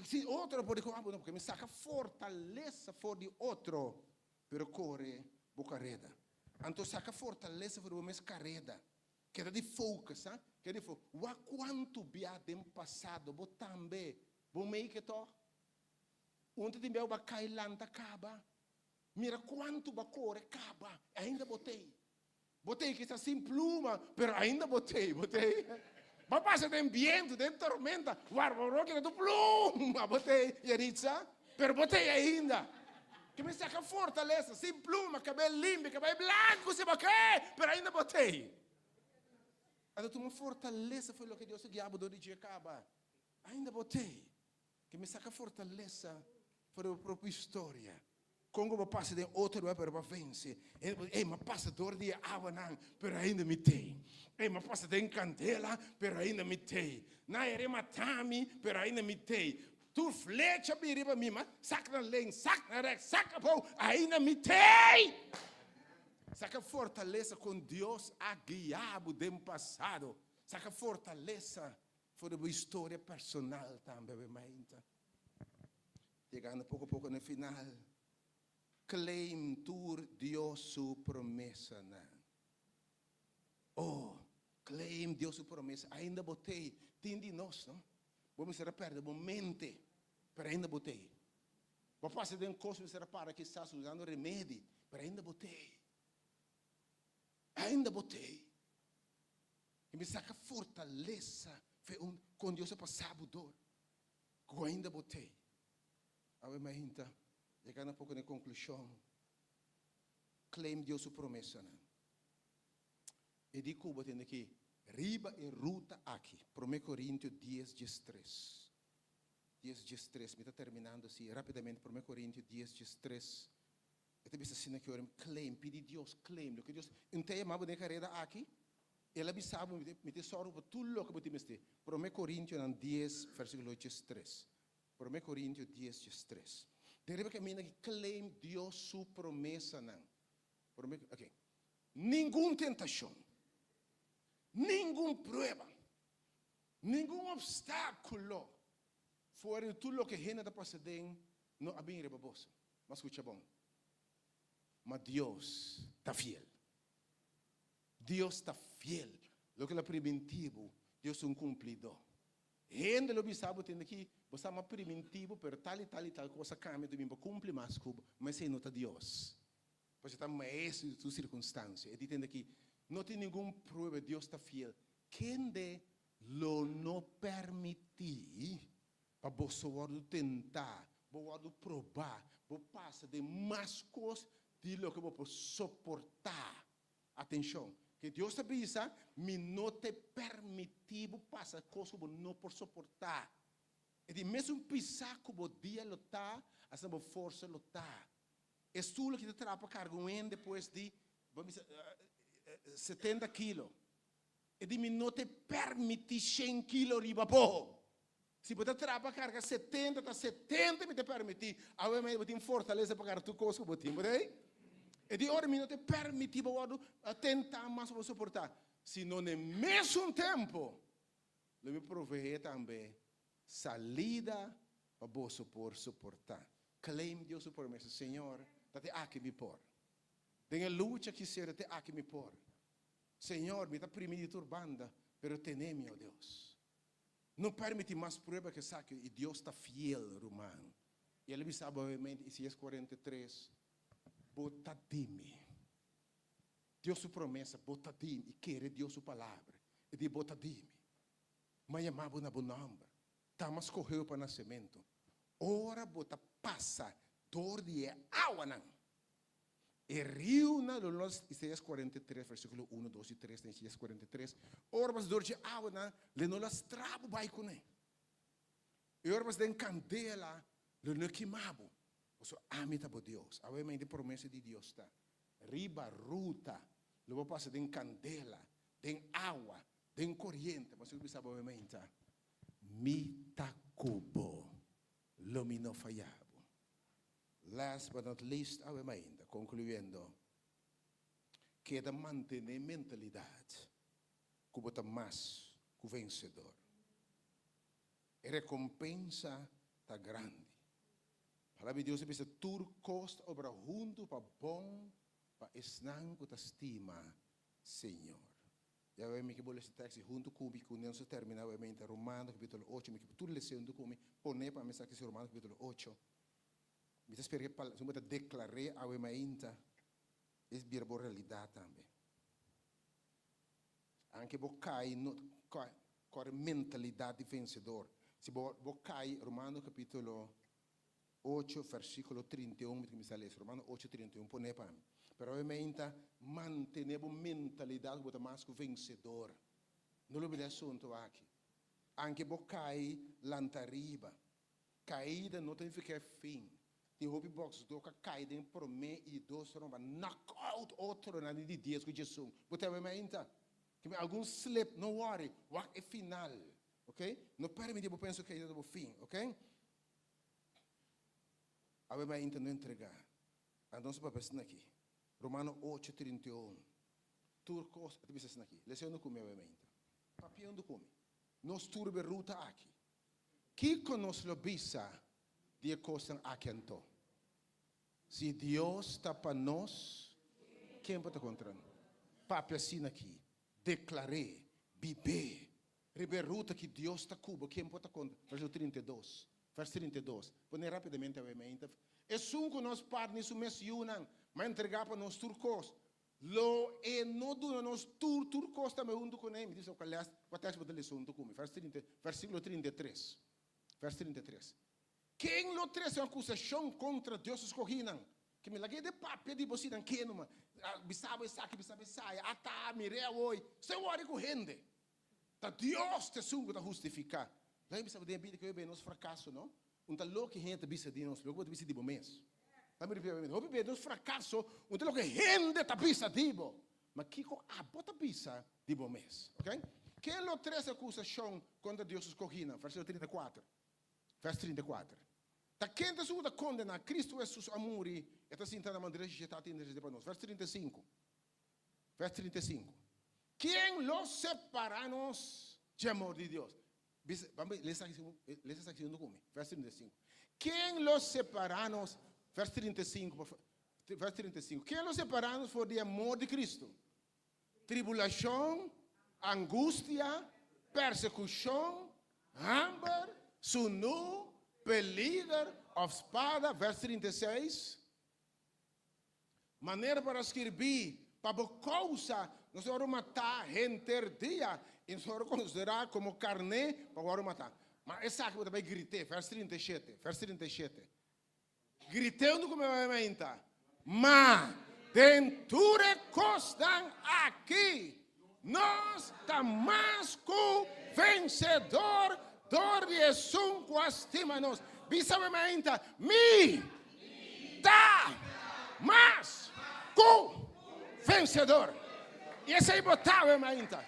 Se outro pode com abo não, porque me saca fortaleza for de outro, pero corre bocareda. Então, saca fortaleza for o mês carreda. Que é de focus, hein? Que é de focus. O quanto bia tem passado, bo também, bo meio que to. Ontem tem bia o cai lanta acaba. Mira quanto ba corre acaba. Ainda botei. Botei que está sem pluma, pero ainda botei. Mas passa de ambiente, de tormenta. Guarda, que tu pluma, botei. Yaritza, pero botei ainda. Que me saca fortaleza, sem pluma, cabelo limpo, cabelo branco, se baquei, pero ainda botei. Então, tu uma fortaleza foi o que Deus guiava do dia acaba. Ainda botei. Que me saca fortaleza para a própria história. Congo passa de outro é para vencer. Mas passa dor de avanang, pero ainda me tem. Mas passa de encantela, pero ainda me tem. Na ere matami, pero ainda me tem. Tu flecha biriba mima, saca na leng, saca na rex, saca pau, aí na mitei. Saca fortaleza com Deus a guiar o tempo passado. Saca fortaleza for a história personal também, mainta. Chegando pouco a pouco no final. Claim tur Deus sua promessa, né? Oh, claim Deus sua promessa. Ainda botei, tem de nós, não? Vamos ser perto, vamos mente, mas ainda botei. Vou passar de um coisa, será para que estás usando remédio, mas ainda botei. Ainda botei. E me saca fortaleza com Deus para sábado. Que ainda botei. Ave Maria, chegando um pouco na conclusão. Claim Deus sua promessa. E de Cuba tem aqui. Riba e ruta aqui. 1 Coríntios 10:3. 10:3. Me está terminando assim rapidamente. 1 Coríntios 10:3. Eu também assim que eu claim, pedir Deus, claim, lo que Deus, então eu amava de carreira aqui, ela me sabe, me tesouro para tudo o que você me está. 1 Coríntios 10, versículo 3. 1 Coríntios 10:3. Deve que mina que claim Deus sua promessa não. Ok. Nenhuma tentação, nenhuma prova, nenhum obstáculo fora de tudo o que rena da passadeira não abrir a bolsa. Mas escuta bom. Mas Deus está fiel. Deus está fiel. Lo que é preventivo, Deus é um cumpridor. Gente lo sabe tem aqui, você é preventivo, pero tal e tal coisa cambia do mesmo cumpre mais cubo, mas se nota Deus. Porque está mais de sua circunstância. E tem aqui, não tem nenhuma prova, Deus está fiel. Quem de lo não permitir para você tentar, você provar, você passa de mais coisas de lo que você suportar. Atenção, que Deus te avisa, me não te permitivo passar coisas que você não pode suportar. E de mesmo pisar que você dia lutar, essa força lutar. É tudo que te trapa cargando depois de 70 quilos. E de me não te permitir 100 quilos riba pô. Se você trapa carga 70, tá 70 me te permitir, agora me tem fortaleza para carregar tu coisa que você tem, e de hora me não te permitir para tentar mais para suportar. Se não é mesmo tempo, eu me prover também salida para você suportar. Claim Deus sua promessa, Senhor, até aqui me pôr. Tem a luta que será até aqui me pôr. Senhor, me dá primeiro turbanda, pero teneme, ó Deus. Não permite mais prova que saque, e Deus está fiel, romano. E ele me sabe, obviamente, Isaías 43, botadime. Deus sua promessa, botadime, e querer Deus sua palavra. E de botadime. Mas amava na bonamba. Tamas correu para o nascimento. Ora, bota passa, dor de água, não. E rio na Lolos, Isaías 43, versículo 1, 2 e 3, em Isaías 43. Ora, mas dor de água, não, le não las trabo baicone. E ora, mas den candela, le não queimabo. O so, amita por Deus. A ver, de promessa de Deus está. Riba, ruta, le vou passar den candela, den água, den corriente. Mas você sabe, obviamente, mita cubo, lumino falhado. Last but not least, ainda, concluindo, queda manter mentalidade que bota mais que o vencedor. A recompensa está grande. A palavra de Deus diz que tudo custa obra junto para bom, para esnan que te estima, Senhor. Já vemos que esse texto junto comigo, não se termina, obviamente, Romanos capítulo 8, que tudo lendo comigo, põe para a mensagem de Romanos capítulo 8. Me espero que se eu declarar a ainda é vir a realidade também. Anche você cai com a mentalidade vencedor. Se você cai, Romanos capítulo 8, versículo 31, que me está lendo, Romanos 8, 31, põe para mim. Pero obviamente, manter a mentalidade que mais que vencedor. Não é assunto aqui. Anche você cai lantariba. Caída não tem que ficar fim. Tem hobby box do que caída em promê e dois não vai knock out outro na de dias com Jesus. Você obviamente, que algum slip, não worry, o é final, ok? Não permite eu penso que é do fim, ok? Ave vai não entregar. Então, se papel está aqui. Romano 8:31. Turcos, tu bisa aqui. Leção do come, ave vai. Papel do come. Nós turbe ruta aqui. Que conosco lo bisa de coisa aqui então. Se Deus está para nós, quem pode contra nós? Papel assim aqui. Declarei, viver. Riberuta que Deus está cubo, quem pode contra? Verso 32. Verso 32. Põe rapidamente a mente. É um que nós partimos mês Yunan, mas entregar para nós turcos. Lo e não do nós turcos também junto com ele. Diz o que aliás, o texto da lição do come. Versículo 33. Verso 33. Quem lo traz uma acusação contra Deus escolhido? Que me laguei de papel de você não quer numa. Bisaba saque, bisaba saia. Ata mirei hoje. Você ora com rende. Da Deus te sungo da justificar. Lá bisaba de vida que eu bem nos fracasso, não? Então lo que gente bisa de nós, logo bisa de bomens. Lá me repete, o bem nos fracasso, então lo que gente ta bisa dibo. Mas kiko bota bisa de bomens, ok? Quem lo traz acusação contra Deus escolhido? Versículo 34. Verso 34. Da quem te suda condena Cristo Jesus amori, eta sinta na maneira de estar tendo para nós. Verso 35. Verso 35. Quem los separa-nos de amor de Deus? Vamos ler essa aqui no come. Verso 35. Quem los separa-nos? Verso 35. Verso 35. Quem los separa-nos for de amor de Cristo? Tribulação, angústia, persecução, hambre, sunu, peligro, of espada, verso 36. Maneira para escrever, para causa, nós vamos matar gente dia, e nós vamos considerar como carne, para matar. Mas essa aqui também gritei, verso 37, verso 37. Gritando como eu me mas denture costam aqui, nós estamos com vencedor, dor de sunco estima-nos. Bisa me mi dá mas com vencedor. E esse aí botar a mainta,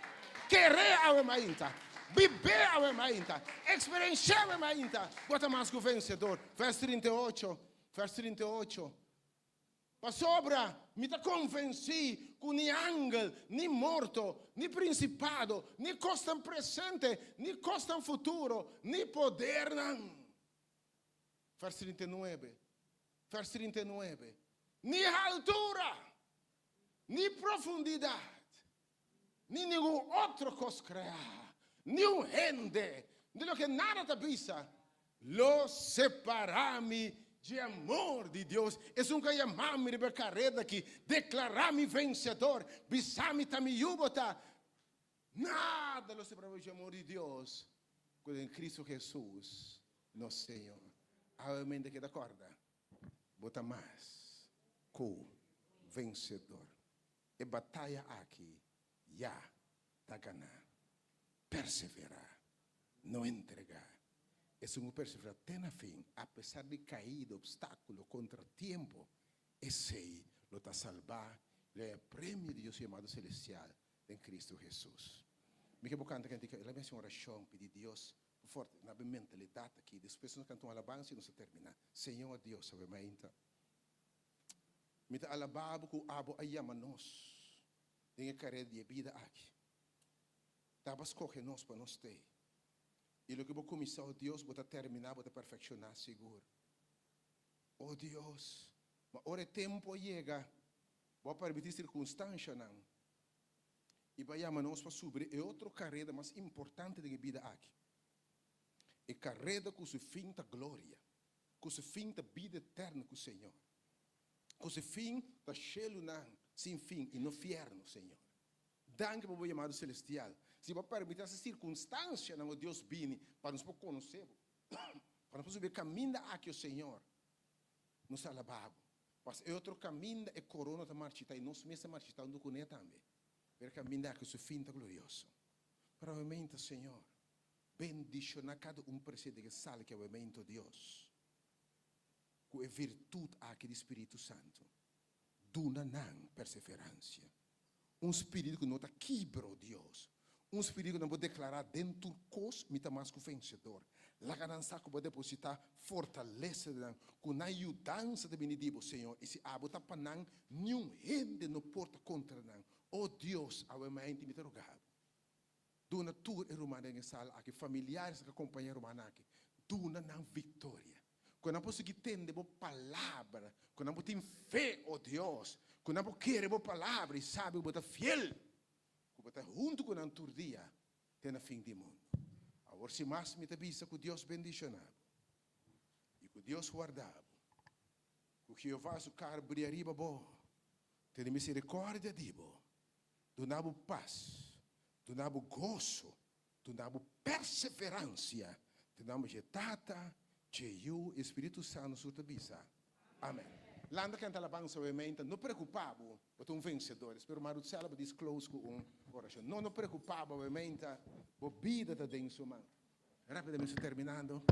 querer a mainta, viver a mainta, experienciar a mainta, bota mais com vencedor. Verso 38, verso 38. Para sobra, me está convenci que nem ángel, nem morto, nem principado, nem costa presente, nem costa futuro, nem poder não. Verso 39, verso 39. Nem altura, nem profundidade, nem nenhum outro coisa criar, nenhum rende, de lo que nada te pisa, lo separami de amor de Deus. É um que chamar-me de carreta aqui, declarar-me vencedor, bisar-me tamiyubota. Nada lo separamos de amor de Deus, quando em Cristo Jesus, nosso Senhor. Amém, que da corda, bota mais. Com vencedor. E batalha aqui, já está ganhando. Perseverar, não entregar. É um perseverar até na fim, apesar de cair de obstáculo, contratempo, esse aí lo está salvar, é o prêmio de Deus chamado celestial em Cristo Jesus. Me que bocante que ela vem uma oração, pedir Deus forte na mentalidade aqui. Depois nós cantamos alabança e nós termina. Senhor Deus, sabe mais então. Mita alababo ku abo ayama nos. Dinge carreira de vida aqui. Tabas corre nos para nós ter. E lo que vou começar, oh Deus, vou terminar, vou perfeccionar seguro. Oh Deus, mas ora tempo chega, vou permitir circunstância não. E vai chamar nós para subir. É outra carreira mais importante da vida aqui. É carreira com o fim da glória, com o fim da vida eterna com o Senhor. Com o fim da cielo sem fim e no inferno, Senhor. Danke para o chamado celestial. Se vai permitir essa circunstância, não, Deus vem para nos conhecer, para nós saber caminho aqui o Senhor. Nos alabamos. Mas é outro caminho, é corona da marchita, e nós mesmos marchita, não conhece também. Para caminho aqui o fim da glorioso. Provavelmente, Senhor, bendice na cada presente que sale que é o evento de Deus. Com a virtude aqui do Espírito Santo. Duna não perseverança. Espírito que não está quebrou Deus. Espírito que não pode declarar dentro dos me mais que vencedor. La ganança que pode depositar fortaleza com a ajudança de benedivo, Senhor. E se abota panang, nenhum gente não porta contra nang. Oh Deus, a minha intimidade rogado. Dona tur e romana em sala aqui, familiares que acompanham romana aqui. Dona nang vitória. Quando nós entendemos a palavra, quando nós temos fé, oh Deus, quando nós queremos a palavra e sabe que fiel, que está junto com nós todo dia, tem a fim do mundo. Agora, se mais me avisa que Deus bendicionava e que Deus guardava, que Jeová su cara brilharia bom, tem misericórdia de bo, donava paz, donava gozo, donava perseverança, donava jetata, cheio Espírito Santo su tabisa. Amém. Landa canta alabanza ovviamente, non preoccupavo, perché un vencedore, spero Maruzella vi disclose con orazione. Non preoccupavo ovviamente, la vita da dentro, ma rapidamente terminando.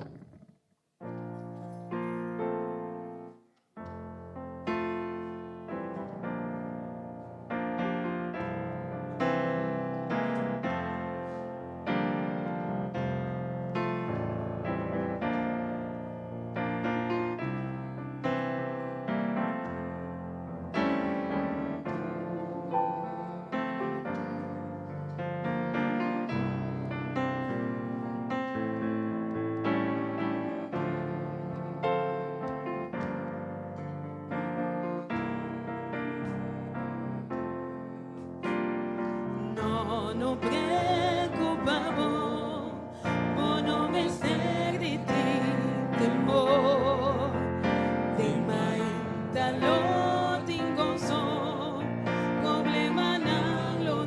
No preocupamos por no vencer de ti, temor, de maíta lo tengo son, problema no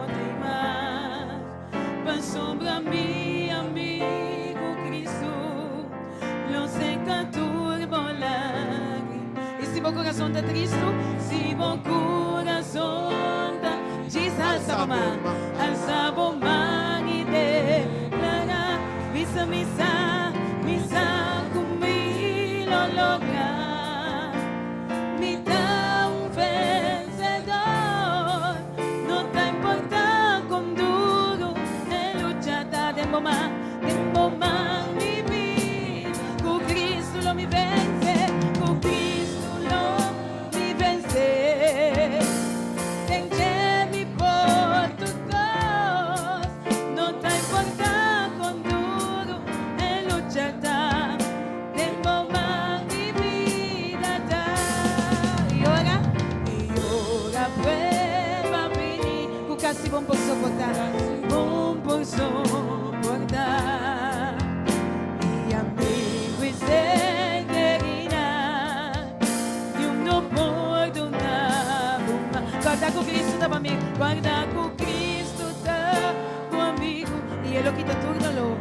tem mais, mas sombra mi amigo Cristo, lo seca turbolar, e se meu coração tá triste, se meu coração tá alza bomba y declara, misa, misa, misa, conmigo lo logra, mitad un vencedor, no te importa con duro, de lucha de bomba, mi vida, con Cristo lo mi vence, con Cristo lo mi vence. Casi bon por soportar, y amigo y seguirá, y uno por una bomba. Guarda con Cristo da amigo, guarda con Cristo da amigo, y Él lo quita todo dolor,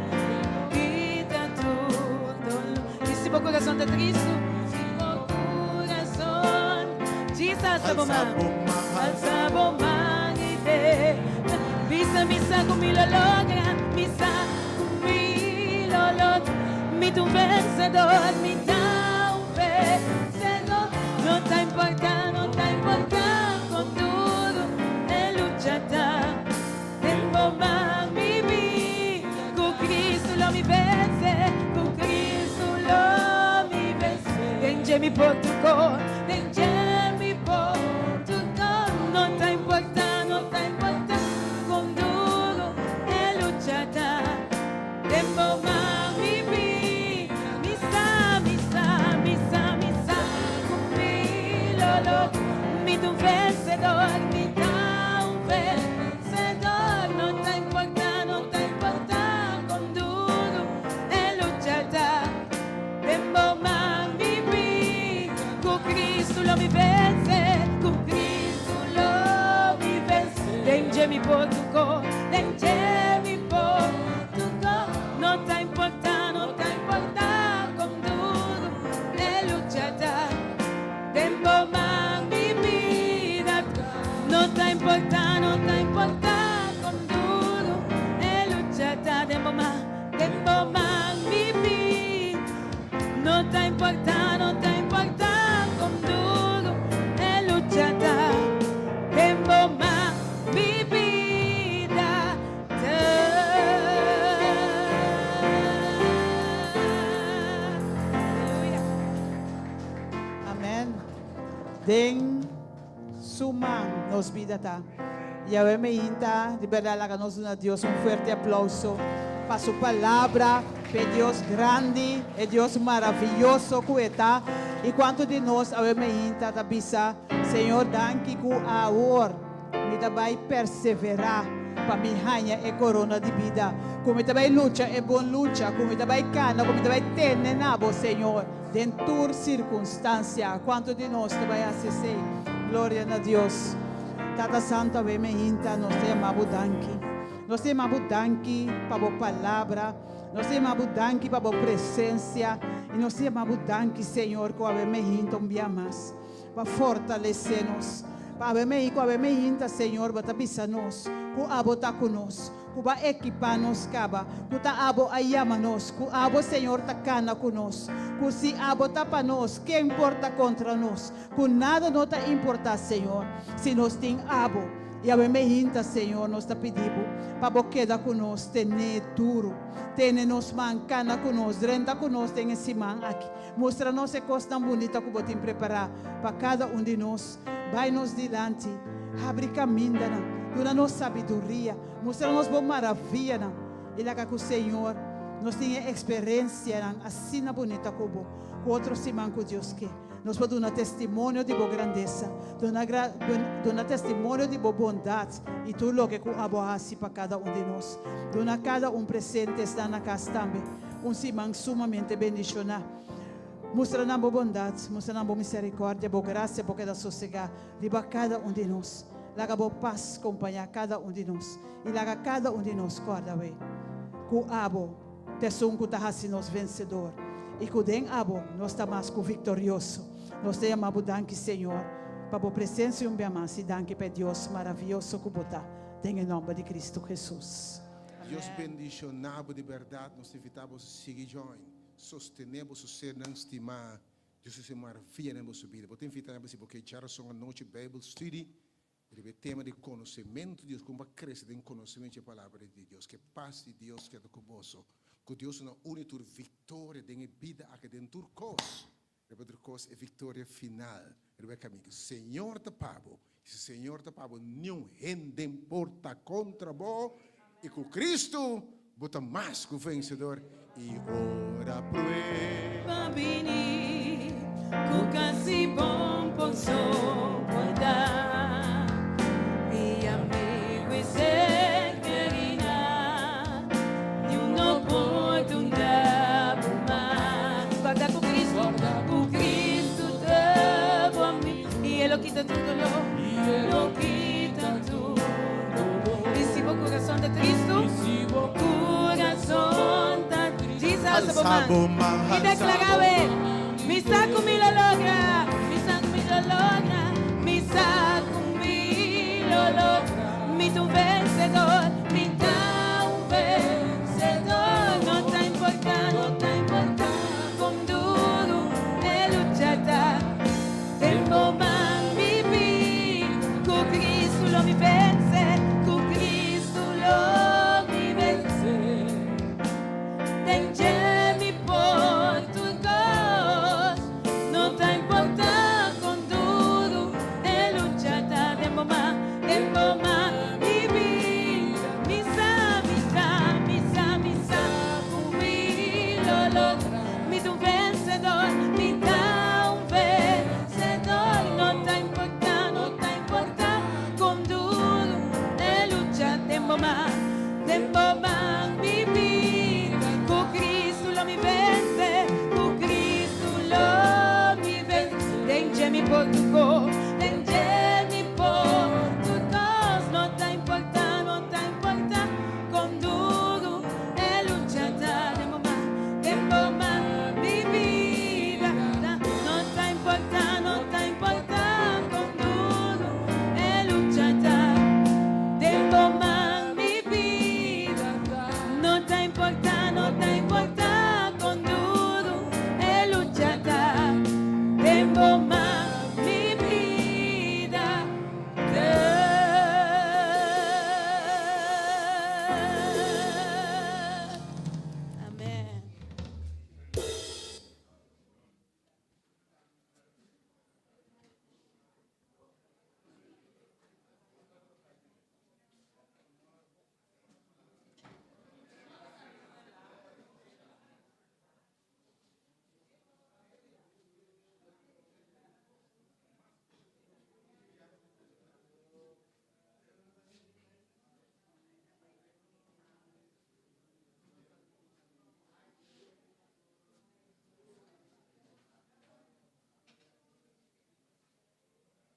quita todo dolor. Y si tu corazón está triste, si tu corazón, Jesus alza bomba. Misa, misa, conmigo lo logra, misa, conmigo lo logra, mi tu vencedor, mi ta un vencedor, no te importa con duro, de lucha tengo más mi vida, con Cristo lo mi vence, con Cristo lo mi vence, denje mi por tu cor, denje mi por tu cor, no te importa. Tempo mi vida, misa, misa, misa, misa, conmigo mi tu vencedor, mi ta un vencedor, no te importa con duro, luchata, tempo mi vida, con Cristo lo mi vence, con Cristo lo mi vence, denje mi por tu cor, denje mi por tu cor. No te importa con duro, de luchata, tempo más mi vida. No te importa con duro, de luchata, tempo más mi vida. No te importa con duro, de luchata, tempo más mi vida. den suman nos vida ta. Yahweh me hinta, de verdad la ganos a Dios un fuerte aplauso para su palabra, para Dios grande, el Dios maravilloso que está. Y cuanto de nós, Yahweh me hinta, tabisa, Senhor, danke que ahora me vai perseverar para me ganhar a corona de vida. Como me vai luta, é bom luta, como me vai cana, como me vai ter nabo, Senhor, dentro circunstância. Quanto de nós te vai assistir? Glória a Deus. Tata Santa, Yahweh me hinta, nós te amamos danke. Nós te amamos danke para a palavra. Nós te amamos danke para a presença. E nós te amamos danke, Senhor, que Yahweh me hinta um dia mais. Para fortalecer-nos. Para me hinta, Senhor, para avisar-nos. Que o abo está conosco. Que vai equipar-nos, caba. Que o abo ayama-nos. Que o abo, Senhor, está cana conosco. Que se abo está para nós, que importa contra nós? Que nada não está importa, Senhor. Se nós tem abo. E a me hinta, Senhor, nós está pedindo para quedar conosco, ter duro, ter nos mancana conosco, renda conosco, tem esse man aqui. Mostra-nos a coisa tão bonita que você preparar para cada de nós. Vai-nos dilante, abre caminho, dá-nos sabedoria, mostra-nos boa maravilha. E lá que o Senhor nós temos experiência assim bonita como o outro semana que Deus quer. Nós podemos dar testemunho de boa grandeza, dar testemunho de boa bondade e tudo o que o abo faz para cada de nós. Dona cada presente está na casa também. Semana sumamente bendicionado. Mostra-nos boa bondade, mostra-nos boa misericórdia, boa graça, boa da sossegar, riba cada de nós. Laga boa paz acompanhar cada de nós. E laga cada de nós, corda, que o abo, te sonco tá nos vencedor. E que o den abo, nós estamos mais vitorioso. Nós te amamos, danke, Senhor, para a presença e bem mais. E danke para Deus maravilhoso que botar. Em nome de Cristo Jesus. Deus bendicionado de verdade, nós evitamos seguir join. Sostenemos o ser não estimar. Deus se maravilha na nossa vida. Vou te invitar porque já são a noite Bible Study. O tema de conhecimento de Deus, como crescer em conhecimento da palavra de Deus. Que paz de Deus que é conosco. Que Deus não une tua vitória em vida aqui dentro de nós. Depois coisa é vitória final. É caminho. Senhor te pago. Se Senhor te pago, não rende porta contra vós. E com Cristo, bota mais que o vencedor. E ora prueba. Babini, kukasi bom posso guardar. E amigo e ser querida, de oportunidade mais. Guarda com Cristo te mim. E Ele quita tudo, Ele quita tudo. Recibo o coração de Cristo, coração de Jesus. Y declaraba, mi saco mi lo logra, mi saco mi lo logra, mi saco mi lo logra, mi tu vencedor, mi tu vencedor. No te importa, con duro me luchará, tengo más vivir, con Cristo lo vive.